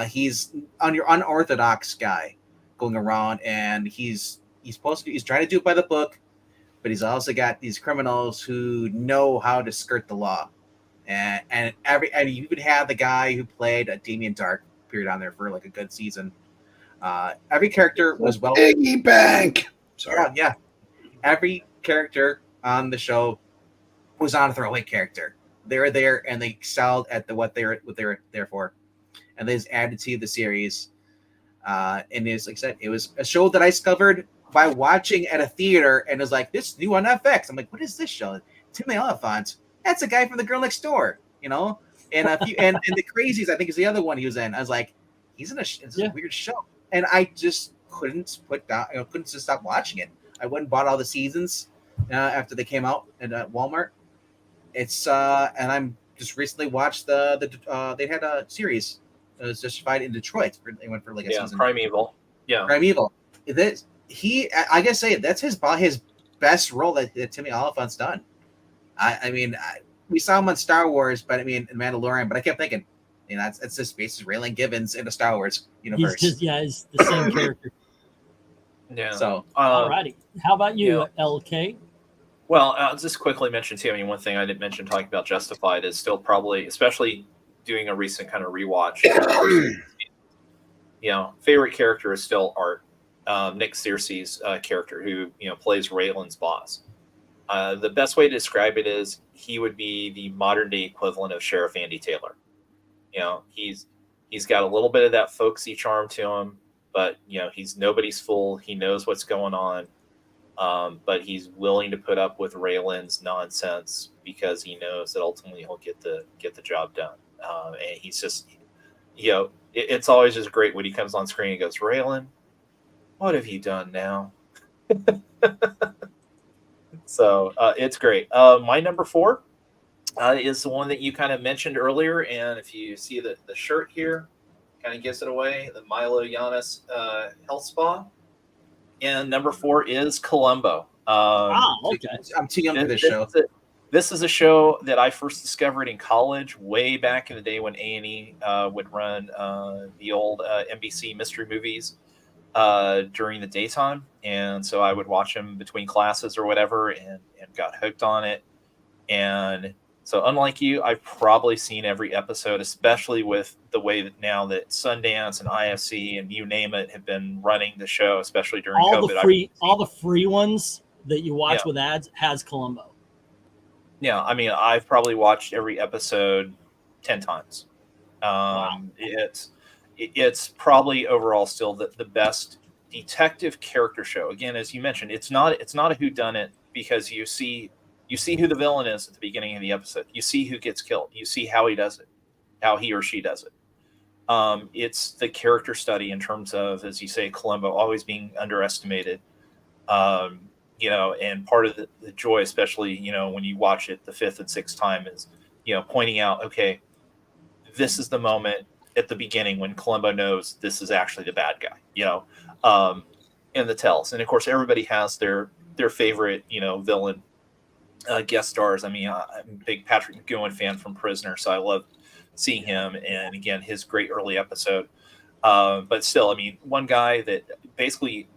He's on your unorthodox guy going around, and he's trying to do it by the book, but he's also got these criminals who know how to skirt the law. And you even have the guy who played Damien Dark appeared on there for like a good season. Every character was well. Piggy bank. Sorry. Yeah. Every character on the show was on a throwaway character. They were there and they excelled at what they were there for, and they just added to the series. And it's like I said, it was a show that I discovered by watching at a theater, and it was like, this new on FX. I'm like, what is this show? Timmy Oliphant. That's a guy from The Girl Next Door, And a few, and the Crazies, I think, is the other one he was in. I was like, he's in a weird show, and I just couldn't couldn't just stop watching it. I went and bought all the seasons after they came out at Walmart. It's and I'm just recently watched they had a series. It was justified in Detroit. They went for like a season. Primeval. Yeah, Primeval. I guess that's his best role that Timmy Oliphant's done. We saw him on Star Wars, but in Mandalorian. But I kept thinking, that's just basically Raylan Givens in the Star Wars universe. He's the same character. Yeah. So, alrighty. How about you, LK? Well, I'll just quickly mention too. One thing I didn't mention talking about Justified is still probably, especially doing a recent kind of rewatch. Favorite character is still Art, Nick Searcy's character, who plays Raylan's boss. The best way to describe it is he would be the modern day equivalent of Sheriff Andy Taylor. He's got a little bit of that folksy charm to him, but he's nobody's fool. He knows what's going on, but he's willing to put up with Raylan's nonsense because he knows that ultimately he'll get the job done. And he's just, it's always just great when he comes on screen and goes, Raylan, what have you done now? So it's great. My number 4 is the one that you kind of mentioned earlier, and if you see the shirt here, kind of gives it away, the Milo Yiannis Health Spa. And number 4 is Columbo. Okay. I'm too young for this show. This is a show that I first discovered in college, way back in the day when A&E would run the old NBC mystery movies during the daytime. And so I would watch them between classes or whatever, and got hooked on it. And so unlike you, I've probably seen every episode, especially with the way that now that Sundance and IFC and you name it have been running the show, especially during COVID. All the free ones that you watch with ads has Columbo. Yeah, I've probably watched every episode 10 times. Wow. It's probably overall still the best detective character show. Again, as you mentioned, it's not a whodunit, because you see who the villain is at the beginning of the episode. You see who gets killed. You see how he does it, how he or she does it. It's the character study in terms of, as you say, Columbo always being underestimated. And part of the joy, especially, when you watch it the 5th and 6th time, is, pointing out, okay, this is the moment at the beginning when Columbo knows this is actually the bad guy, and the tells. And of course, everybody has their favorite, villain guest stars. I'm a big Patrick McGowan fan from Prisoner, so I love seeing him. And again, his great early episode. But still, one guy that basically,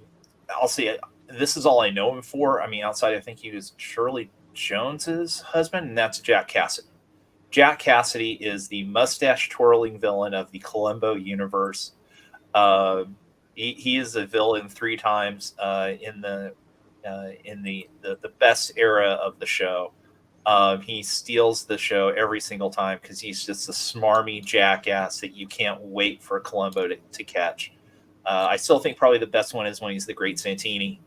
I'll say it, this is all I know him for. Outside, I think he was Shirley Jones's husband, and that's Jack Cassidy. Jack Cassidy is the mustache twirling villain of the Columbo universe. He is a villain 3 times in the best era of the show. He steals the show every single time because he's just a smarmy jackass that you can't wait for Columbo to catch. I still think probably the best one is when he's the Great Santini,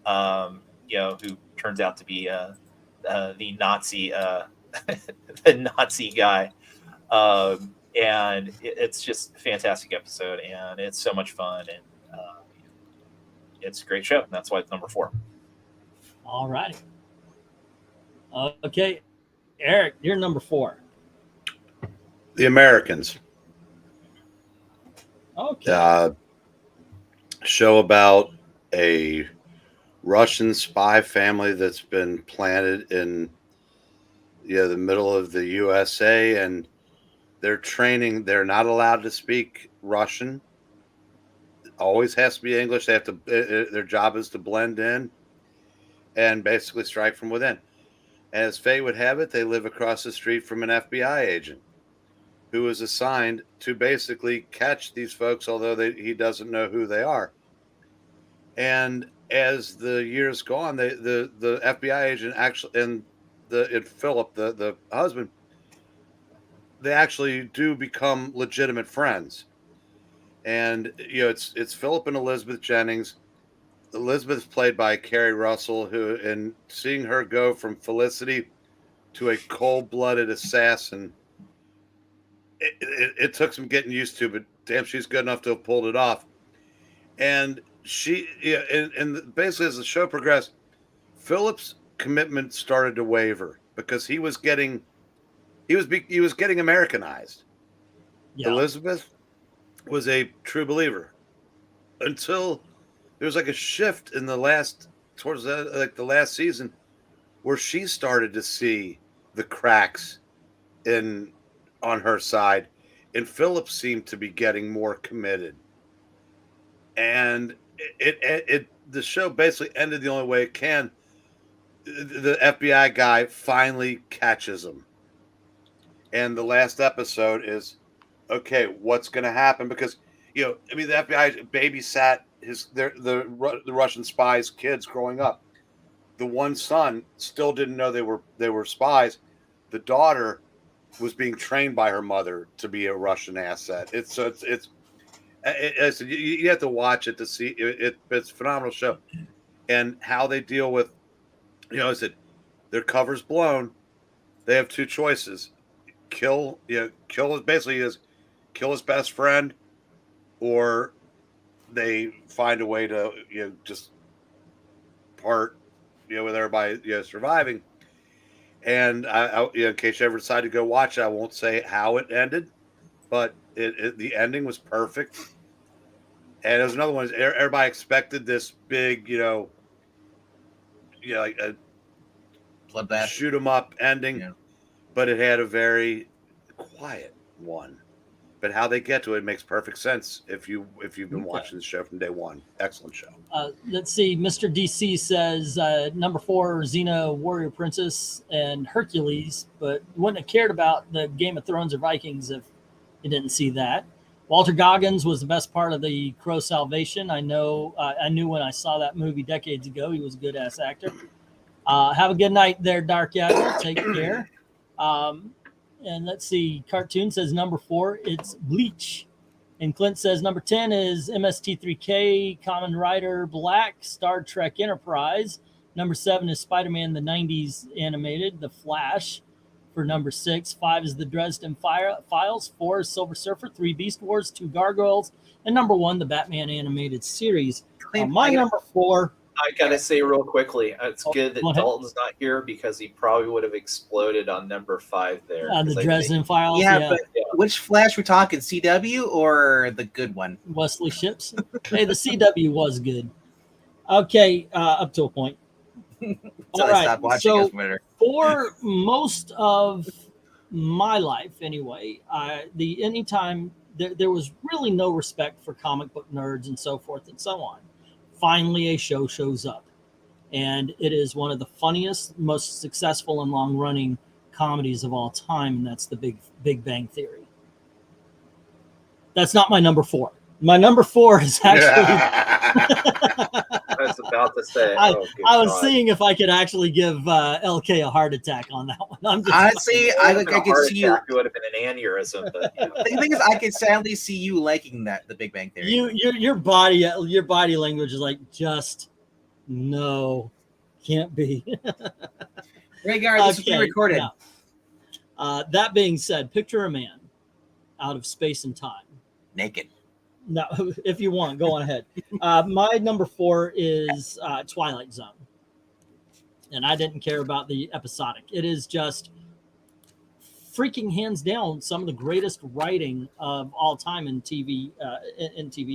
who turns out to be the Nazi the Nazi guy. And it's just a fantastic episode, and it's so much fun, and it's a great show. And that's why it's number 4. All righty. Okay, Eric, you're number 4. The Americans. Okay. Show about a Russian spy family that's been planted in the middle of the USA, and they're training. They're not allowed to speak Russian. Always has to be English. They have to. Their job is to blend in and basically strike from within. As fate would have it, they live across the street from an FBI agent who is assigned to basically catch these folks, although he doesn't know who they are. And as the years go on, the FBI agent actually and Philip, the husband, they actually do become legitimate friends. And it's Philip and Elizabeth Jennings. Elizabeth's played by Carrie Russell, who, and seeing her go from Felicity to a cold-blooded assassin, it took some getting used to, but damn, she's good enough to have pulled it off. And and basically as the show progressed, Philip's commitment started to waver because he was getting Americanized. Yeah. Elizabeth was a true believer until there was like a shift in the last season where she started to see the cracks on her side, and Philip seemed to be getting more committed. And the show basically ended the only way it can. The FBI guy finally catches him, and the last episode is, okay, what's going to happen? Because the FBI babysat the Russian spies' kids growing up. The one son still didn't know they were spies. The daughter was being trained by her mother to be a Russian asset. It's you have to watch it to see it. It's a phenomenal show, and how they deal with, their cover's blown. They have two choices: kill his best friend, or they find a way to just part with everybody surviving. And I in case you ever decide to go watch it, I won't say how it ended, but the ending was perfect. And there's another one. Everybody expected this big, like a bloodbath, shoot 'em up ending, but it had a very quiet one. But how they get to it makes perfect sense if you've been watching the show from day one. Excellent show. Let's see. Mr. DC says number 4, Xena, Warrior Princess, and Hercules, but you wouldn't have cared about the Game of Thrones or Vikings if you didn't see that. Walter Goggins was the best part of the Crow Salvation. I knew when I saw that movie decades ago, he was a good ass actor. Have a good night there, Dark Yaga. Take care. And let's see, Cartoon says number 4, it's Bleach. And Clint says number 10 is MST3K, Kamen Rider Black, Star Trek Enterprise. Number 7 is Spider-Man, the 90s animated, The Flash. For number 6, 5 is the Dresden Files, 4 is Silver Surfer, 3 Beast Wars, 2 Gargoyles, and number 1, the Batman animated series. My number 4... I gotta say real quickly, it's good that Dalton's not here because he probably would have exploded on number 5 there. The Dresden Files. Yeah, but which Flash we're talking, CW or the good one? Wesley Ships. Hey, the CW was good. Okay, up to a point. All right. So for most of my life, anyway, anytime there was really no respect for comic book nerds and so forth and so on. Finally, a show shows up, and it is one of the funniest, most successful, and long-running comedies of all time, and that's the Big Bang Theory. That's not my number 4. My number 4 is actually was about to say. I, Oh, good I was God. seeing if I could actually give LK a heart attack on that one. I'm just Honestly, It I would've been I a could heart see you. attack, it would have been an aneurysm. But yeah. The thing is, I could sadly see you liking the Big Bang Theory. your body language is like, just no, can't be. Rhaegar, this is being recorded. Now, that being said, picture a man out of space and time. Naked. No, if you want, go on ahead. My number 4 is Twilight Zone. And I didn't care about the episodic. It is just freaking hands down some of the greatest writing of all time in TV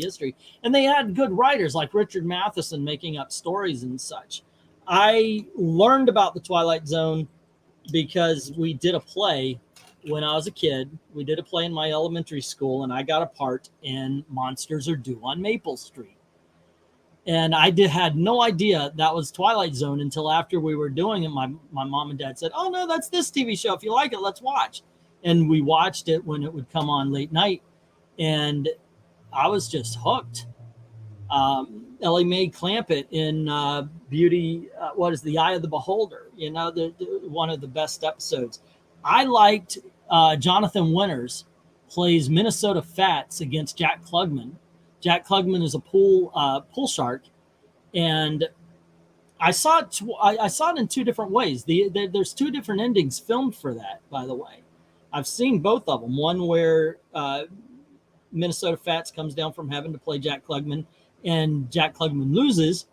history. And they had good writers like Richard Matheson making up stories and such. I learned about the Twilight Zone because we did a play when I was a kid. We did a play in my elementary school, and I got a part in Monsters Are Due on Maple Street. And I had no idea that was Twilight Zone until after we were doing it. My mom and dad said, "Oh, no, that's this TV show. If you like it, let's watch." And we watched it when it would come on late night, and I was just hooked. Ellie Mae Clampett in Beauty, what is The Eye of the Beholder? You know, one of the best episodes. I liked Jonathan Winters plays Minnesota Fats against Jack Klugman. Jack Klugman is a pool shark, and I saw it. I saw it in 2 different ways. There's 2 different endings filmed for that, by the way. I've seen both of them. One where Minnesota Fats comes down from heaven to play Jack Klugman, and Jack Klugman loses,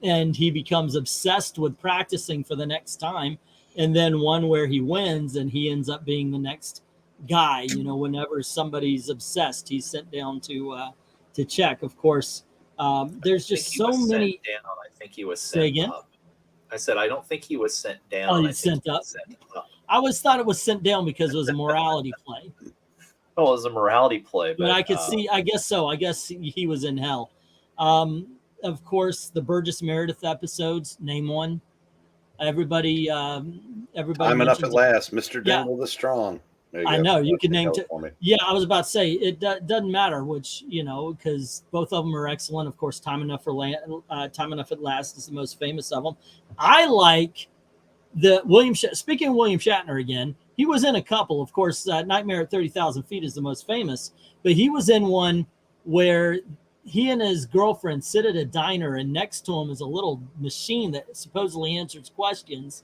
and he becomes obsessed with practicing for the next time. And then one where he wins, and he ends up being the next guy. You know, whenever somebody's obsessed, he's sent down to check. Of course, there's just so many. I think he was Say sent again? up. I said I don't think he was sent down. Oh, I he's think sent he up? was sent up. I always thought it was sent down because it was a morality play. Oh, it was a morality play, But I could see. I guess so. I guess he was in hell. Of course, the Burgess Meredith episodes. Name one. Everybody. Everybody. I'm enough at mentions it. last, Mr. Yeah. Dingle the Strong. There I go. know you That's could the name. note for me. Yeah, I was about to say it doesn't matter which, you know, because both of them are excellent. Of course, Time Enough at Last is the most famous of them. I like the speaking of William Shatner again, he was in a couple. Of course, Nightmare at 30,000 Feet is the most famous, but he was in one where he and his girlfriend sit at a diner, and next to him is a little machine that supposedly answers questions,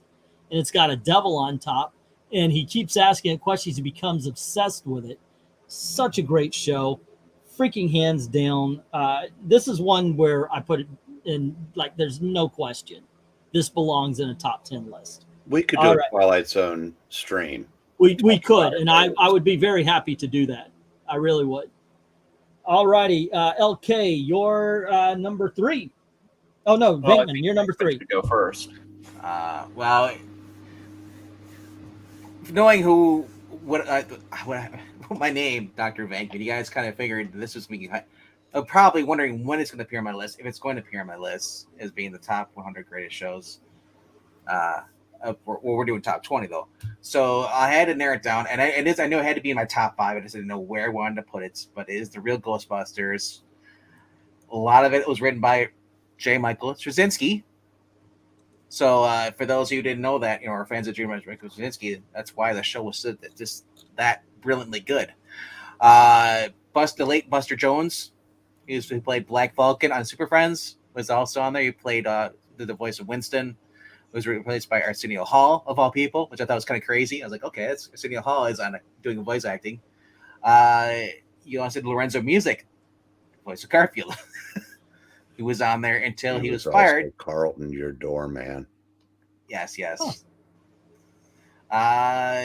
and it's got a devil on top, and he keeps asking it questions. He becomes obsessed with it. Such a great show, freaking hands down. This is one where I put it in, like, there's no question. This belongs in a top 10 list. We could do All a right. Twilight Zone stream. We could, and I would be very happy to do that. I really would. All righty, LK, you're number 3. Oh no, Well, I Venkman, think you're number 3. should go first. Well, knowing what my name, Dr. Venkman, you guys kind of figured this was me. I'm probably wondering when it's going to appear on my list. If it's going to appear on my list as being the top 100 greatest shows. We're doing top 20 though, so I had to narrow it down, and I knew it had to be in my top 5. I just didn't know where I wanted to put it, but it is the real Ghostbusters. A lot of it was written by J. Michael Straczynski. So for those of you who didn't know that, you know, are fans of J. Michael Straczynski, that's why the show was just that brilliantly good. The late Buster Jones, who played Black Vulcan on Super Friends, was also on there. He played the voice of Winston. Was replaced by Arsenio Hall, of all people, which I thought was kind of crazy. I was like, okay, that's Arsenio Hall is doing voice acting. You also did Lorenzo Music, voice of Garfield. He was on there until he was fired. Also Carlton, your doorman. Yes. Huh.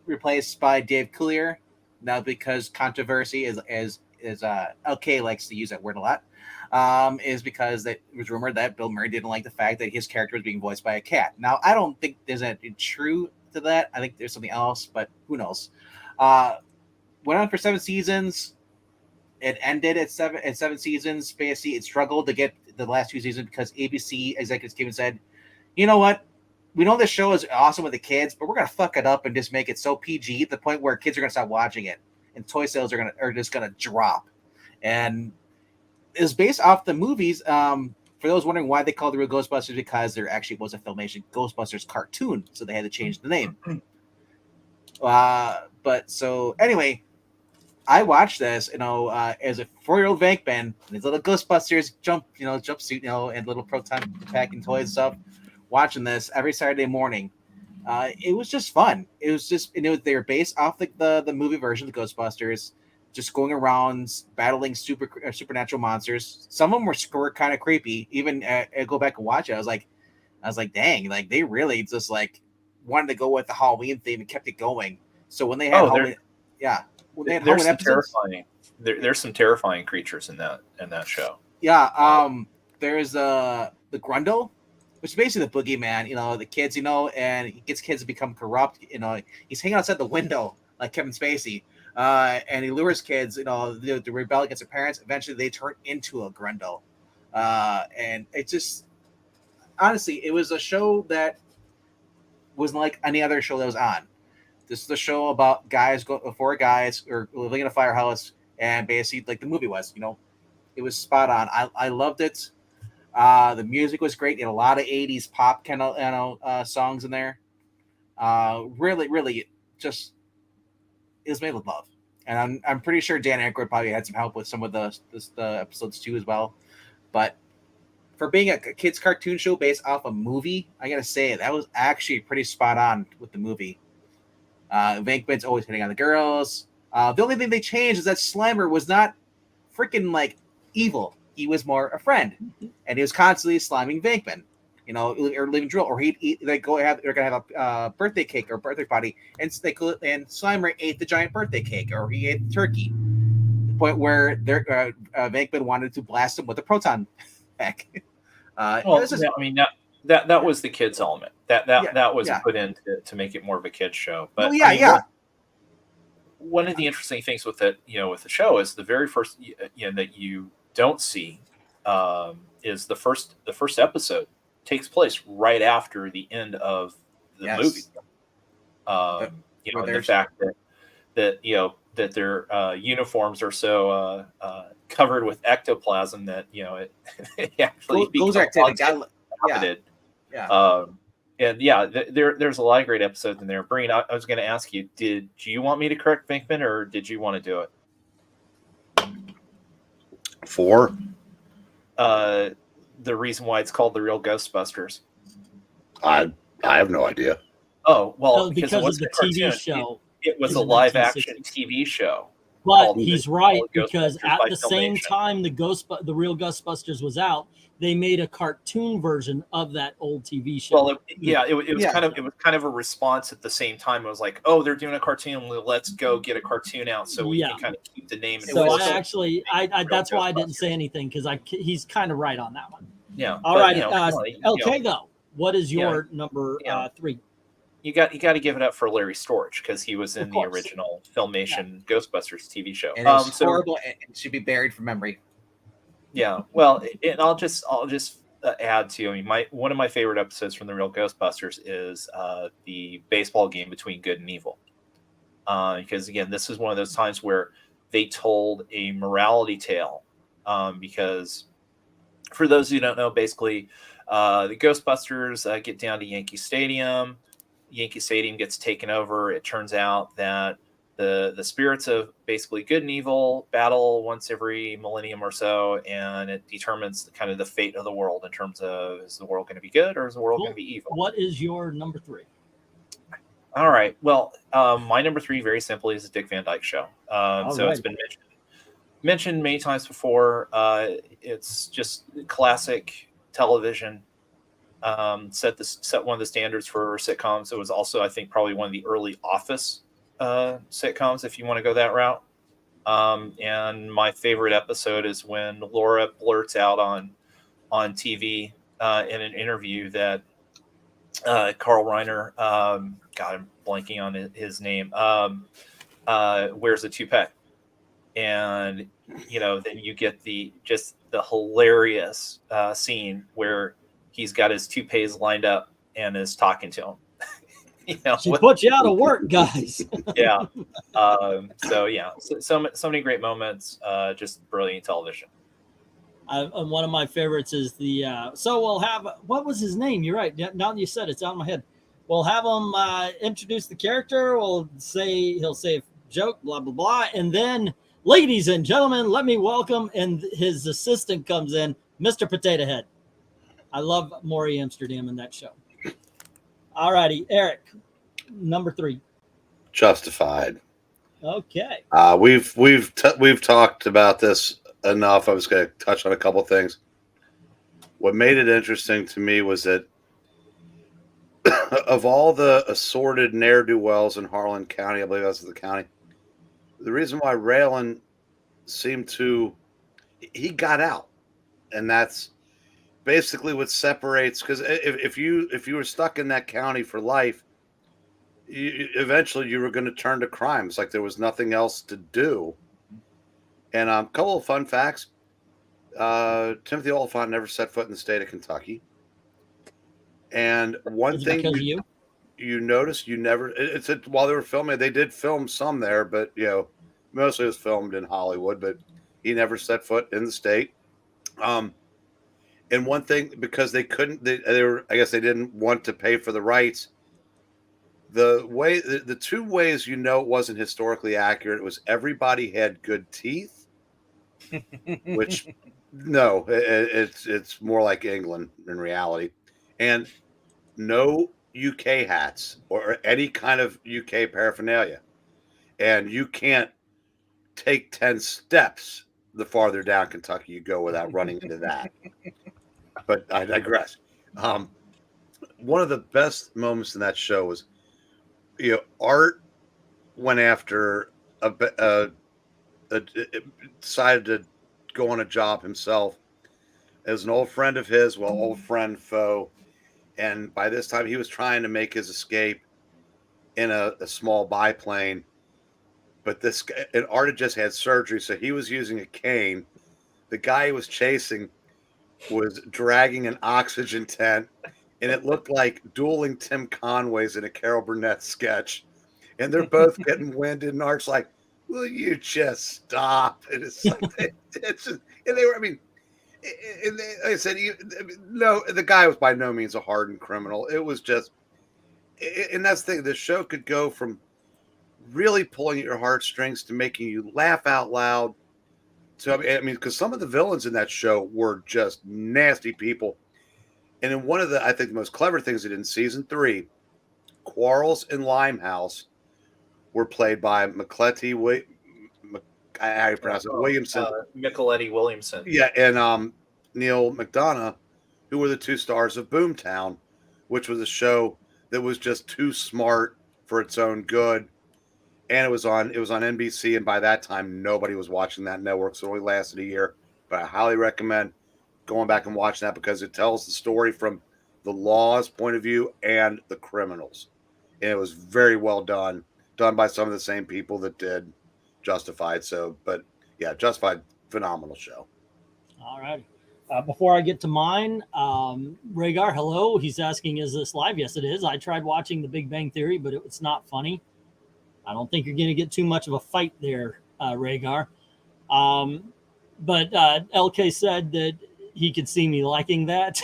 Replaced by Dave Coulier. Now, because controversy is LK likes to use that word a lot. Is because it was rumored that Bill Murray didn't like the fact that his character was being voiced by a cat. Now, I don't think there's anything true to that. I think there's something else, but who knows? Went on for 7 seasons. It ended at seven seasons. Basically, it struggled to get the last 2 seasons because ABC executives came and said, you know what? We know this show is awesome with the kids, but we're going to fuck it up and just make it so PG at the point where kids are going to stop watching it. And toy sales are just going to drop. And is based off the movies. for those wondering why they called the real Ghostbusters, because there actually was a Filmation Ghostbusters cartoon, so they had to change the name. But so anyway, I watched this, as a 4-year-old Venkman, and his little Ghostbusters jumpsuit, and little proton pack and toys and stuff. Watching this every Saturday morning, it was just fun. It was just, they were based off the movie version of the Ghostbusters, just going around battling supernatural monsters. Some of them were kind of creepy. Even I go back and watch it, I was like, dang, like they really just like wanted to go with the Halloween theme and kept it going. So when they had Halloween, when they had there's Halloween some episodes, terrifying. There's some terrifying creatures in that show. yeah. There's the Grundle, which is basically the boogeyman. The kids, and he gets kids to become corrupt. He's hanging outside the window like Kevin Spacey. And he lures kids, to rebel against their parents. Eventually, they turn into a Grundle. And it just, honestly, it was a show that wasn't like any other show that was on. This is the show about four guys are living in a firehouse, and basically, like the movie was, it was spot on. I loved it. The music was great. It had a lot of 80s pop kind of songs in there. Really, really, just. It was made with love, and I'm pretty sure Dan Aykroyd probably had some help with some of the episodes too as well. But for being a kids cartoon show based off a movie, I gotta say that was actually pretty spot on with the movie. Venkman's always hitting on the girls. The only thing they changed is that Slimer was not freaking like evil. He was more a friend, and he was constantly sliming Venkman. Or leaving drill, or they're gonna have a birthday cake or birthday party, and Slimer ate the giant birthday cake, or he ate the turkey. The point where Venkman wanted to blast him with a proton pack. That was the kids element. That was put in to make it more of a kids show. But one of the interesting things with it, with the show is the very first that you don't see is the first episode takes place right after the end of the movie. The fact that their uniforms are so covered with ectoplasm that it actually those activities. There's a lot of great episodes in there. Breen, I was going to ask you, did you want me to correct Venkman, or did you want to do it? 4. The reason why it's called the real Ghostbusters. I have no idea. Oh, well, because of the TV show. It was a live action TV show. But he's right, because at the same time the real Ghostbusters was out, they made a cartoon version of that old TV show. Well, it was kind of a response at the same time. It was like, oh, they're doing a cartoon, let's go get a cartoon out so we can kind of keep the name. So that's why I didn't say anything, because he's kind of right on that one. Yeah. All right. Okay, though. What is your number 3? You got to give it up for Larry Storch, because he was in the original Filmation Ghostbusters TV show. And it's horrible and should be buried from memory. Yeah, well, and I'll just add to one of my favorite episodes from the real Ghostbusters is the baseball game between good and evil, because again, this is one of those times where they told a morality tale, because for those who don't know, basically the Ghostbusters get down to Yankee Stadium. Yankee Stadium gets taken over. It turns out that the spirits of basically good and evil battle once every millennium or so, and it determines kind of the fate of the world in terms of, is the world going to be good or is the world going to be evil? What is your number 3? All right. Well, my number 3 very simply is the Dick Van Dyke Show. It's been mentioned many times before. It's just classic television. Set one of the standards for sitcoms. It was also, I think, probably one of the early Office sitcoms, if you want to go that route. And my favorite episode is when Laura blurts out on TV in an interview that Carl Reiner, God, I'm blanking on his name, wears a toupee. And, then you get the hilarious scene where he's got his toupees lined up and is talking to him. She put you out of work, guys. Yeah. So many great moments. Just brilliant television. And one of my favorites is the. So we'll have, what was his name? You're right. Now that you said it's out of my head. We'll have him introduce the character. He'll say a joke, blah blah blah, and then, ladies and gentlemen, let me welcome. And his assistant comes in, Mr. Potato Head. I love Maury Amsterdam in that show. All righty, Eric, number 3. Justified. Okay. We've talked about this enough. I was going to touch on a couple things. What made it interesting to me was that of all the assorted ne'er-do-wells in Harlan County, I believe that's the county, the reason why Raylan seemed to, he got out, and that's basically what separates. Because if you were stuck in that county for life, eventually you were going to turn to crime. It's like there was nothing else to do. And a couple of fun facts: Timothy Oliphant never set foot in the state of Kentucky. And one thing you noticed, you never, while they were filming, they did film some there, but mostly it was filmed in Hollywood, but he never set foot in the state. And one thing, because they couldn't, I guess they didn't want to pay for the rights. The two ways it wasn't historically accurate was everybody had good teeth, which no, it's more like England in reality, and no UK hats or any kind of UK paraphernalia, and you can't take 10 steps the farther down Kentucky you go without running into that. But I digress. One of the best moments in that show was, Art went after decided to go on a job himself as an old friend of his, old friend foe. And by this time, he was trying to make his escape in a small biplane. But Art had just had surgery, so he was using a cane. The guy he was chasing was dragging an oxygen tent, and it looked like dueling Tim Conways in a Carol Burnett sketch. And they're both getting winded, and Art's like, "Will you just stop?" And it's like, it's just, and they were, and like I said, no, the guy was by no means a hardened criminal. It was just, and that's the thing. The show could go from really pulling at your heartstrings to making you laugh out loud. So because some of the villains in that show were just nasty people. And in one of I think the most clever things that in season 3, Quarles and Limehouse were played by Williamson. Micheletti Williamson. Yeah, and Neil McDonough, who were the 2 stars of Boomtown, which was a show that was just too smart for its own good. And it was on NBC, and by that time nobody was watching that network, so it only lasted a year. But I highly recommend going back and watching that, because it tells the story from the law's point of view and the criminals. And it was very well done by some of the same people that did Justified. So, but yeah, Justified, phenomenal show. All right. Before I get to mine, Rhaegar, hello. He's asking, is this live? Yes, it is. I tried watching The Big Bang Theory, but it's not funny. I don't think you're going to get too much of a fight there, Rhaegar. But LK said that he could see me liking that.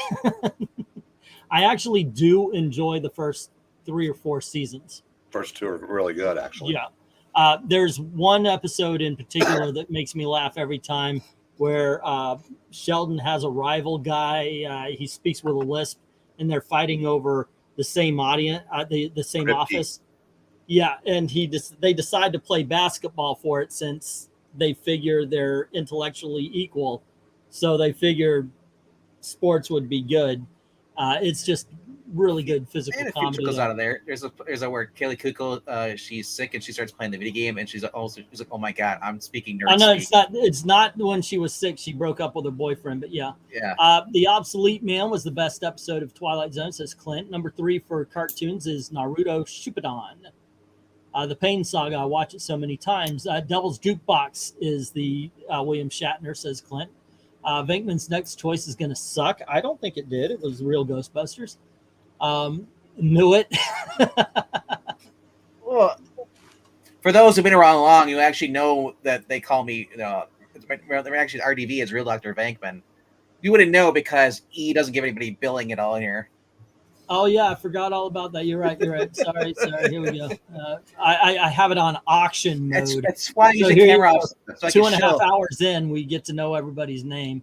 I actually do enjoy the first 3 or 4 seasons. First 2 are really good, actually. Yeah. There's one episode in particular that makes me laugh every time, where Sheldon has a rival guy. He speaks with a lisp, and they're fighting over the same audience, the same Crypty. Office. Yeah, and they decide to play basketball for it, since they figure they're intellectually equal. So they figured sports would be good. It's just really good physical and comedy. Goes out of there. There's a where Kaylee Kuko, she's sick and she starts playing the video game, and she's like, "Oh my god, I'm speaking nerd." I know speak. it's not when she was sick. She broke up with her boyfriend, but yeah. The Obsolete Man was the best episode of Twilight Zone, says Clint. Number 3 for cartoons is Naruto Shippuden. The Pain Saga, I watch it so many times. Devil's Jukebox is the William Shatner, says Clint. Venkman's next choice is going to suck. I don't think it did. It was real Ghostbusters. Knew it. Well, for those who've been around long, you actually know that they call me, they're actually RDV is Real Dr. Venkman. You wouldn't know because he doesn't give anybody billing at all in here. Oh yeah, I forgot all about that. You're right. You're right. Sorry. Here we go. I have it on auction mode. That's why I use the here you camera go. off. So I can 2.5 show. hours in, we get to know everybody's name.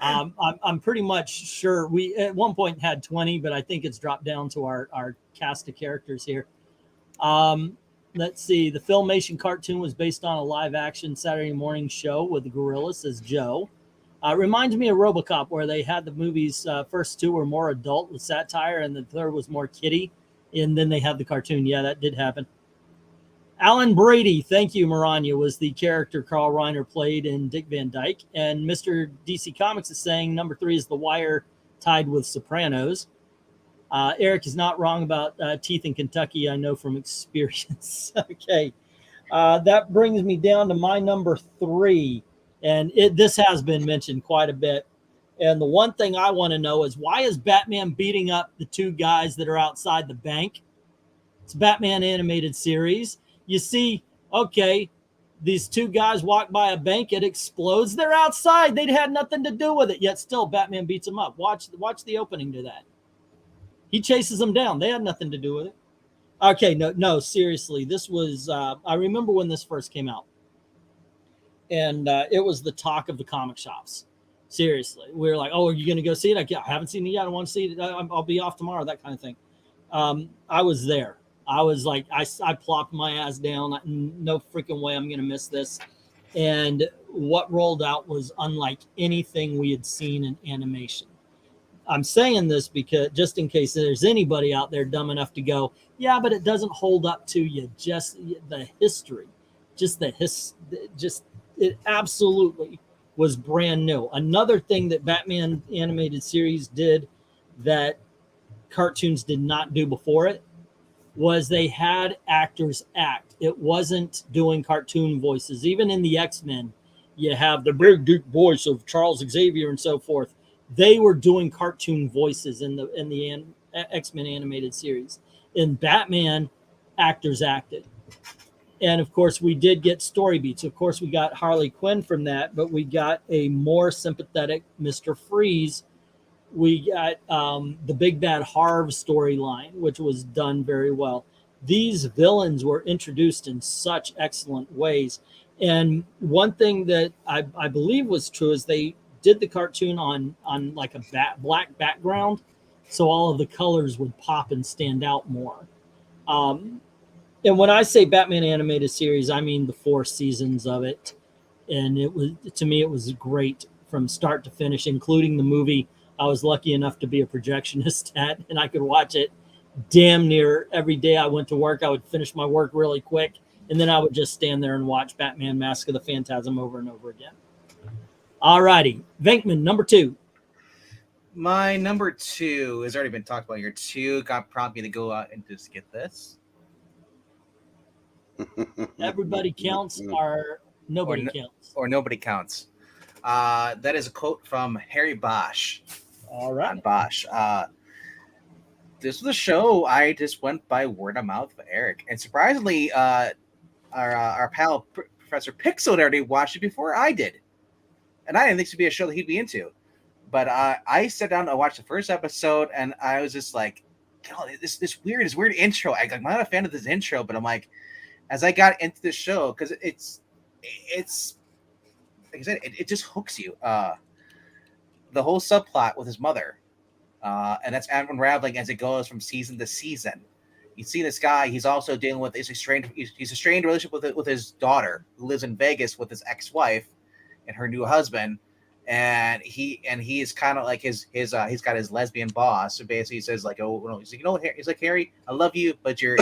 I'm pretty much sure we at one point had 20, but I think it's dropped down to our cast of characters here. Let's see. The Filmation cartoon was based on a live-action Saturday morning show with the Gorillas as Joe. Reminds me of RoboCop, where they had the movies. First two were more adult with satire, and the third was more kiddie. And then they had the cartoon. Yeah, that did happen. Alan Brady, thank you, Maranya, was the character Carl Reiner played in Dick Van Dyke. And Mr. DC Comics is saying number 3 is The Wire tied with Sopranos. Eric is not wrong about teeth in Kentucky. I know from experience. Okay. That brings me down to my number 3. And this has been mentioned quite a bit. And the one thing I want to know is, why is Batman beating up the 2 guys that are outside the bank? It's a Batman animated series. You see, okay, these 2 guys walk by a bank, it explodes. They're outside. They'd had nothing to do with it, yet still Batman beats them up. Watch the opening to that. He chases them down. They had nothing to do with it. Okay, no, seriously. This was, I remember when this first came out. And it was the talk of the comic shops. Seriously. We were like, oh, are you going to go see it? I haven't seen it yet. I want to see it. I'll be off tomorrow, that kind of thing. I was there. I was like, I plopped my ass down. No freaking way I'm going to miss this. And what rolled out was unlike anything we had seen in animation. I'm saying this because just in case there's anybody out there dumb enough to go, yeah, but it doesn't hold up to you. Just the history, it absolutely was brand new. Another thing that Batman animated series did that cartoons did not do before it was they had actors act. It wasn't doing cartoon voices. Even in the X-Men, you have the big deep voice of Charles Xavier and so forth. They were doing cartoon voices in the X-Men animated series. In Batman, actors acted. And of course, we did get story beats. Of course, we got Harley Quinn from that, but we got a more sympathetic Mr. Freeze. We got the Big Bad Harv storyline, which was done very well. These villains were introduced in such excellent ways. And one thing that I believe was true is they did the cartoon on like a black background, so all of the colors would pop and stand out more. And when I say Batman animated series, I mean the 4 seasons of it. And it was, to me, it was great from start to finish, including the movie. I was lucky enough to be a projectionist at, and I could watch it damn near every day I went to work. I would finish my work really quick, and then I would just stand there and watch Batman Mask of the Phantasm over and over again. All righty. Venkman, number 2. My number 2 has already been talked about here. 2 got prompted me to go out and just get this. Everybody counts or nobody counts. Or nobody counts. That is a quote from Harry Bosch. All right. Bosch. This was a show I just went by word of mouth with Eric. And surprisingly, our pal, Professor Pixel, had already watched it before I did. And I didn't think it would be a show that he'd be into. But I sat down and watched the first episode, and I was just like, oh, this weird intro. I'm not a fan of this intro, but I'm like, as I got into the show, because it's like I said, it just hooks you. The whole subplot with his mother, and that's unraveling as it goes from season to season. You see this guy; he's also dealing with he's a strained relationship with his daughter, who lives in Vegas with his ex-wife and her new husband. And he is kind of like his he's got his lesbian boss who basically says like, oh no, he's like, he's like, Harry, I love you, but you're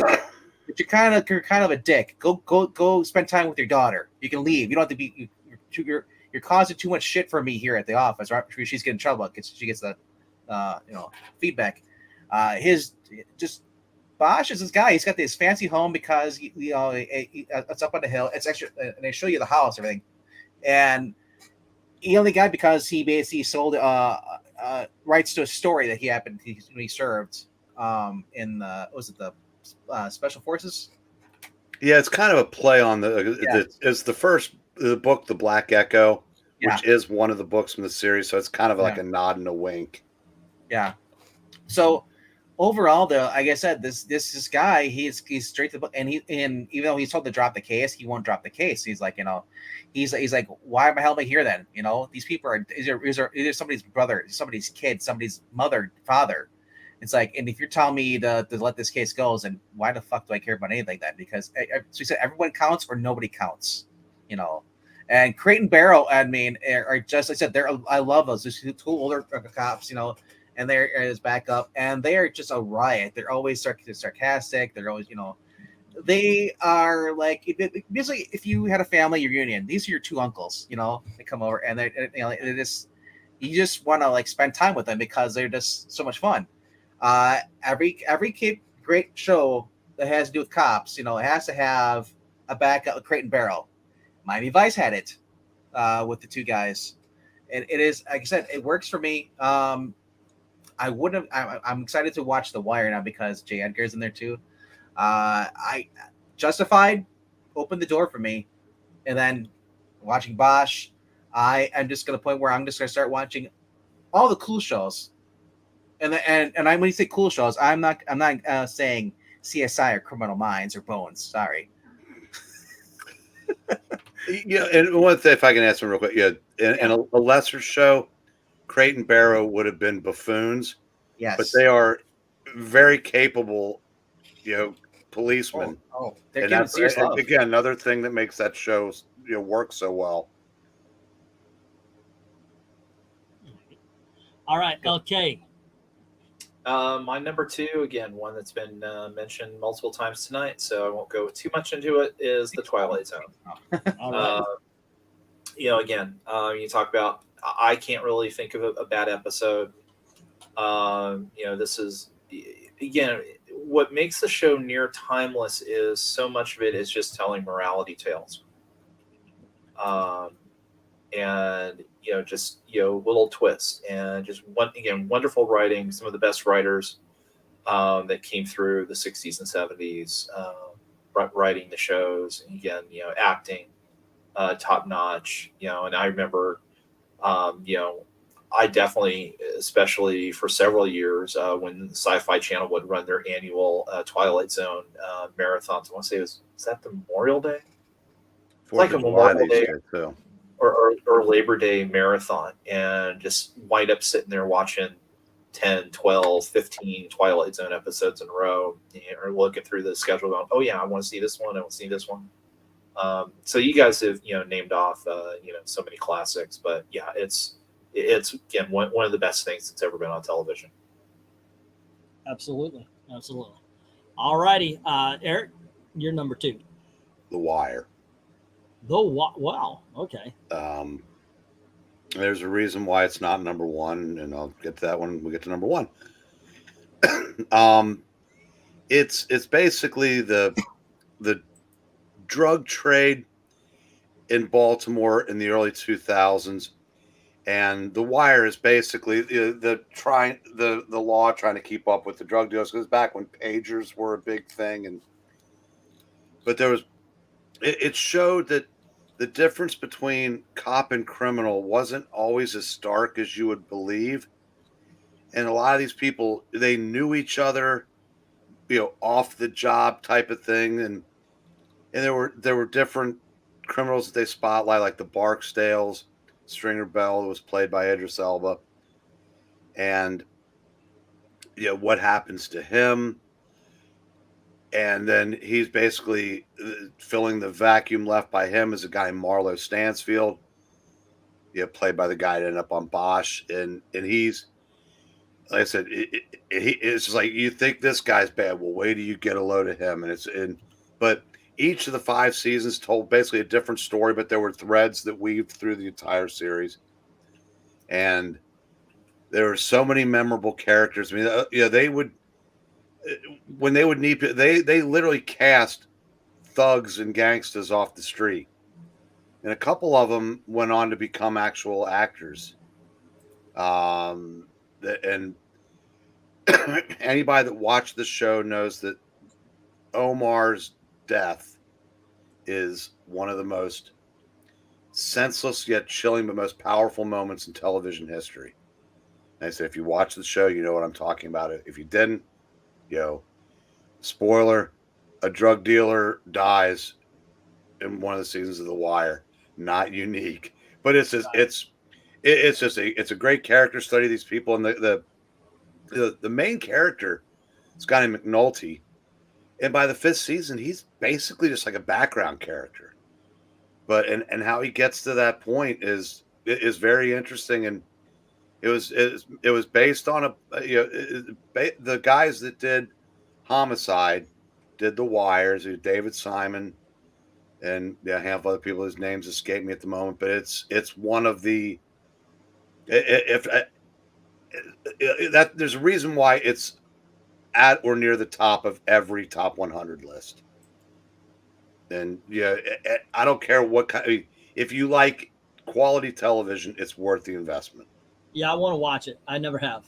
kind of a dick. Go spend time with your daughter. You can leave. You don't have to be. You're causing too much shit for me here at the office. Right? She's getting in trouble because she gets the feedback. Bosch is this guy. He's got this fancy home because it's up on the hill. It's extra, and they show you the house, everything, and he only got because he basically sold rights to a story that he served in the Special Forces. Yeah, it's kind of a play on it's the first book, The Black Echo, Yeah. which is one of the books from the series. So it's kind of like Yeah. a nod and a wink. Yeah. So overall, though, like I said, this guy, he's straight to the book, and even though he's told to drop the case, he won't drop the case. He's like, he's like, why the hell am I here then? These people are either somebody's brother, somebody's kid, somebody's mother, father. It's like, and if you're telling me to let this case go, then why the fuck do I care about anything like that? Because so he said everyone counts or nobody counts, And Crate and Barrel, I mean, are just like I said, I love those. There's two older cops, and they're his backup, and they are just a riot. They're always sarcastic. They're always, they are like basically if you had a family reunion, these are your two uncles. They come over and they you just want to like spend time with them because they're just so much fun. Every great show that has to do with cops, it has to have a backup, a Crate and Barrel. Miami Vice had it with the two guys. And it is, like I said, it works for me. I'm excited to watch The Wire now because J. Edgar's in there too. I Justified opened the door for me, and then watching Bosch, I am just gonna point where I'm just gonna start watching all the cool shows. And when you say cool shows, I'm not saying CSI or Criminal Minds or Bones. Sorry. Yeah, and one thing, if I can ask him real quick, and a lesser show, Crate and Barrow would have been buffoons. Yes, but they are very capable, policemen. They're and giving serious love. Again, another thing that makes that show work so well. All right, okay. My number 2, again, one that's been mentioned multiple times tonight, so I won't go too much into it, is The Twilight Zone. All right. Again, you talk about, I can't really think of a bad episode. This is, again, what makes the show near timeless is so much of it is just telling morality tales. And just little twists, and just wonderful writing. Some of the best writers that came through the 60s and 70s writing the shows. And again, acting top notch. And I remember, I definitely, especially for several years, when the Sci-Fi Channel would run their annual Twilight Zone marathons. I want to say is that the Memorial Day? Fourth of July they did too. Or Labor Day marathon, and just wind up sitting there watching 10, 12, 15 Twilight Zone episodes in a row, or looking through the schedule going, oh yeah, I want to see this one, I want to see this one. So you guys have named off so many classics, but yeah, it's again one of the best things that's ever been on television. Absolutely. All righty, Eric, you're number 2. The Wire. Wow. Okay. There's a reason why it's not number 1, and I'll get to that when we get to number 1. It's basically the drug trade in Baltimore in the early 2000s, and The Wire is basically the law trying to keep up with the drug dealers. Because back when pagers were a big thing, but it showed that the difference between cop and criminal wasn't always as stark as you would believe. And a lot of these people, they knew each other, off the job type of thing. And there were different criminals that they spotlight, like the Barksdales, Stringer Bell, who was played by Idris Elba. And what happens to him? And then he's basically filling the vacuum left by him as a guy Marlo Stansfield, played by the guy that ended up on Bosch. And he's, like I said, it's just like, you think this guy's bad. Well, wait till you get a load of him. But each of the 5 seasons told basically a different story, but there were threads that weaved through the entire series. And there were so many memorable characters. I mean, they would, when they would need, they literally cast thugs and gangsters off the street, and a couple of them went on to become actual actors. And anybody that watched the show knows that Omar's death is one of the most senseless yet chilling but most powerful moments in television history. And I said, if you watch the show, you know what I'm talking about. If you didn't, spoiler, a drug dealer dies in one of the seasons of The Wire. Not unique, but it's a great character study. These people, and the main character, this guy named McNulty, and by the 5th season, he's basically just like a background character. But and how he gets to that point is very interesting, and it was based on the guys that did Homicide, did The Wires, David Simon, and a handful of other people whose names escape me at the moment. But it's one of the that there's a reason why it's at or near the top of every top 100 list. And I don't care what kind. If you like quality television, it's worth the investment. Yeah, I want to watch it. I never have.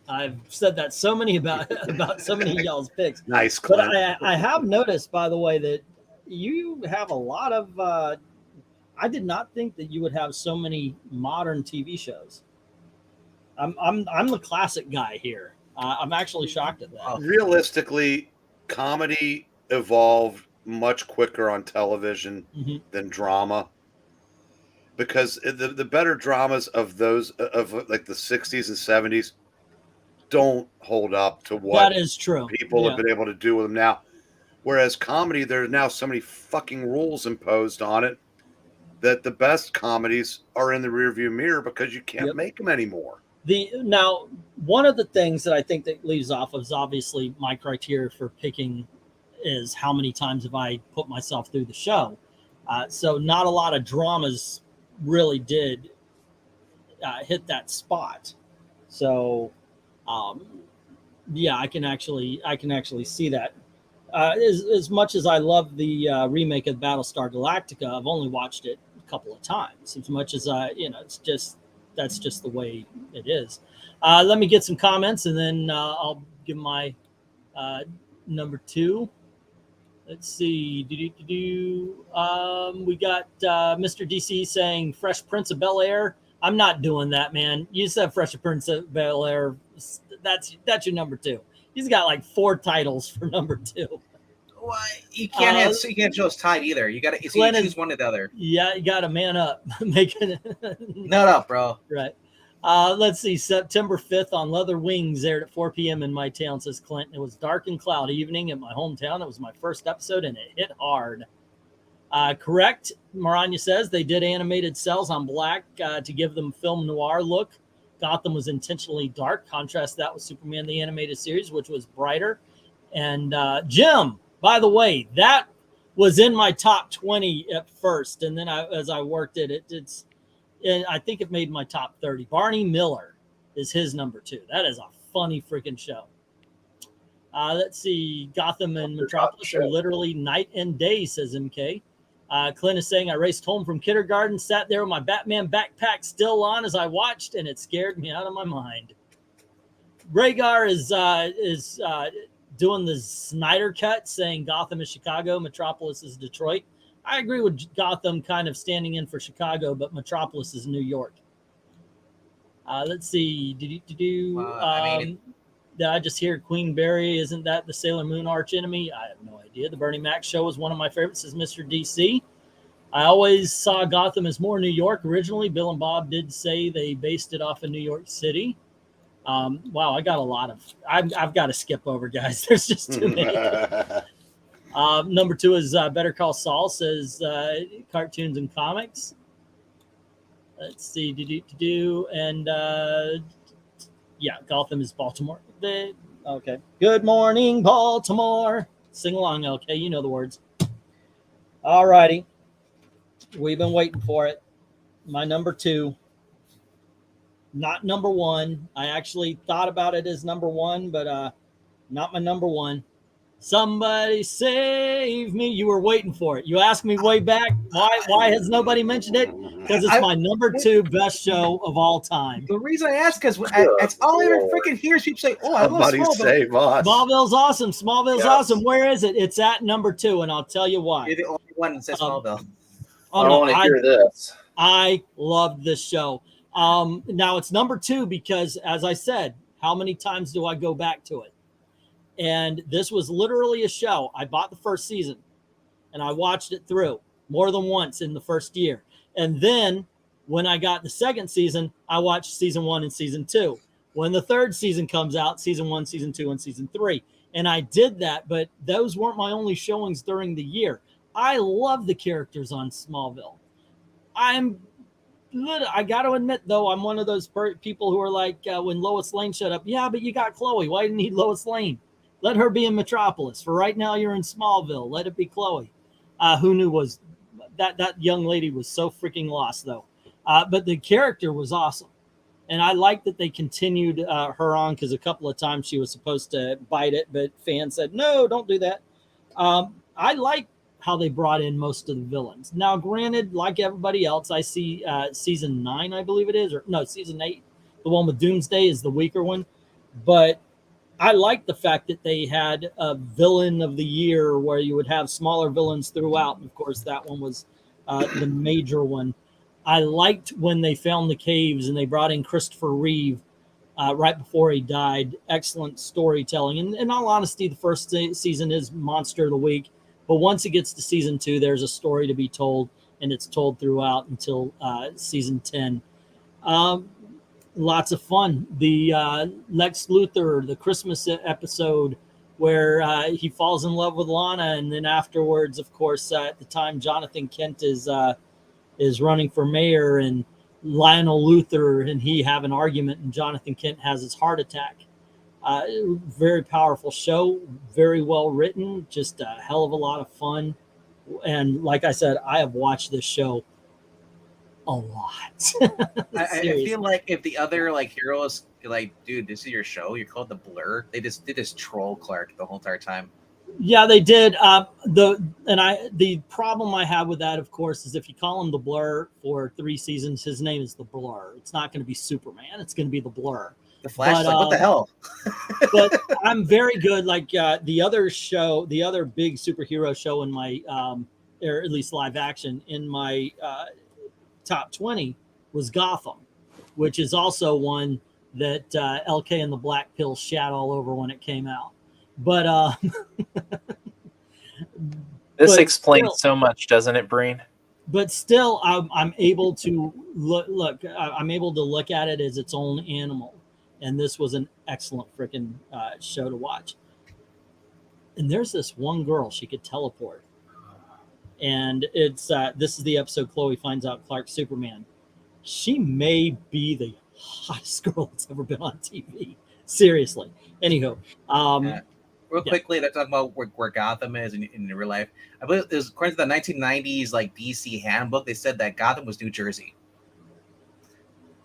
I've said that so many about so many of y'all's picks. Nice, but Clint. I have noticed, by the way, that you have a lot of. I did not think that you would have so many modern TV shows. I'm the classic guy here. I'm actually shocked at that. Realistically, comedy evolved much quicker on television than drama, because the better dramas of those of like the 60s and 70s don't hold up to what that is true. People have been able to do with them now. Whereas comedy, there are now so many fucking rules imposed on it that the best comedies are in the rearview mirror because you can't make them anymore. Now, one of the things that I think that leaves off is obviously my criteria for picking is how many times have I put myself through the show. So not a lot of dramas really did hit that spot. So I can actually see that. As much as I love the remake of Battlestar Galactica, I've only watched it a couple of times. As much as that's just the way it is. Let me get some comments, and then I'll give my number 2. Let's see. We got Mr. DC saying Fresh Prince of Bel-Air. I'm not doing that, man. You said Fresh Prince of Bel-Air. That's your number 2. He's got like 4 titles for number 2. Well, you can't show us tied either. You got to choose one or the other. Yeah, you got to man up. Making Nut up, bro. Right. Let's see. September 5th on Leather Wings aired at 4 p.m. in my town, says Clint. It was dark and cloudy evening in my hometown. It was my first episode, and it hit hard. Correct. Maranya says they did animated cells on black to give them film noir look. Gotham was intentionally dark. Contrast that with Superman, the animated series, which was brighter. And Jim, by the way, that was in my top 20 at first. And then as I worked it, I think it made my top 30. Barney Miller is his number 2. That is a funny freaking show. Let's see. Gotham and Metropolis are literally night and day, says MK. Clint is saying, I raced home from kindergarten, sat there with my Batman backpack still on as I watched, and it scared me out of my mind. Rhaegar is doing the Snyder cut, saying Gotham is Chicago, Metropolis is Detroit. I agree with Gotham kind of standing in for Chicago, but Metropolis is New York. Let's see. Did I just hear Queen Berry? Isn't that the Sailor Moon arch enemy? I have no idea. The Bernie Mac show was one of my favorites, says Mr. DC. I always saw Gotham as more New York originally. Bill and Bob did say they based it off of New York City. Wow, I got a lot of. I've got to skip over, guys. There's just too many. Number 2 is Better Call Saul, says cartoons and comics. Let's see. And Gotham is Baltimore. Okay. Good morning, Baltimore. Sing along, LK. You know the words. All righty. We've been waiting for it. My number 2. Not number 1. I actually thought about it as number 1, but not my number 1. Somebody save me. You were waiting for it. You asked me way back. Why has nobody mentioned it? Because it's my number 2 best show of all time. The reason I ask is that's all I ever freaking hear is people say, "Oh, I love Smallville." Save us. Smallville's awesome. Smallville's awesome. Where is it? It's at number 2, and I'll tell you why. You're the only one that says Smallville. Oh I no, want to hear this. I loved this show. Now it's number 2 because, as I said, how many times do I go back to it? And this was literally a show. I bought the first season and I watched it through more than once in the first year. And then when I got the second season, I watched season 1 and season 2. When the third season comes out, season 1, season 2, and season 3. And I did that, but those weren't my only showings during the year. I love the characters on Smallville. I got to admit, though, I'm one of those people who are like, when Lois Lane showed up, yeah, but you got Chloe. Why didn't you need Lois Lane? Let her be in Metropolis. For right now, you're in Smallville. Let it be Chloe. Who knew was that young lady was so freaking lost, though. But the character was awesome. And I like that they continued her on, because a couple of times she was supposed to bite it, but fans said, no, don't do that. I like how they brought in most of the villains. Now, granted, like everybody else, I see season 9, I believe it is, or no, season 8, the one with Doomsday is the weaker one. But I like the fact that they had a villain of the year where you would have smaller villains throughout. And of course, that one was the major one. I liked when they found the caves and they brought in Christopher Reeve right before he died. Excellent storytelling. And in all honesty, the first season is Monster of the Week. But once it gets to season 2, there's a story to be told, and it's told throughout until season 10. Lots of fun. The Lex Luthor, the Christmas episode where he falls in love with Lana, and then afterwards, of course, at the time, Jonathan Kent is running for mayor, and Lionel Luthor and he have an argument, and Jonathan Kent has his heart attack. Very powerful show, very well written, just a hell of a lot of fun. And like I said, I have watched this show a lot. I feel like if the other like heroes like, dude, this is your show, you're called the Blur, they just did this troll Clark the whole entire time. Yeah, they did. The problem I have with that, of course, is if you call him the Blur for 3 seasons, his name is the Blur. It's not going to be Superman. It's going to be the Blur. The Flash is like, what the hell? But I'm very good. Like the other show, the other big superhero show in my, or at least live action in my top 20 was Gotham, which is also one that LK and the Black Pill shat all over when it came out. But this explains so much, doesn't it, Breen? But still, I'm able to look. I'm able to look at it as its own animal. And this was an excellent freaking show to watch. And there's this one girl, she could teleport. And it's this is the episode Chloe finds out Clark's Superman. She may be the hottest girl that's ever been on TV. Seriously. Anywho. Real quickly, let's talk about where Gotham is in real life. I believe it was according to the 1990s like DC handbook, they said that Gotham was New Jersey.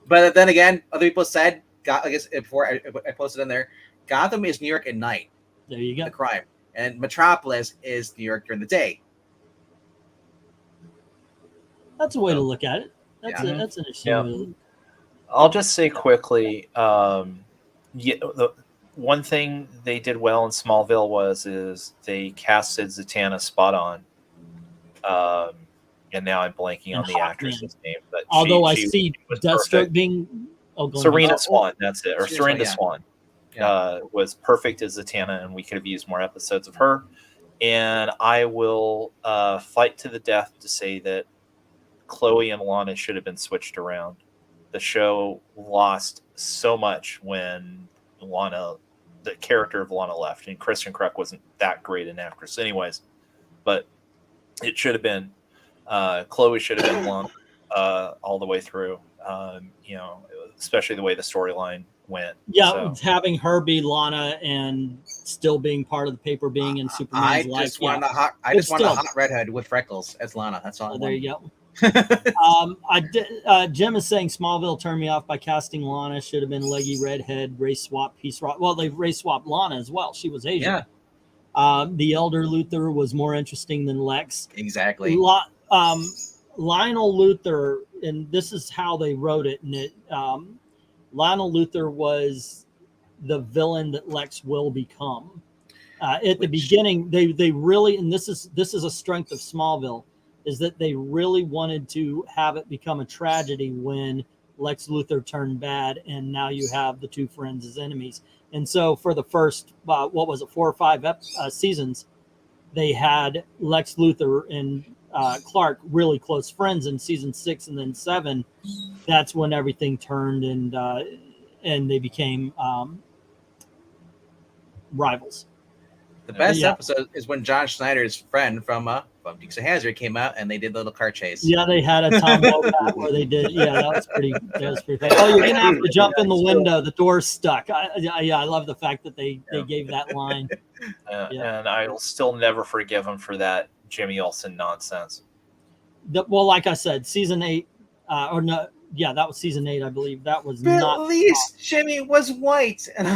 But then again, other people said, I guess before I posted in there, Gotham is New York at night. There you go. The crime. And Metropolis is New York during the day. That's a way to look at it. That's an issue. Yeah. I'll just say quickly, the one thing they did well in Smallville is they casted Zatanna spot on. And now I'm blanking on the actress's name. But although I see Deathstroke being Serena Swan, that's it, or Serena Swan. Yeah. Was perfect as Zatanna, and we could have used more episodes of her. And I will fight to the death to say that Chloe and Lana should have been switched around. The show lost so much when the character of Lana left, and Kristen Kruk wasn't that great an actress anyways, but it should have been Chloe should have been Lana all the way through, especially the way the storyline went. Yeah, so having her be Lana and still being part of the paper being in Superman's life. I just want a hot redhead with freckles as Lana. That's all. There you go. Jim is saying Smallville turned me off by casting Lana. Should have been leggy redhead, race swap, peace rock. Well, they race swapped Lana as well. She was Asian. Yeah. The elder Luthor was more interesting than Lex. Exactly. Lionel Luthor, and this is how they wrote it. And Lionel Luthor was the villain that Lex will become. At the beginning, they really, and this is a strength of Smallville. is that they really wanted to have it become a tragedy when Lex Luthor turned bad, and now you have the two friends as enemies. And so for the first, 4 or 5 seasons, they had Lex Luthor and Clark really close friends. In season 6 and then 7, that's when everything turned, and they became rivals. The best episode is when John Schneider's friend from Dukes of Hazzard came out and they did the little car chase. Yeah, they had a Tombow bat where they did. Yeah, that was pretty funny. Oh, you're gonna have to jump in the window. The door's stuck. I love the fact that they gave that line. And I'll still never forgive him for that Jimmy Olsen nonsense. Well, like I said, season 8, or no, yeah, that was season 8, I believe. That was but not. At least Jimmy was white, and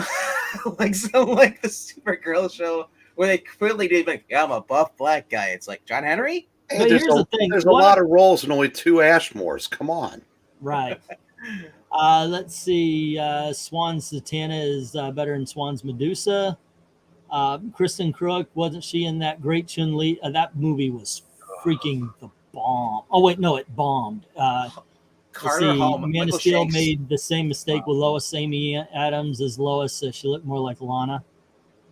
like the Supergirl show where they clearly did like, yeah, I'm a buff black guy. It's like John Henry. Hey, But here's the thing. There's a lot of roles and only 2 Ashmores. Come on. Right. Let's see. Swan's Zatanna is better than Swan's Medusa. Kristen Crook, wasn't she in that great Chun-Li? That movie was freaking the bomb. Oh wait, no, it bombed. Carter Hall, Man Michael of Steel Shanks. made the same mistake with Lois Amy Adams as Lois. She looked more like Lana.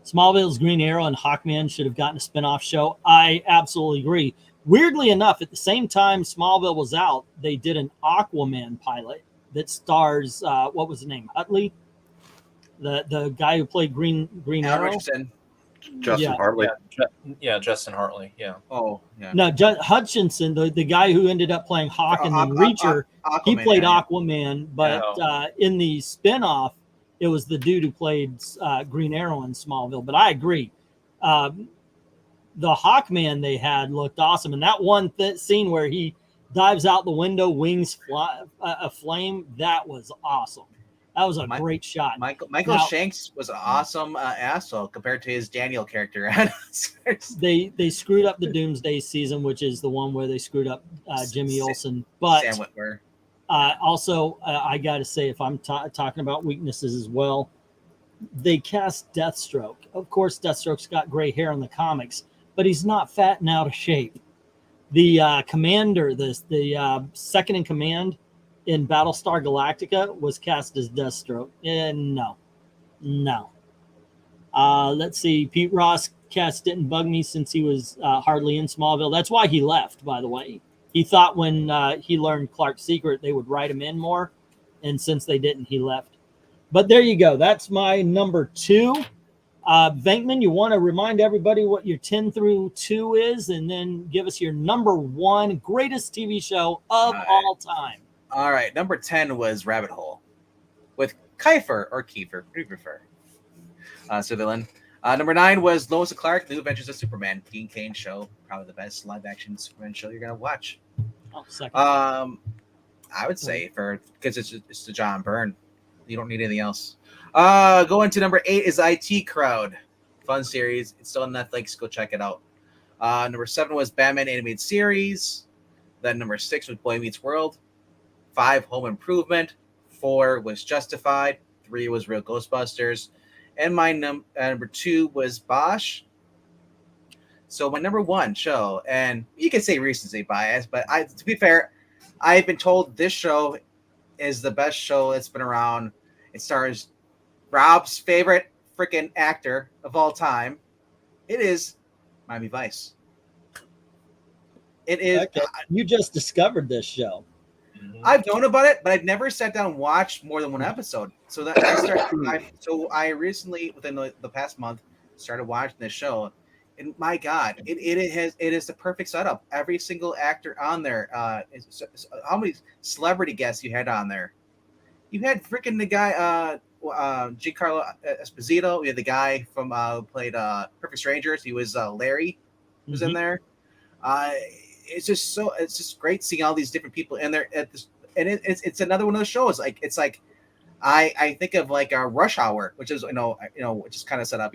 Smallville's Green Arrow and Hawkman should have gotten a spinoff show. I absolutely agree. Weirdly enough, at the same time Smallville was out, they did an Aquaman pilot that stars what was his name? Utley, the guy who played Green Al Arrow. Richardson. Justin Hartley. Yeah, Justin Hartley. Yeah. Oh, yeah. No, Hutchinson, the guy who ended up playing Hawk and then Reacher, he Aquaman, played yeah. Aquaman, but in the spinoff, it was the dude who played Green Arrow in Smallville. But I agree. The Hawkman they had looked awesome. And that one scene where he dives out the window, wings fly, a flame, that was awesome. That was a great shot. Michael Shanks was an awesome asshole compared to his Daniel character. They screwed up the Doomsday season, which is the one where they screwed up Jimmy Olsen. But Sam Witwer. Also, I got to say, if I'm talking about weaknesses as well, they cast Deathstroke. Of course, Deathstroke's got gray hair in the comics, but he's not fat and out of shape. The commander, the second in command in Battlestar Galactica, was cast as Deathstroke. And no. Let's see. Pete Ross cast didn't bug me since he was hardly in Smallville. That's why he left, by the way. He thought when he learned Clark's secret, they would write him in more. And since they didn't, he left. But there you go. That's my number 2. Venkman, you want to remind everybody what your 10 through 2 is, and then give us your number 1 greatest TV show of all time. All right. Number 10 was Rabbit Hole with Kiefer or Kiefer. What do you prefer? Civilian. Number 9 was Lois and Clark, New Adventures of Superman, Dean Cain show. Probably the best live action Superman show you're going to watch. Oh, second. I would say because it's the John Byrne. You don't need anything else. Going to number 8 is IT Crowd. Fun series. It's still on Netflix. Go check it out. Number 7 was Batman Animated Series. Then number 6 was Boy Meets World. 5, Home Improvement. 4 was Justified. 3 was Real Ghostbusters. And my number 2 was Bosch. So my number 1 show, and you can say recency bias, but to be fair, I've been told this show is the best show that's been around. It stars Rob's favorite freaking actor of all time. It is Miami Vice. It is. Okay. You just discovered this show. I've known about it, but I've never sat down and watched more than 1 episode. So that I recently, within the past month, started watching this show, and my God, it is the perfect setup. Every single actor on there. How many celebrity guests you had on there? You had freaking the guy, Giancarlo Esposito. You had the guy from who played Perfect Strangers. He was Larry, who was in there. It's just great seeing all these different people in there at this, and it's another one of those shows. It's like I think of like a Rush Hour, which is which is kind of set up,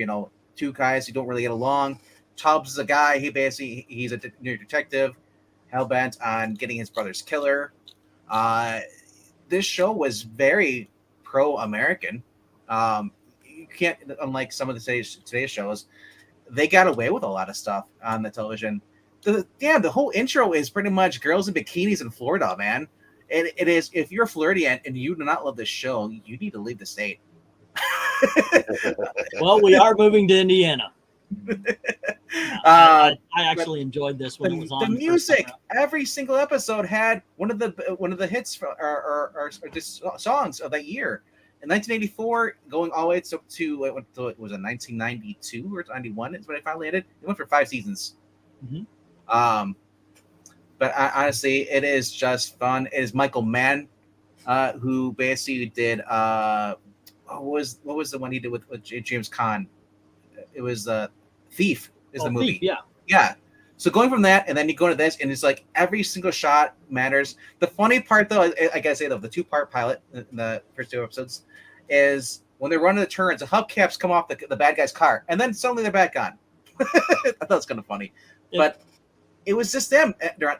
2 guys who don't really get along. Tubbs is a guy, he's a new detective, hell bent on getting his brother's killer. This show was very pro-American. You can't, unlike some of today's shows, they got away with a lot of stuff on the television. the whole intro is pretty much girls in bikinis in Florida, man. And it is, if you're flirty and you do not love this show, you need to leave the state. Well, we are moving to Indiana. I actually enjoyed this when it was on. The music, every single episode had one of the hits or just songs of that year. In 1984, going all the way to it was a 1992 or 91 is when it finally ended. It went for 5 seasons. Mm-hmm. But honestly, it is just fun. It is Michael Mann, who basically did what was the one he did with James Caan? It was Thief is the movie. Thief, yeah. So going from that, and then you go to this, and it's like every single shot matters. The funny part, though, I gotta say, though, the 2-part pilot in the first 2 episodes is when they're running the turns, the hubcaps come off the bad guy's car, and then suddenly they're back on. I thought it was kind of funny, but it was just them.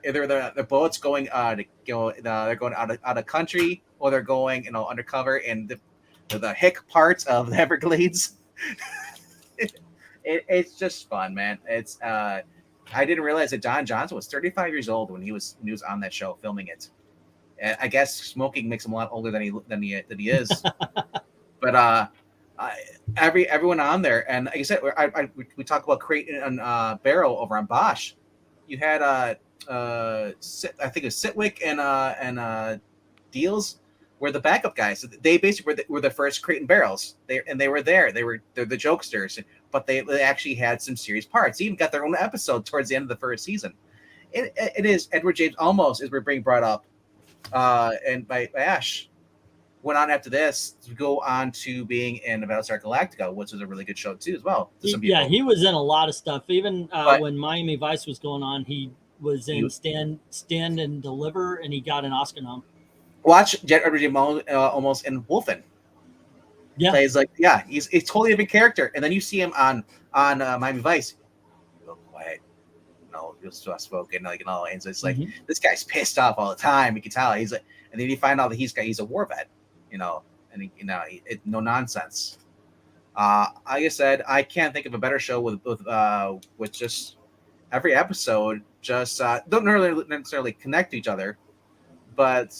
Either the boats going to go, they're going out of country, or they're going undercover in the hick parts of the Everglades. It's just fun, man. It's I didn't realize that Don Johnson was 35 years old when he was on that show filming it. I guess smoking makes him a lot older than he is. But everyone on there, and like I said, we talk about Crate and Barrow over on Bosch. You had I think it was Sitwick and Deals were the backup guys. They basically were the first Crate and Barrels. They were there. They're the jokesters, but they actually had some serious parts. They even got their own episode towards the end of the first season. It is Edward James Olmos, as we're being brought up, and by Ash, went on after this to go on to being in Battlestar Galactica, which was a really good show too, as well. Yeah, he was in a lot of stuff. Even when Miami Vice was going on, he was in Stand and Deliver, and he got an Oscar nom. Watch Edward James Olmos in Wolfen. Yeah, plays he's totally a different character, and then you see him on Miami Vice. Real quiet, real soft spoken, and so it's like this guy's pissed off all the time. You can tell he's like, and then you find out that he's a war vet, and no nonsense. Like I said, I can't think of a better show with just every episode just don't really necessarily connect to each other, but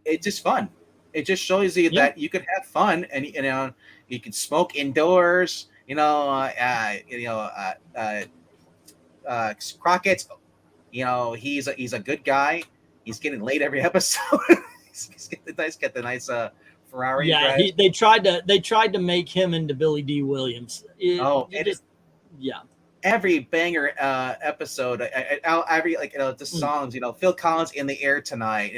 it's just fun. It just shows you that you could have fun, and you can smoke indoors. Crockett's, he's a good guy. He's getting laid every episode. he's get the nice Ferrari. Yeah, they tried to make him into Billy D. Williams. Every banger episode, every the songs. Phil Collins, In the Air Tonight.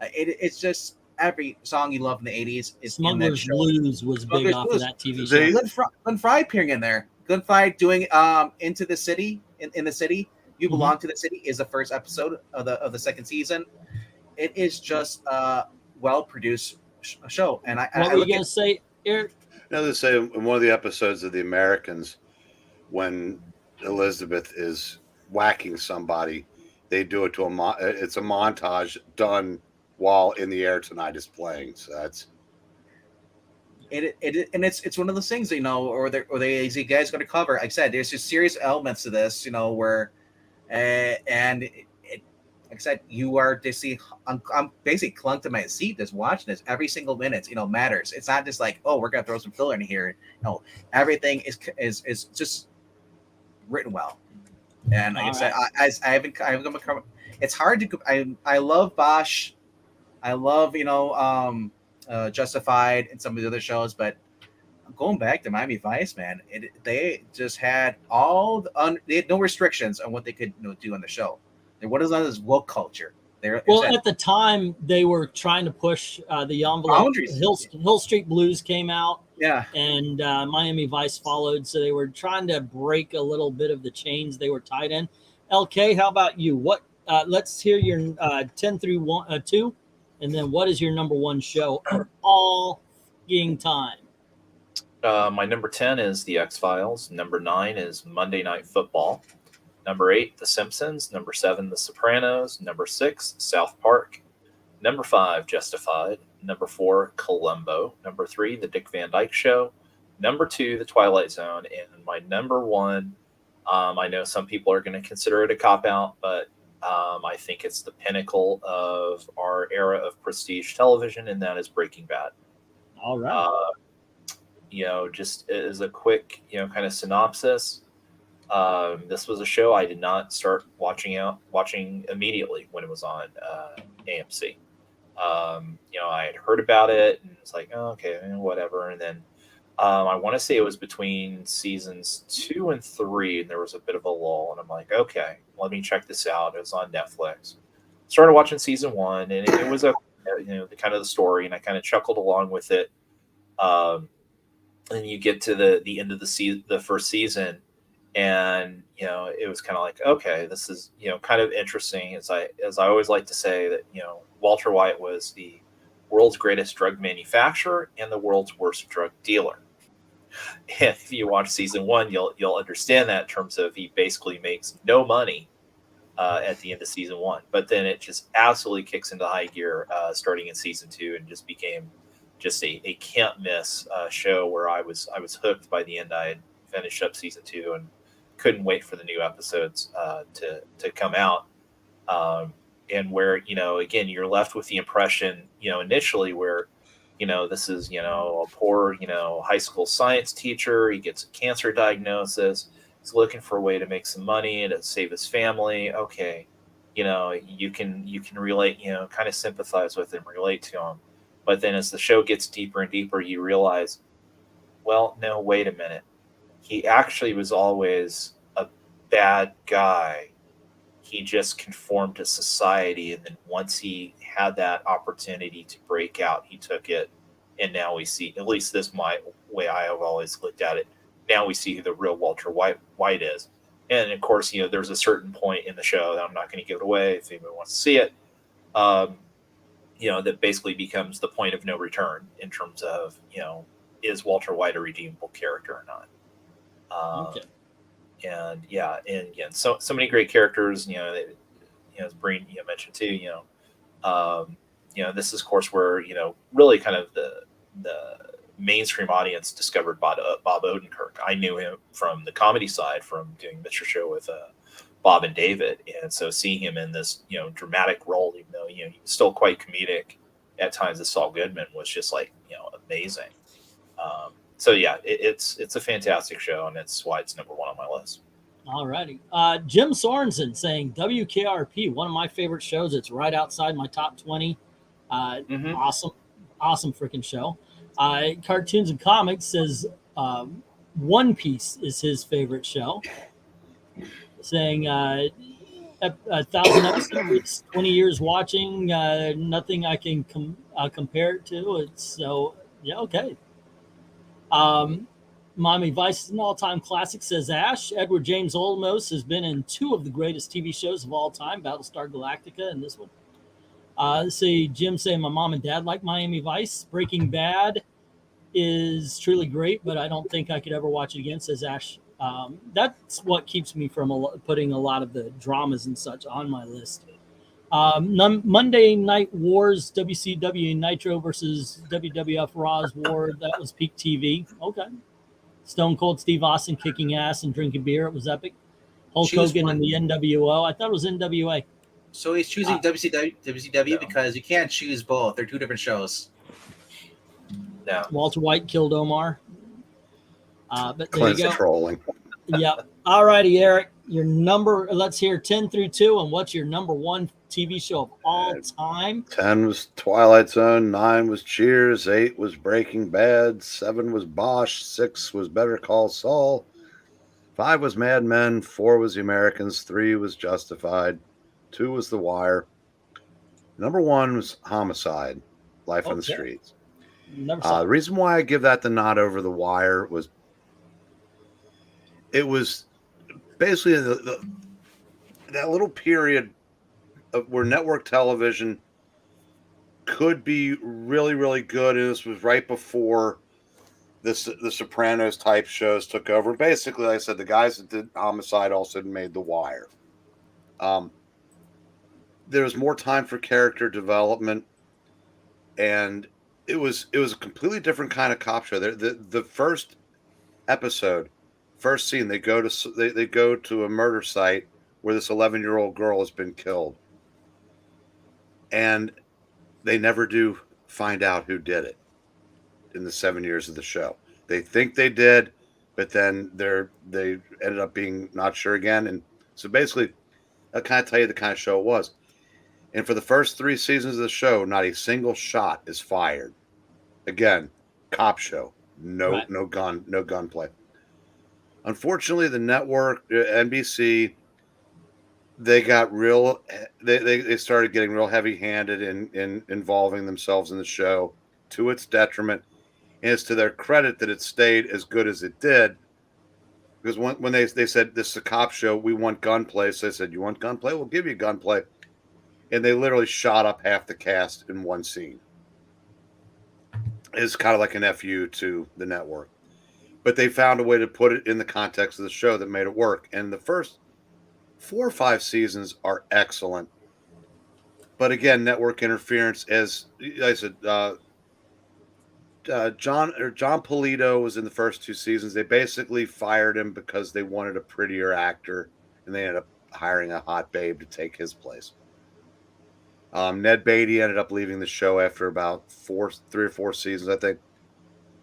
It's just every song you love in the 80s is Smuggler's Blues was big off of that TV show. Glenn Frey appearing in there. Glenn Frey doing Into the City in the City. You Belong to the City is the first episode of the second season. It is just a well produced show. And what were you gonna say, Eric? They say in one of the episodes of The Americans, when Elizabeth is whacking somebody, they do it to it's a montage done while In the Air Tonight is playing. So that's it's one of those things, or these guys going to cover. Like I said, there's just serious elements to this, where and like I said, you are just I'm basically clung to my seat just watching this. Every single minute, matters. It's not just like, oh, we're gonna throw some filler in here. No, everything is just written well. And like I said, I haven't come. It's hard to. I love Bosch. I love Justified and some of the other shows, but going back to Miami Vice, man, they just had they had no restrictions on what they could do on the show. There wasn't this woke culture. At the time, they were trying to push the envelope. Boundaries. Hill Street Blues came out, and Miami Vice followed. So they were trying to break a little bit of the chains they were tied in. LK, how about you? What? Let's hear your 10 through 2. And then what is your number one show of all time? My number 10 is The X-Files. Number 9 is Monday Night Football. Number 8, The Simpsons. Number 7, The Sopranos. Number 6, South Park. Number 5, Justified. Number 4, Columbo. Number 3, The Dick Van Dyke Show. Number 2, The Twilight Zone. And my number 1 I know some people are going to consider it a cop-out, but I think it's the pinnacle of our era of prestige television, and that is Breaking Bad. All right. Just as a quick, kind of synopsis, this was a show I did not start watching immediately when it was on AMC. I had heard about it, and it's like, oh, okay, whatever. And then I want to say it was between seasons 2 and 3, and there was a bit of a lull. And I'm like, okay, let me check this out. It was on Netflix. Started watching season 1, and it was the kind of the story, and I kind of chuckled along with it. And you get to the end of the first season, and it was kind of like, okay, this is kind of interesting. As I always like to say that Walter White was the world's greatest drug manufacturer and the world's worst drug dealer. And if you watch season 1, you'll understand that in terms of he basically makes no money at the end of season 1, but then it just absolutely kicks into high gear starting in season 2, and just became just a can't miss show where I was hooked by the end. I had finished up season 2 and couldn't wait for the new episodes to come out. And where again, you're left with the impression initially where this is a poor high school science teacher. He gets a cancer diagnosis. He's looking for a way to make some money and to save his family. Okay, you can relate, kind of sympathize with him, relate to him. But then as the show gets deeper and deeper, you realize, well, no, wait a minute. He actually was always a bad guy. He just conformed to society, and then once he had that opportunity to break out, he took it. And now we see, at least this my way I have always looked at it, now we see who the real Walter White is. And of course, there's a certain point in the show that I'm not going to give it away if anyone wants to see it, that basically becomes the point of no return in terms of, is Walter White a redeemable character or not? Okay. And again, so many great characters, as Breen mentioned too, this is of course where, really kind of the mainstream audience discovered Bob Odenkirk. I knew him from the comedy side, from doing Mr. Show with Bob and David. And so seeing him in this, dramatic role, even though, he was still quite comedic at times, as Saul Goodman, was just like, amazing. So yeah, it's a fantastic show, and it's why it's number 1 on my list. All righty. Jim Sorensen saying WKRP, one of my favorite shows. It's right outside my top 20. Awesome freaking show. Cartoons and Comics says One Piece is his favorite show. Saying 1,000 episodes, 20 years watching, nothing I can compare it to. It's so, yeah, okay. Miami Vice is an all-time classic, says Ash. Edward James Olmos has been in 2 of the greatest TV shows of all time, Battlestar Galactica and this one. Let's see, Jim saying my mom and dad like Miami Vice. Breaking Bad is truly great, but I don't think I could ever watch it again, says Ash. That's what keeps me from putting a lot of the dramas and such on my list. Monday Night Wars, WCW Nitro versus WWF Raw's War. That was peak TV. Okay. Stone Cold Steve Austin kicking ass and drinking beer. It was epic. Hulk Hogan and the NWO. I thought it was NWA. So he's choosing WCW because you can't choose both. They're 2 different shows. No. Walter White killed Omar. But there Clint's you go. trolling. Yep. All righty, Eric. Your number, let's hear 10 through 2. And what's your number 1 TV show of all time? 10 was Twilight Zone. 9 was Cheers. 8 was Breaking Bad. 7 was Bosch. 6 was Better Call Saul. 5 was Mad Men. 4 was The Americans. 3 was Justified. 2 was The Wire. Number 1 was Homicide, Life on the Streets. The reason why I give that the nod over The Wire was it was basically that little period of where network television could be really, really good. And this was right before the Sopranos type shows took over. Basically, like I said, the guys that did Homicide also made The Wire. There was more time for character development, and it was a completely different kind of cop show. The first episode First scene, they go to a murder site where this 11-year-old girl has been killed, and they never do find out who did it in the 7 years of the show. They think they did, but then they ended up being not sure again. And so basically, I'll kind of tell you the kind of show it was. And for the first 3 seasons of the show, not a single shot is fired. Again, cop show, no gunplay. Unfortunately, the network, NBC, they got real. They started getting real heavy-handed in involving themselves in the show, to its detriment. And it's to their credit that it stayed as good as it did. Because when they said, this is a cop show, we want gunplay. So they said, you want gunplay? We'll give you gunplay. And they literally shot up half the cast in one scene. It's kind of like an FU to the network. But they found a way to put it in the context of the show that made it work. And the first 4 or 5 seasons are excellent. But again, network interference, as I said, John Polito was in the first 2 seasons. They basically fired him because they wanted a prettier actor, and they ended up hiring a hot babe to take his place. Ned Beatty ended up leaving the show after about 3 or 4 seasons, I think.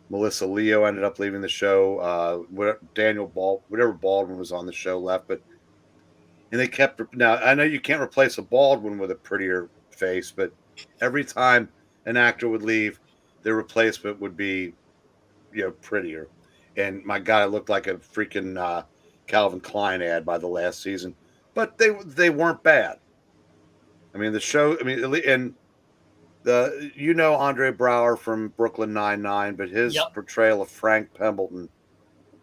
Melissa Leo ended up leaving the show. Whatever Baldwin was on the show left, and they kept. Now I know you can't replace a Baldwin with a prettier face, but every time an actor would leave, their replacement would be, prettier. And my God, it looked like a freaking Calvin Klein ad by the last season. But they weren't bad. I mean, the show. I mean, and Andre Brower from Brooklyn Nine-Nine, but his portrayal of Frank Pembleton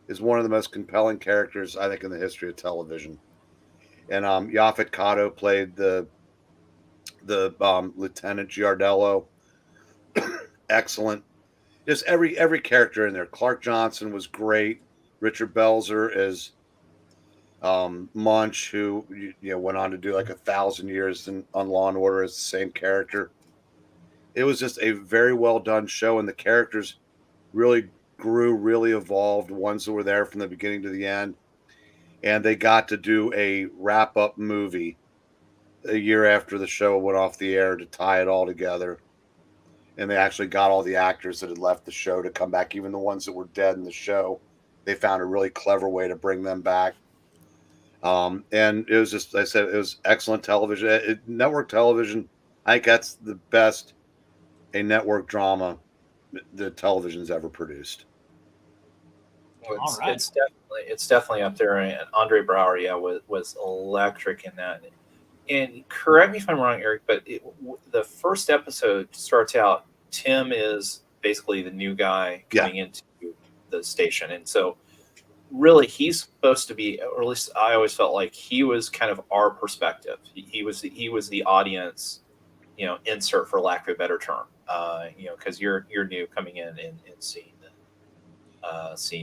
is one of the most compelling characters, I think, in the history of television. And Yaphet Kotto played the Lieutenant Giardello. Excellent. Just every character in there. Clark Johnson was great. Richard Belzer as Munch, who went on to do like 1,000 years on Law and Order as the same character. It was just a very well done show, and the characters really grew, really evolved. Ones that were there from the beginning to the end, and they got to do a wrap up movie a year after the show went off the air to tie it all together. And they actually got all the actors that had left the show to come back, even the ones that were dead in the show. They found a really clever way to bring them back. And it was just, I said, it was excellent television. Network television, I think that's the best a network drama the television's ever produced. Well, it's definitely up there. And Andre Brower, was electric in that. And correct me if I'm wrong, Eric, but the first episode starts out, Tim is basically the new guy coming into the station. And so really he's supposed to be, or at least I always felt like he was kind of our perspective. He was the audience, insert, for lack of a better term, because you're new coming in and seeing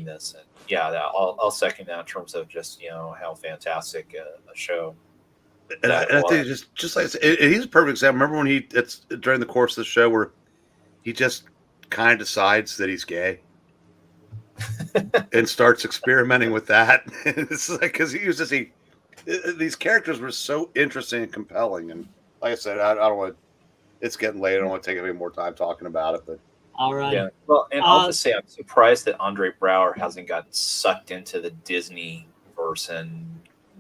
this. And I'll second that in terms of just, how fantastic a show. And I think just like I said, he's a perfect example. Remember when it's during the course of the show where he just kind of decides that he's gay and starts experimenting with that. It's like, because these characters were so interesting and compelling. And like I said, I don't want. It's getting late. I don't want to take any more time talking about it. But all right. Yeah. Well, and I'll just say I'm surprised that Andre Brower hasn't gotten sucked into the Disney verse and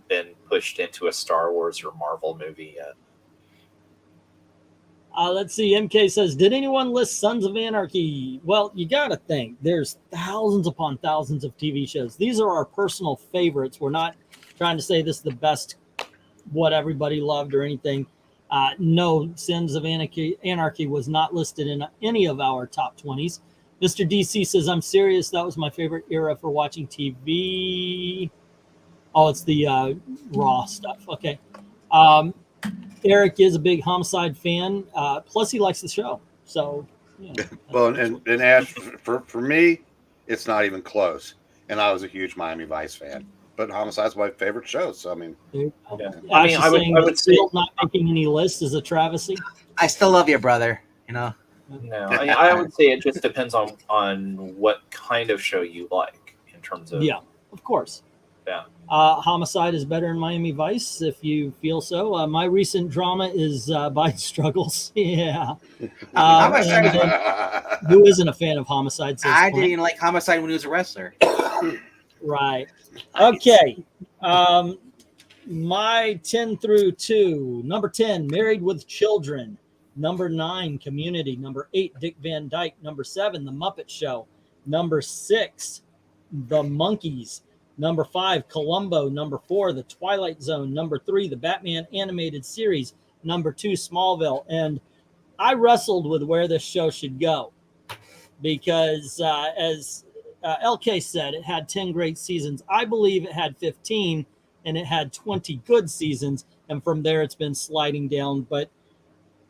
been pushed into a Star Wars or Marvel movie yet. Let's see. MK says, did anyone list Sons of Anarchy? Well, you got to think. There's thousands upon thousands of TV shows. These are our personal favorites. We're not trying to say this is the best, what everybody loved or anything. No, Sons of Anarchy was not listed in any of our top 20s. Mr. DC says, I'm serious. That was my favorite era for watching TV. Oh, it's the Raw stuff. Okay. Eric is a big Homicide fan. Plus, he likes the show. So, well, and Ash, for me, it's not even close. And I was a huge Miami Vice fan. But Homicide's my favorite show. So, I mean, I would say not making any lists is a travesty. I still love you, brother. No, I would say it just depends on what kind of show you like in terms of of course. Yeah. Homicide is better than Miami Vice, if you feel so. My recent drama is Biden Struggles. Yeah. Homicide and then, who isn't a fan of Homicide? Says I Clint. didn't like Homicide when he was a wrestler. Right. Okay. My 10 through 2. Number 10, Married with Children. Number 9, Community. Number 8, Dick Van Dyke. Number 7, The Muppet Show. Number 6, The Monkees. Number 5, Columbo. Number 4, The Twilight Zone. Number 3, The Batman Animated Series. Number 2, Smallville. And I wrestled with where this show should go because, as LK said, it had 10 great seasons. I believe it had 15, and it had 20 good seasons. And from there, it's been sliding down. But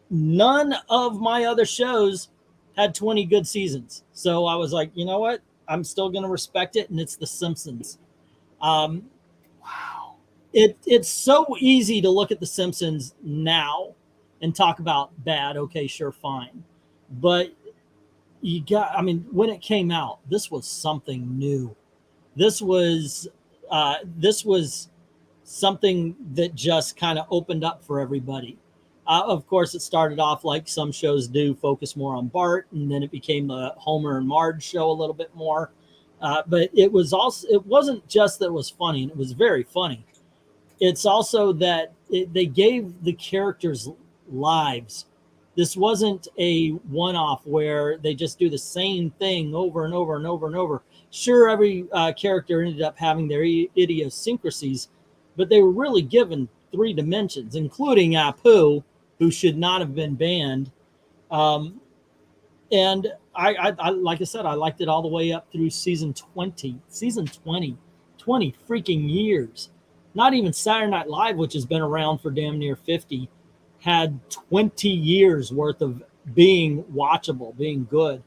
none of my other shows had 20 good seasons. So I was like, you know what? I'm still going to respect it, and it's The Simpsons. Wow. It's so easy to look at The Simpsons now and talk about bad. Okay, sure, fine. But when it came out, this was something new. This was something that just kind of opened up for everybody. Of course, it started off like some shows do, focus more on Bart, and then it became the Homer and Marge show a little bit more. But it wasn't just that it was funny, and it was very funny. It's also that they gave the characters lives. This wasn't a one-off where they just do the same thing over and over and over and over. Sure, every character ended up having their idiosyncrasies, but they were really given 3 dimensions, including Apu, who should not have been banned. And I like I said, I liked it all the way up through season 20. Season 20 freaking years. Not even Saturday Night Live, which has been around for damn near 50, had 20 years worth of being watchable, being good.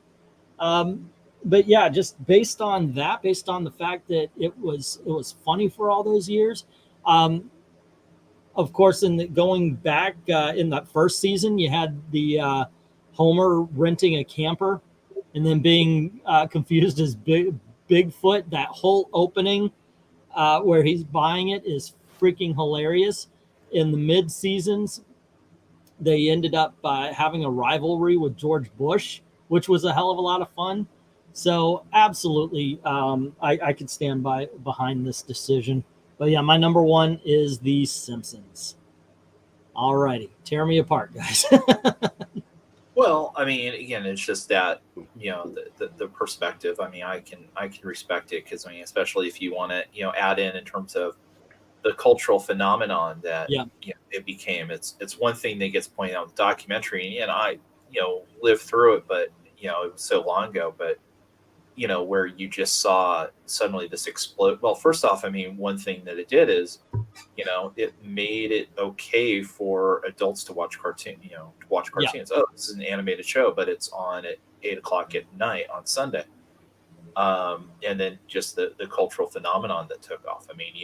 But yeah, just based on that, based on the fact that it was funny for all those years. Of course, going back in that first season, you had the Homer renting a camper and then being confused as Bigfoot. That whole opening where he's buying it is freaking hilarious. In the mid seasons, they ended up having a rivalry with George Bush, which was a hell of a lot of fun. So absolutely, I could stand behind this decision. But yeah, my number 1 is The Simpsons. All righty, tear me apart, guys. Well, I mean, again, it's just that, the perspective. I mean, I can respect it because, I mean, especially if you want to, add in terms of the cultural phenomenon that it became. It's one thing that gets pointed out in the documentary, and I, lived through it, but it was so long ago. But where you just saw suddenly this explode. Well, first off, I mean, one thing that it did is, it made it okay for adults to watch cartoons. Oh, this is an animated show, but it's on at 8:00 at night on Sunday. And then just the cultural phenomenon that took off. I mean,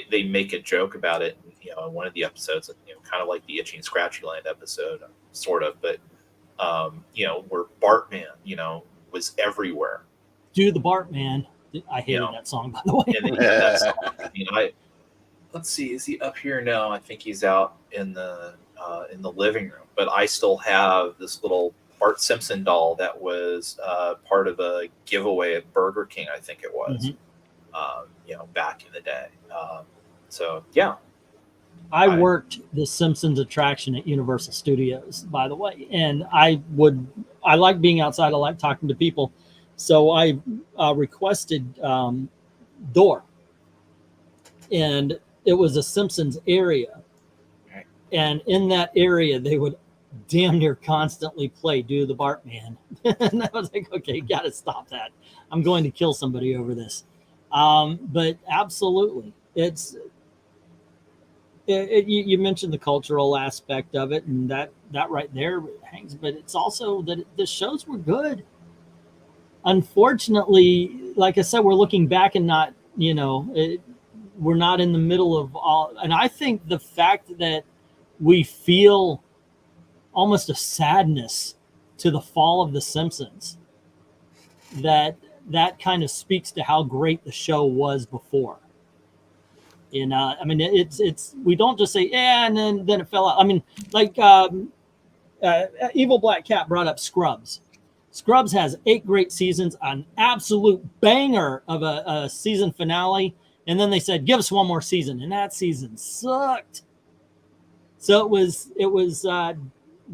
they make a joke about it, in one of the episodes, kind of like the Itchy and Scratchy Land episode, sort of, but, where Bartman, was everywhere. Do the Bartman. I hated that song, by the way. And then that song, I mean, let's see, is he up here? No, I think he's out in the living room, but I still have this little Bart Simpson doll that was part of a giveaway at Burger King, I think it was, back in the day. So yeah. I worked the Simpsons attraction at Universal Studios, by the way, and I like being outside. I like talking to people. So I requested door, and it was a Simpsons area. And in that area, they would damn near constantly play Do the Bartman. And I was like, okay, got to stop that. I'm going to kill somebody over this. But absolutely, you mentioned the cultural aspect of it, and that right there hangs, but it's also that the shows were good. Unfortunately, like I said, we're looking back and not, we're not in the middle of all. And I think the fact that we feel almost a sadness to the fall of The Simpsons, that that kind of speaks to how great the show was before. And I mean, it's we don't just say yeah, and then it fell out. I mean, like Evil Black Cat brought up Scrubs. Scrubs has 8 great seasons, an absolute banger of a season finale, and then they said, "Give us one more season," and that season sucked. So it was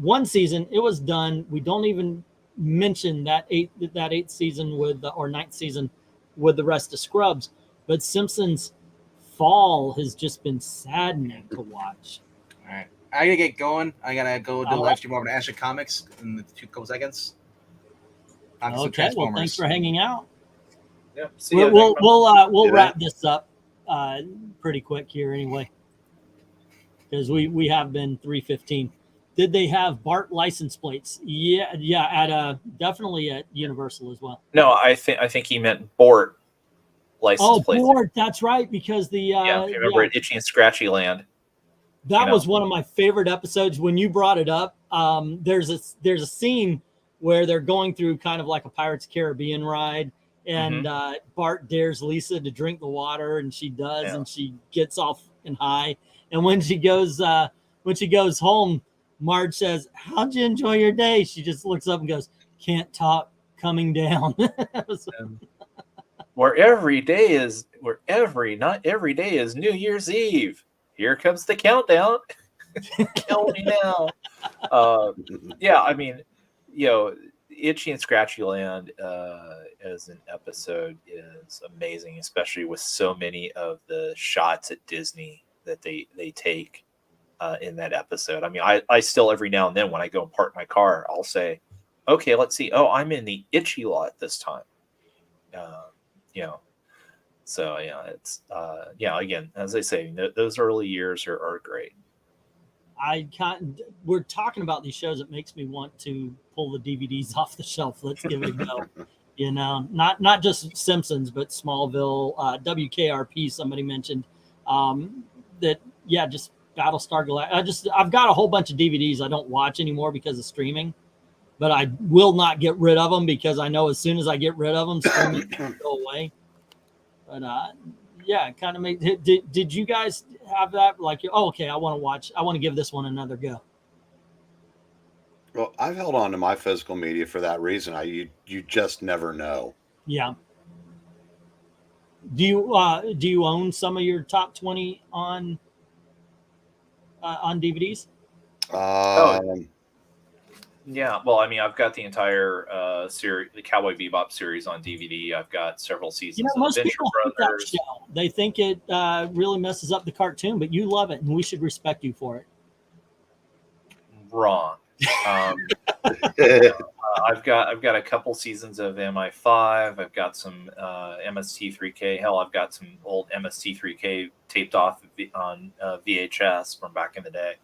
one season. It was done. We don't even mention that eighth season with or ninth season with the rest of Scrubs, but Simpsons fall has just been saddening to watch. All right, I gotta get going. I gotta go do All the right. live stream over to Action Comics in the couple seconds. Okay, well, thanks for hanging out. Yeah. See ya, We'll Venkman. Yeah. wrap this up pretty quick here anyway, because we have been 3:15. Did they have BART license plates? Yeah, at definitely at Universal as well. No, I think he meant Bort license Oh, plates. BORT, that's right, because the Yeah, if you remember at Itchy and Scratchy Land. that you was know. one of my favorite episodes when you brought it up. There's a scene where they're going through kind of like a Pirates Caribbean ride, and Bart dares Lisa to drink the water, and she does, Yeah. and she gets off and high. And when she goes home, Marge says, "How'd you enjoy your day?" She just looks up and goes, "Can't talk, coming down." Not every day is New Year's Eve. Here comes the countdown. Kill me now. Yeah, I mean, Itchy and Scratchy Land as an episode is amazing, especially with so many of the shots at Disney that they take in that episode. I mean, I still every now and then when I go and park my car, I'll say, okay, let's see. Oh, I'm in the Itchy lot this time. So it's again, as I say, those early years are great. We're talking about these shows. It makes me want to pull the DVDs off the shelf. Let's give it a go. Not just Simpsons, but Smallville, WKRP. Somebody mentioned that. Yeah, just Battlestar Galactica. I've got a whole bunch of DVDs I don't watch anymore because of streaming, but I will not get rid of them because I know as soon as I get rid of them, streaming will go away. But kind of make. Did you guys have that? Like, oh, okay, I want to give this one another go. Well, I've held on to my physical media for that reason. You just never know. Yeah. Do you own some of your top 20 on DVDs? Yeah, well, I mean, I've got the entire series, the Cowboy Bebop series on DVD. I've got several seasons of Most Adventure people hate that Brothers. show. They think it really messes up the cartoon, but you love it, and we should respect you for it. Wrong. I've got a couple seasons of MI5. I've got some MST3K. Hell, I've got some old MST3K taped off on VHS from back in the day.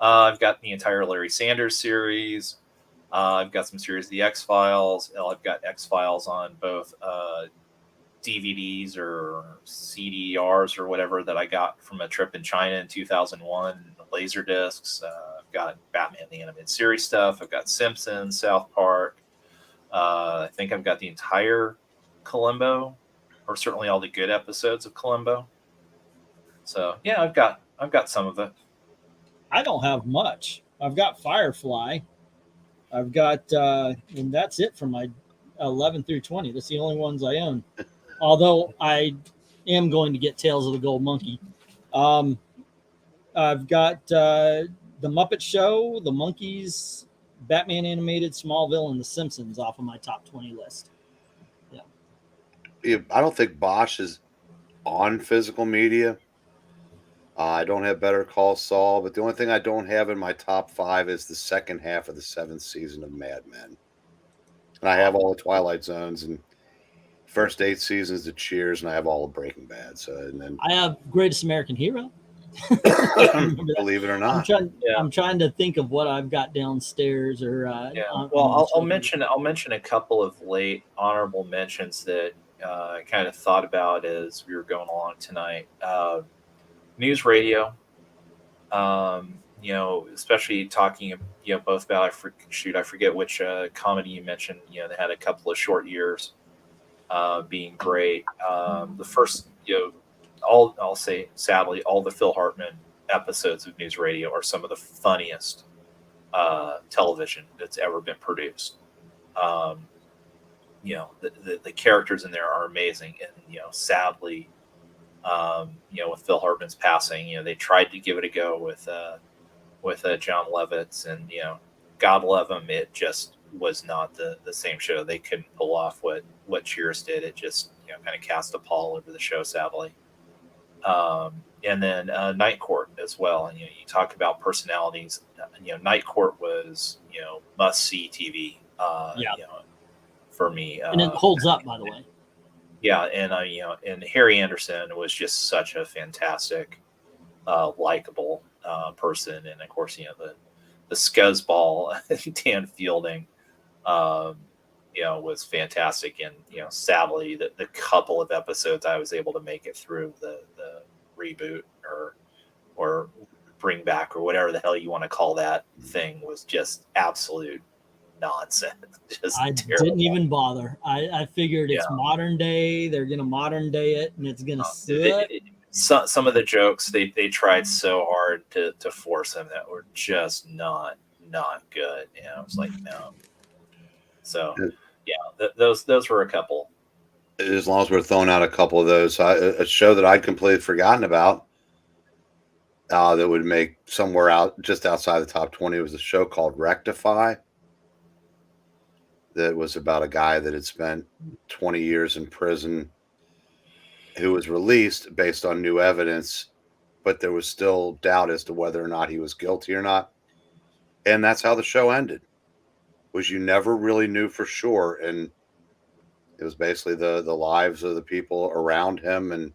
I've got the entire Larry Sanders series. I've got some series of the X-Files. I've got X-Files on both DVDs or CDRs or whatever that I got from a trip in China in 2001. Laser discs. I've got Batman the Animated Series stuff. I've got Simpsons, South Park. I think I've got the entire Columbo, or certainly all the good episodes of Columbo. So yeah, I've got some of it. I don't have much. I've got Firefly. I've got, and that's it for my 11 through 20. That's the only ones I own. Although I am going to get Tales of the Gold Monkey. I've got The Muppet Show, The Monkees, Batman Animated, Smallville, and The Simpsons off of my top 20 list. Yeah, I don't think Bosch is on physical media. I don't have Better Call Saul, but the only thing I don't have in my top 5 is the second half of the 7th season of Mad Men. And I have all the Twilight Zones and first 8 seasons of Cheers, and I have all of Breaking Bad. So, and then I have Greatest American Hero. believe it or not, I'm trying to think of what I've got downstairs. Or I'll mention a couple of late honorable mentions that I kind of thought about as we were going along tonight. News radio, especially talking, both about I forget which comedy you mentioned. They had a couple of short years. being great. The first, I'll say sadly, all the Phil Hartman episodes of News Radio are some of the funniest television that's ever been produced. The characters in there are amazing, and sadly, with Phil Hartman's passing, they tried to give it a go with John Lovitz, and God love him, it just was not the same show. They couldn't pull off what Cheers did. It just kind of cast a pall over the show, sadly. And then Night Court as well. And you talk about personalities. Night Court was must see TV. For me, and it holds up, by the way. Yeah, and and Harry Anderson was just such a fantastic, likable person, and of course, the scuzzball Dan Fielding, was fantastic, and sadly, the couple of episodes I was able to make it through the reboot or bring back or whatever the hell you want to call that thing was just absolute nonsense. I didn't even bother. I figured it's modern day. They're gonna modern day it, and it's gonna suit. Some of the jokes they tried so hard to force them that were just not good. I was like, no. So those were a couple. As long as we're throwing out a couple of those, a show that I'd completely forgotten about that would make somewhere out just outside the top 20 was a show called Rectify. That was about a guy that had spent 20 years in prison who was released based on new evidence, but there was still doubt as to whether or not he was guilty or not. And that's how the show ended, was you never really knew for sure. And it was basically the lives of the people around him. And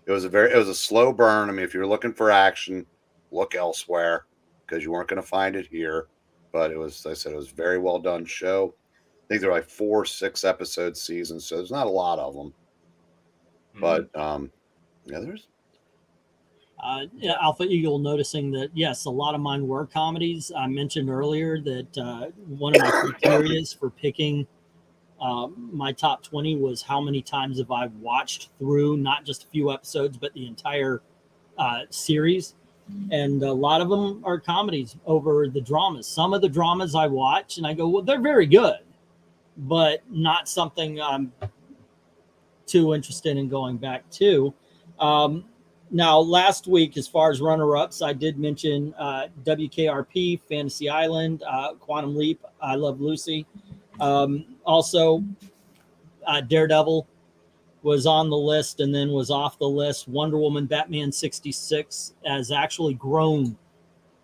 it was a slow burn. I mean, if you're looking for action, look elsewhere because you weren't going to find it here. But it was, like I said, it was a very well done show. I think they're like 4 6-episode seasons, so there's not a lot of them. But there's Alpha Eagle noticing that yes, a lot of mine were comedies. I mentioned earlier that one of my criteria for picking my top 20 was how many times have I watched through not just a few episodes but the entire series. And a lot of them are comedies over the dramas. Some of the dramas I watch and I go, well, they're very good, but not something I'm too interested in going back to. Now, last week, as far as runner-ups, I did mention WKRP, Fantasy Island, Quantum Leap, I Love Lucy. Also, Daredevil was on the list and then was off the list. Wonder Woman, Batman 66 has actually grown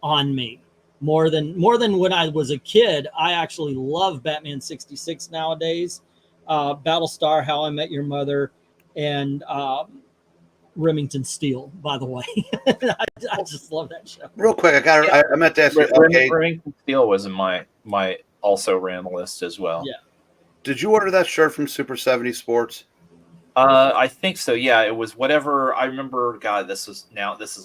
on me more than when I was a kid. I actually love Batman 66 nowadays. Battlestar, How I Met Your Mother, and Remington Steele, by the way. I just love that show. Real quick, I meant to ask you. Okay. Remington Steele was in my also ran list as well. Yeah. Did you order that shirt from Super 70 Sports? I think so. Yeah, it was whatever. I remember. God, this is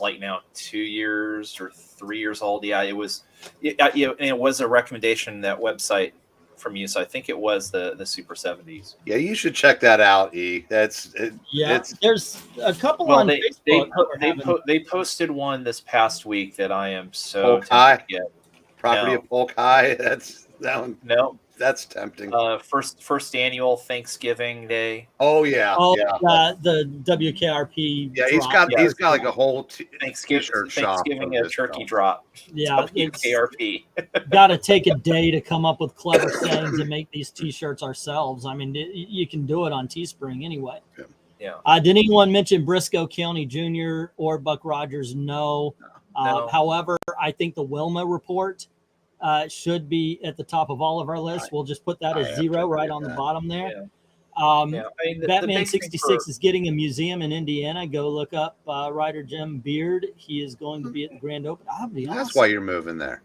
like 2 years or 3 years old. Yeah, it was. It was a recommendation, that website from you. So I think it was the Super 70s. Yeah, you should check that out. There's a couple on Facebook. They posted one this past week that I am so Polk High. tempted to get. Property of Polk High. That's that one. No. That's tempting. First annual Thanksgiving Day. Oh yeah, the WKRP. Yeah, he's got like a whole Thanksgiving a turkey drop. Yeah, WKRP. Got to take a day to come up with clever sayings and make these T-shirts ourselves. I mean, you can do it on Teespring anyway. Yeah. Did anyone mention Briscoe County Jr. or Buck Rogers? No. However, I think the Wilma report should be at the top of all of our lists. We'll just put that as 0 right on the bottom there. I mean, Batman 66 is getting a museum in Indiana. Go look up writer Jim Beard. He is going to be at the grand opening. That'll be awesome. That's why you're moving there.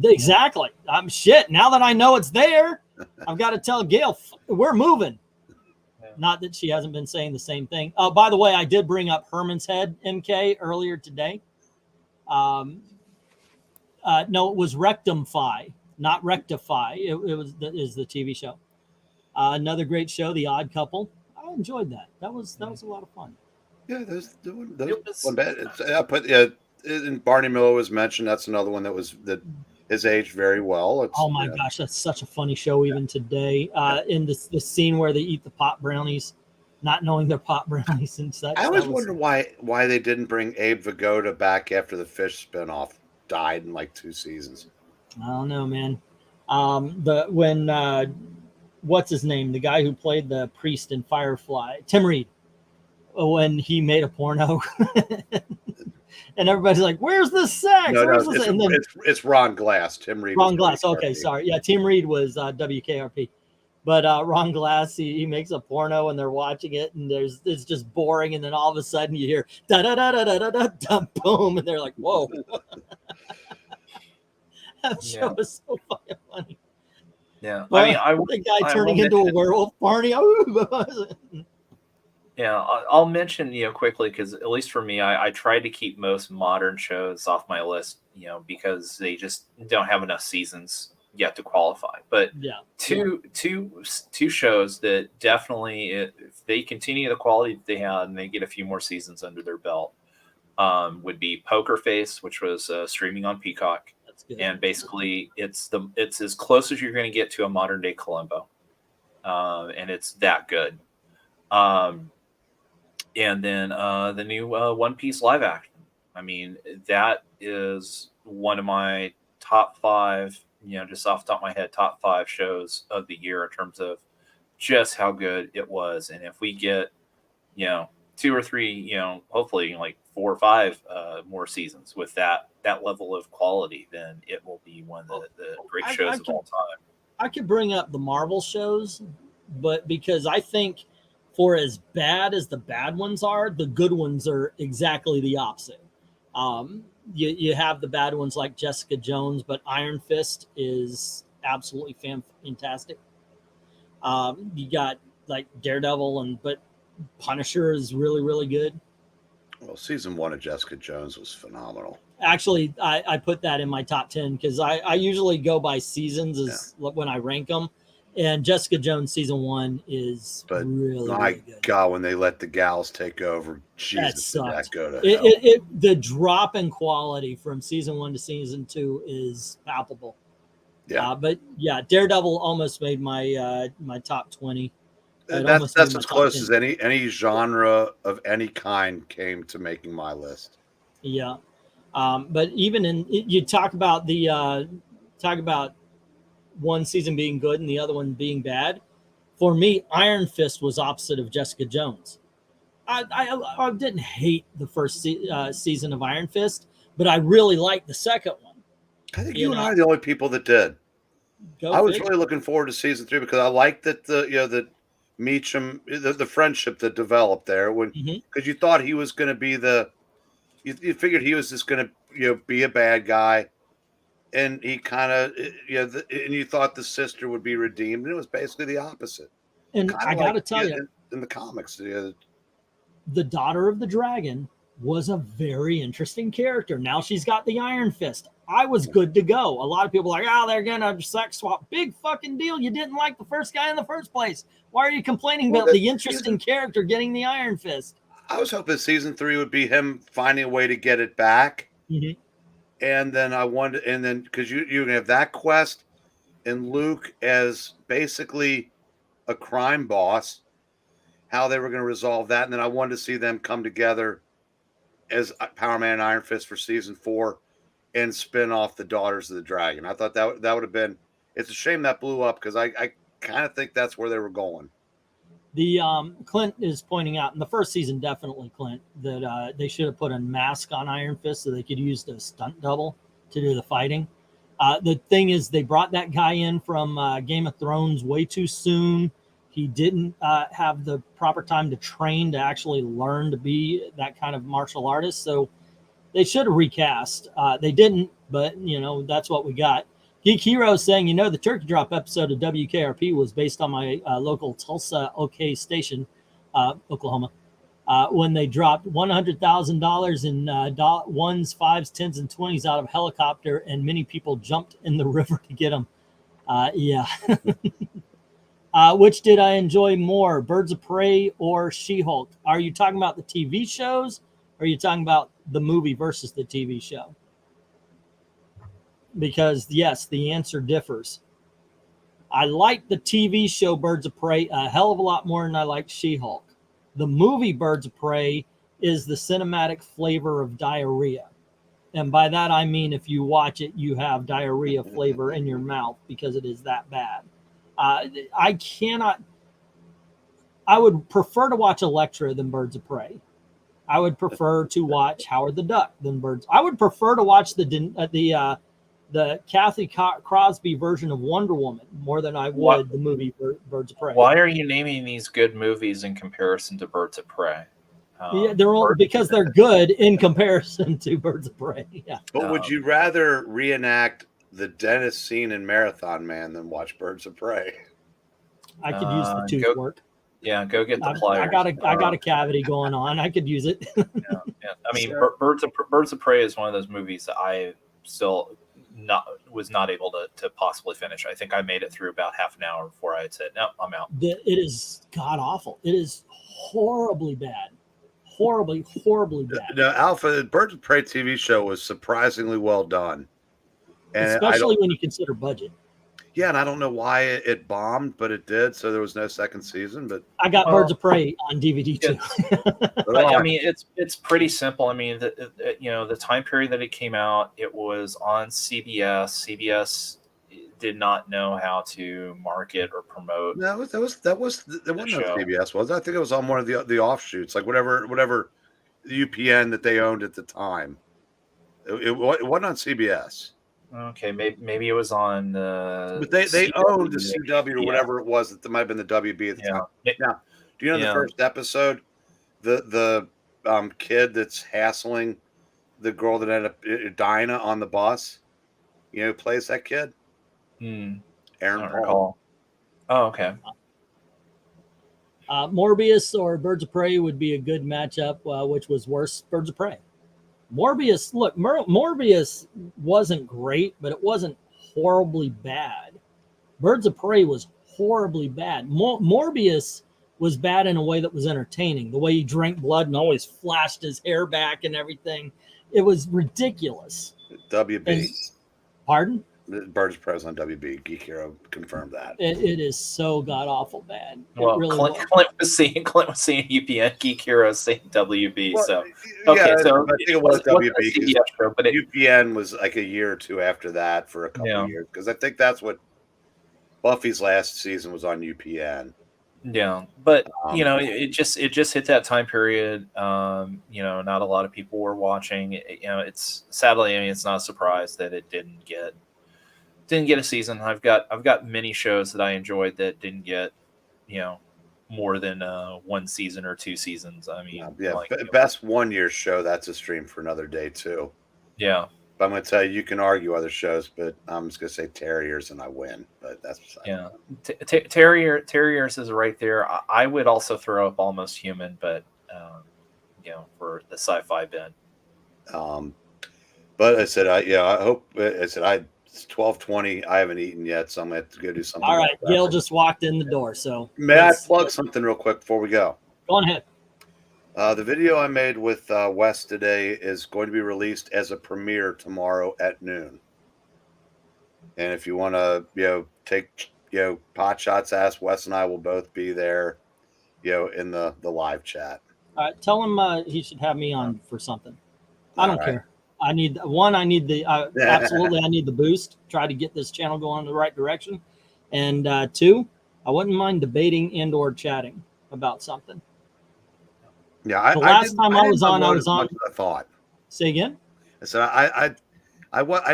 Exactly. I'm shit. Now that I know it's there, I've got to tell Gail we're moving. Not that she hasn't been saying the same thing. Oh, by the way, I did bring up Herman's Head, MK, earlier today. No, it was Rectify, not Rectify. It was the TV show. Another great show, The Odd Couple. I enjoyed that. That was a lot of fun. Yeah, those It was- one bad. I put and Barney Miller was mentioned. That's another one that has aged very well. It's, Oh my gosh, that's such a funny show even today. In the scene where they eat the pot brownies, not knowing they're pot brownies and such. I always wonder why they didn't bring Abe Vigoda back after the Fish spinoff died in like 2 seasons. I don't know, man. What's his name? The guy who played the priest in Firefly, Tim Reed, when he made a porno. And everybody's like, "Where's the sex? Where's the sex?" And then, it's Ron Glass. Tim Reed. Ron Glass. Okay, sorry. Yeah, Tim Reed was WKRP, but Ron Glass he makes a porno and they're watching it and it's just boring, and then all of a sudden you hear da da da da da da da boom, and they're like, "Whoa!" That show was so fucking funny. Yeah, Well, I mean, the guy I turning will into a mention- werewolf, Barney. Yeah, I'll mention, quickly, because at least for me, I tried to keep most modern shows off my list, because they just don't have enough seasons yet to qualify. But Yeah. two shows that definitely, if they continue the quality that they had and they get a few more seasons under their belt, would be Poker Face, which was streaming on Peacock, That's good. and basically it's as close as you're going to get to a modern day Columbo, and it's that good. And then the new One Piece live action. I mean, that is one of my top 5, just off the top of my head, top 5 shows of the year in terms of just how good it was. And if we get, 2 or 3, hopefully like 4 or 5 more seasons with that level of quality, then it will be one of the great shows of all time. I could bring up the Marvel shows, but because I think for as bad as the bad ones are, the good ones are exactly the opposite. You have the bad ones like Jessica Jones, but Iron Fist is absolutely fantastic. You got like Daredevil, but Punisher is really, really good. Well, season 1 of Jessica Jones was phenomenal. Actually, I put that in my top 10 because I usually go by seasons when I rank them. And Jessica Jones season 1 is really, really good. God, when they let the gals take over, Jesus, did that go to hell. The drop in quality from season 1 to season 2 is palpable. Yeah, but yeah, Daredevil almost made my my top 20. That's as close as any genre of any kind came to making my list. Yeah, but even you talk about one season being good and the other one being bad. For me, Iron Fist was opposite of Jessica Jones. I didn't hate the first season of Iron Fist, but I really liked the second one. I think you and I are the only people that did. I was really looking forward to season 3 because I liked that the Meacham, the friendship that developed there, because you thought he was going to be you figured he was just going to be a bad guy. And he kind of, and you thought the sister would be redeemed, and it was basically the opposite. And kinda I got to tell you, in the comics, the daughter of the dragon was a very interesting character. Now she's got the Iron Fist. I was good to go. A lot of people are like, they're gonna sex swap. Big fucking deal. You didn't like the first guy in the first place. Why are you complaining about the interesting character getting the Iron Fist? I was hoping season 3 would be him finding a way to get it back. Mm-hmm. And then because you're gonna have that quest and Luke as basically a crime boss, how they were going to resolve that, and then I wanted to see them come together as Power Man and Iron Fist for season 4 and spin off the Daughters of the Dragon. I thought that would have been. It's a shame that blew up because I kind of think that's where they were going. The Clint is pointing out in the first season, definitely Clint, that they should have put a mask on Iron Fist so they could use the stunt double to do the fighting. The thing is, they brought that guy in from Game of Thrones way too soon. He didn't have the proper time to train to actually learn to be that kind of martial artist. So they should have recast. They didn't, but that's what we got. Geek Hero saying, the Turkey Drop episode of WKRP was based on my local Tulsa OK station, Oklahoma, when they dropped $100,000 in ones, fives, tens, and 20s out of a helicopter, and many people jumped in the river to get them. Yeah. Which did I enjoy more, Birds of Prey or She-Hulk? Are you talking about the TV shows, or are you talking about the movie versus the TV show? Because, yes, the answer differs. I like the TV show Birds of Prey a hell of a lot more than I like She-Hulk. The movie Birds of Prey is the cinematic flavor of diarrhea. And by that, I mean if you watch it, you have diarrhea flavor in your mouth because it is that bad. I would prefer to watch Elektra than Birds of Prey. I would prefer to watch Howard the Duck than Birds. I would prefer to watch the Kathy Crosby version of Wonder Woman more than I would the movie Birds of Prey. Why are you naming these good movies in comparison to Birds of Prey? Yeah, they're all because they're good in comparison to Birds of Prey. Yeah. But would you rather reenact the dentist scene in Marathon Man than watch Birds of Prey? I could use the tooth work. Yeah, go get the pliers. I got a cavity going on. I could use it. Yeah. I mean, Birds of Prey is one of those movies that I still was not able to possibly finish. I think I made it through about half an hour before I had said, no, I'm out. It is god awful. It is horribly bad. Horribly bad. No, Alpha, the Birds of Prey TV show was surprisingly well done. And especially when you consider budget. Yeah, and I don't know why it bombed, but it did. So there was no second season. But I got Birds of Prey on DVD too. I mean, it's pretty simple. I mean, the time period that it came out, it was on CBS. CBS did not know how to market or promote. No, it wasn't on CBS, was it? I think it was on one of the offshoots, like whatever UPN that they owned at the time. It wasn't on CBS. Okay, maybe it was on. But they owned the CW or whatever it was. That might have been the WB at the time. Now, do you know the first episode, the kid that's hassling the girl that ended up Dinah on the bus? You know who plays that kid? Aaron Paul. Oh, okay. Morbius or Birds of Prey would be a good matchup. Which was worse? Birds of Prey. Morbius, look, Morbius wasn't great, but it wasn't horribly bad. Birds of Prey was horribly bad. Morbius was bad in a way that was entertaining. The way he drank blood and always flashed his hair back and everything. It was ridiculous. WB. Pardon? Birds of Prey on WB. Geek Hero confirmed that. It is so god awful bad. Well, really Clint was seeing UPN, Geek Hero saying WB. Well, so okay, so I think it was WB. Show, but UPN was like a year or two after that for a couple of years, because I think that's what Buffy's last season was on UPN. Yeah, but it just hit that time period. Not a lot of people were watching. It's sadly, it's not a surprise that it didn't get a season. I've got many shows that I enjoyed that didn't get more than one season or two seasons. I mean, best 1 year show, that's a stream for another day too. Yeah, but I'm going to tell you can argue other shows, but I'm just going to say Terriers and I win. But that's Terriers is right there. I would also throw up Almost Human, but for the sci-fi bit. But I said it's 12:20. I haven't eaten yet, so I'm going to have to go do something. All right, Gail just walked in the door, so may I plug something real quick before we go? Go on ahead. The video I made with Wes today is going to be released as a premiere tomorrow at noon. And if you want to, take pot shots, ask Wes and I will both be there, in the live chat. All right, tell him he should have me on for something. I don't care. I need absolutely I need the boost. Try to get this channel going in the right direction. And two, I wouldn't mind debating and or chatting about something. Yeah, the last time I was on. I thought. Say again. I said I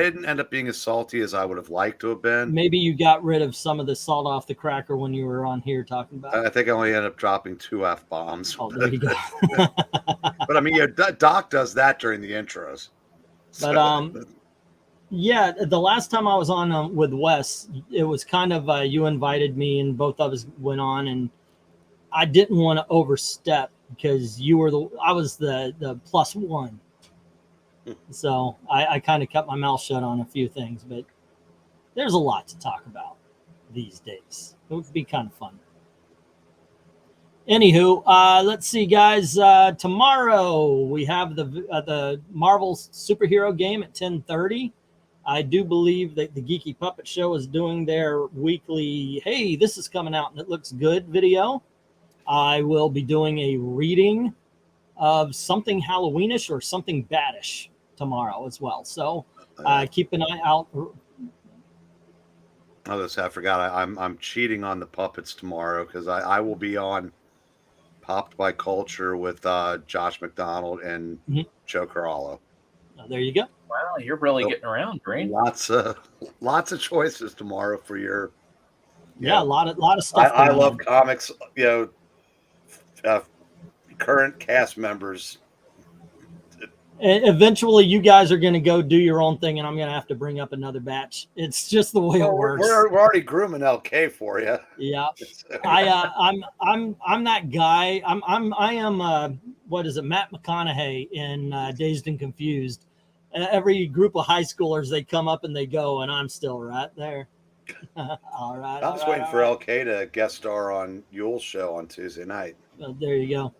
didn't end up being as salty as I would have liked to have been. Maybe you got rid of some of the salt off the cracker when you were on here talking about it. I think I only ended up dropping 2 F-bombs. Oh, there you go. But I mean, Doc does that during the intros. But the last time I was on with Wes, it was kind of you invited me and both of us went on, and I didn't want to overstep because I was the +1. So I kind of kept my mouth shut on a few things, but there's a lot to talk about these days. It would be kind of fun. Anywho, let's see, guys. Tomorrow we have the Marvel superhero game at 10:30. I do believe that the Geeky Puppet Show is doing their weekly, hey, this is coming out and it looks good video. I will be doing a reading of something Halloweenish or something baddish tomorrow as well. So keep an eye out. Oh, I forgot. I'm cheating on the puppets tomorrow because I will be on Popped by Culture with Josh McDonald and Joe Corallo. There you go. Wow, you're really getting around, Green. Lots of choices tomorrow for your. Yeah, a lot of stuff. I love comics. You know, current cast members. Eventually, you guys are going to go do your own thing, and I'm going to have to bring up another batch. It's just the way it works. We're already grooming LK for you. Yeah, I'm that guy. I am what is it, Matt McConaughey in Dazed and Confused. Every group of high schoolers, they come up and they go, and I'm still right there. All right. I'm just waiting for LK to guest star on Yule's show on Tuesday night. There you go.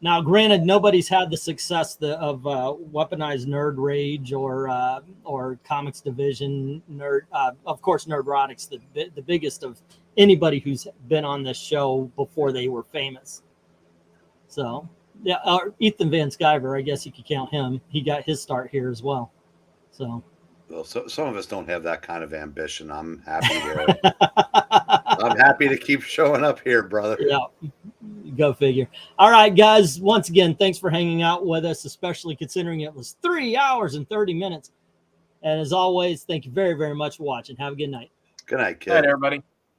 Now, granted, nobody's had the success of Weaponized Nerd Rage or Comics Division Nerd. Of course, Nerdrotics, the biggest of anybody who's been on this show before they were famous. So, yeah, Ethan Van Sciver, I guess you could count him. He got his start here as well. So, well, some of us don't have that kind of ambition. I'm happy I'm happy to keep showing up here, brother. Yeah. Go figure. All right, guys. Once again, thanks for hanging out with us, especially considering it was 3 hours and 30 minutes. And as always, thank you very, very much for watching. Have a good night. Good night, kid. Good night, everybody.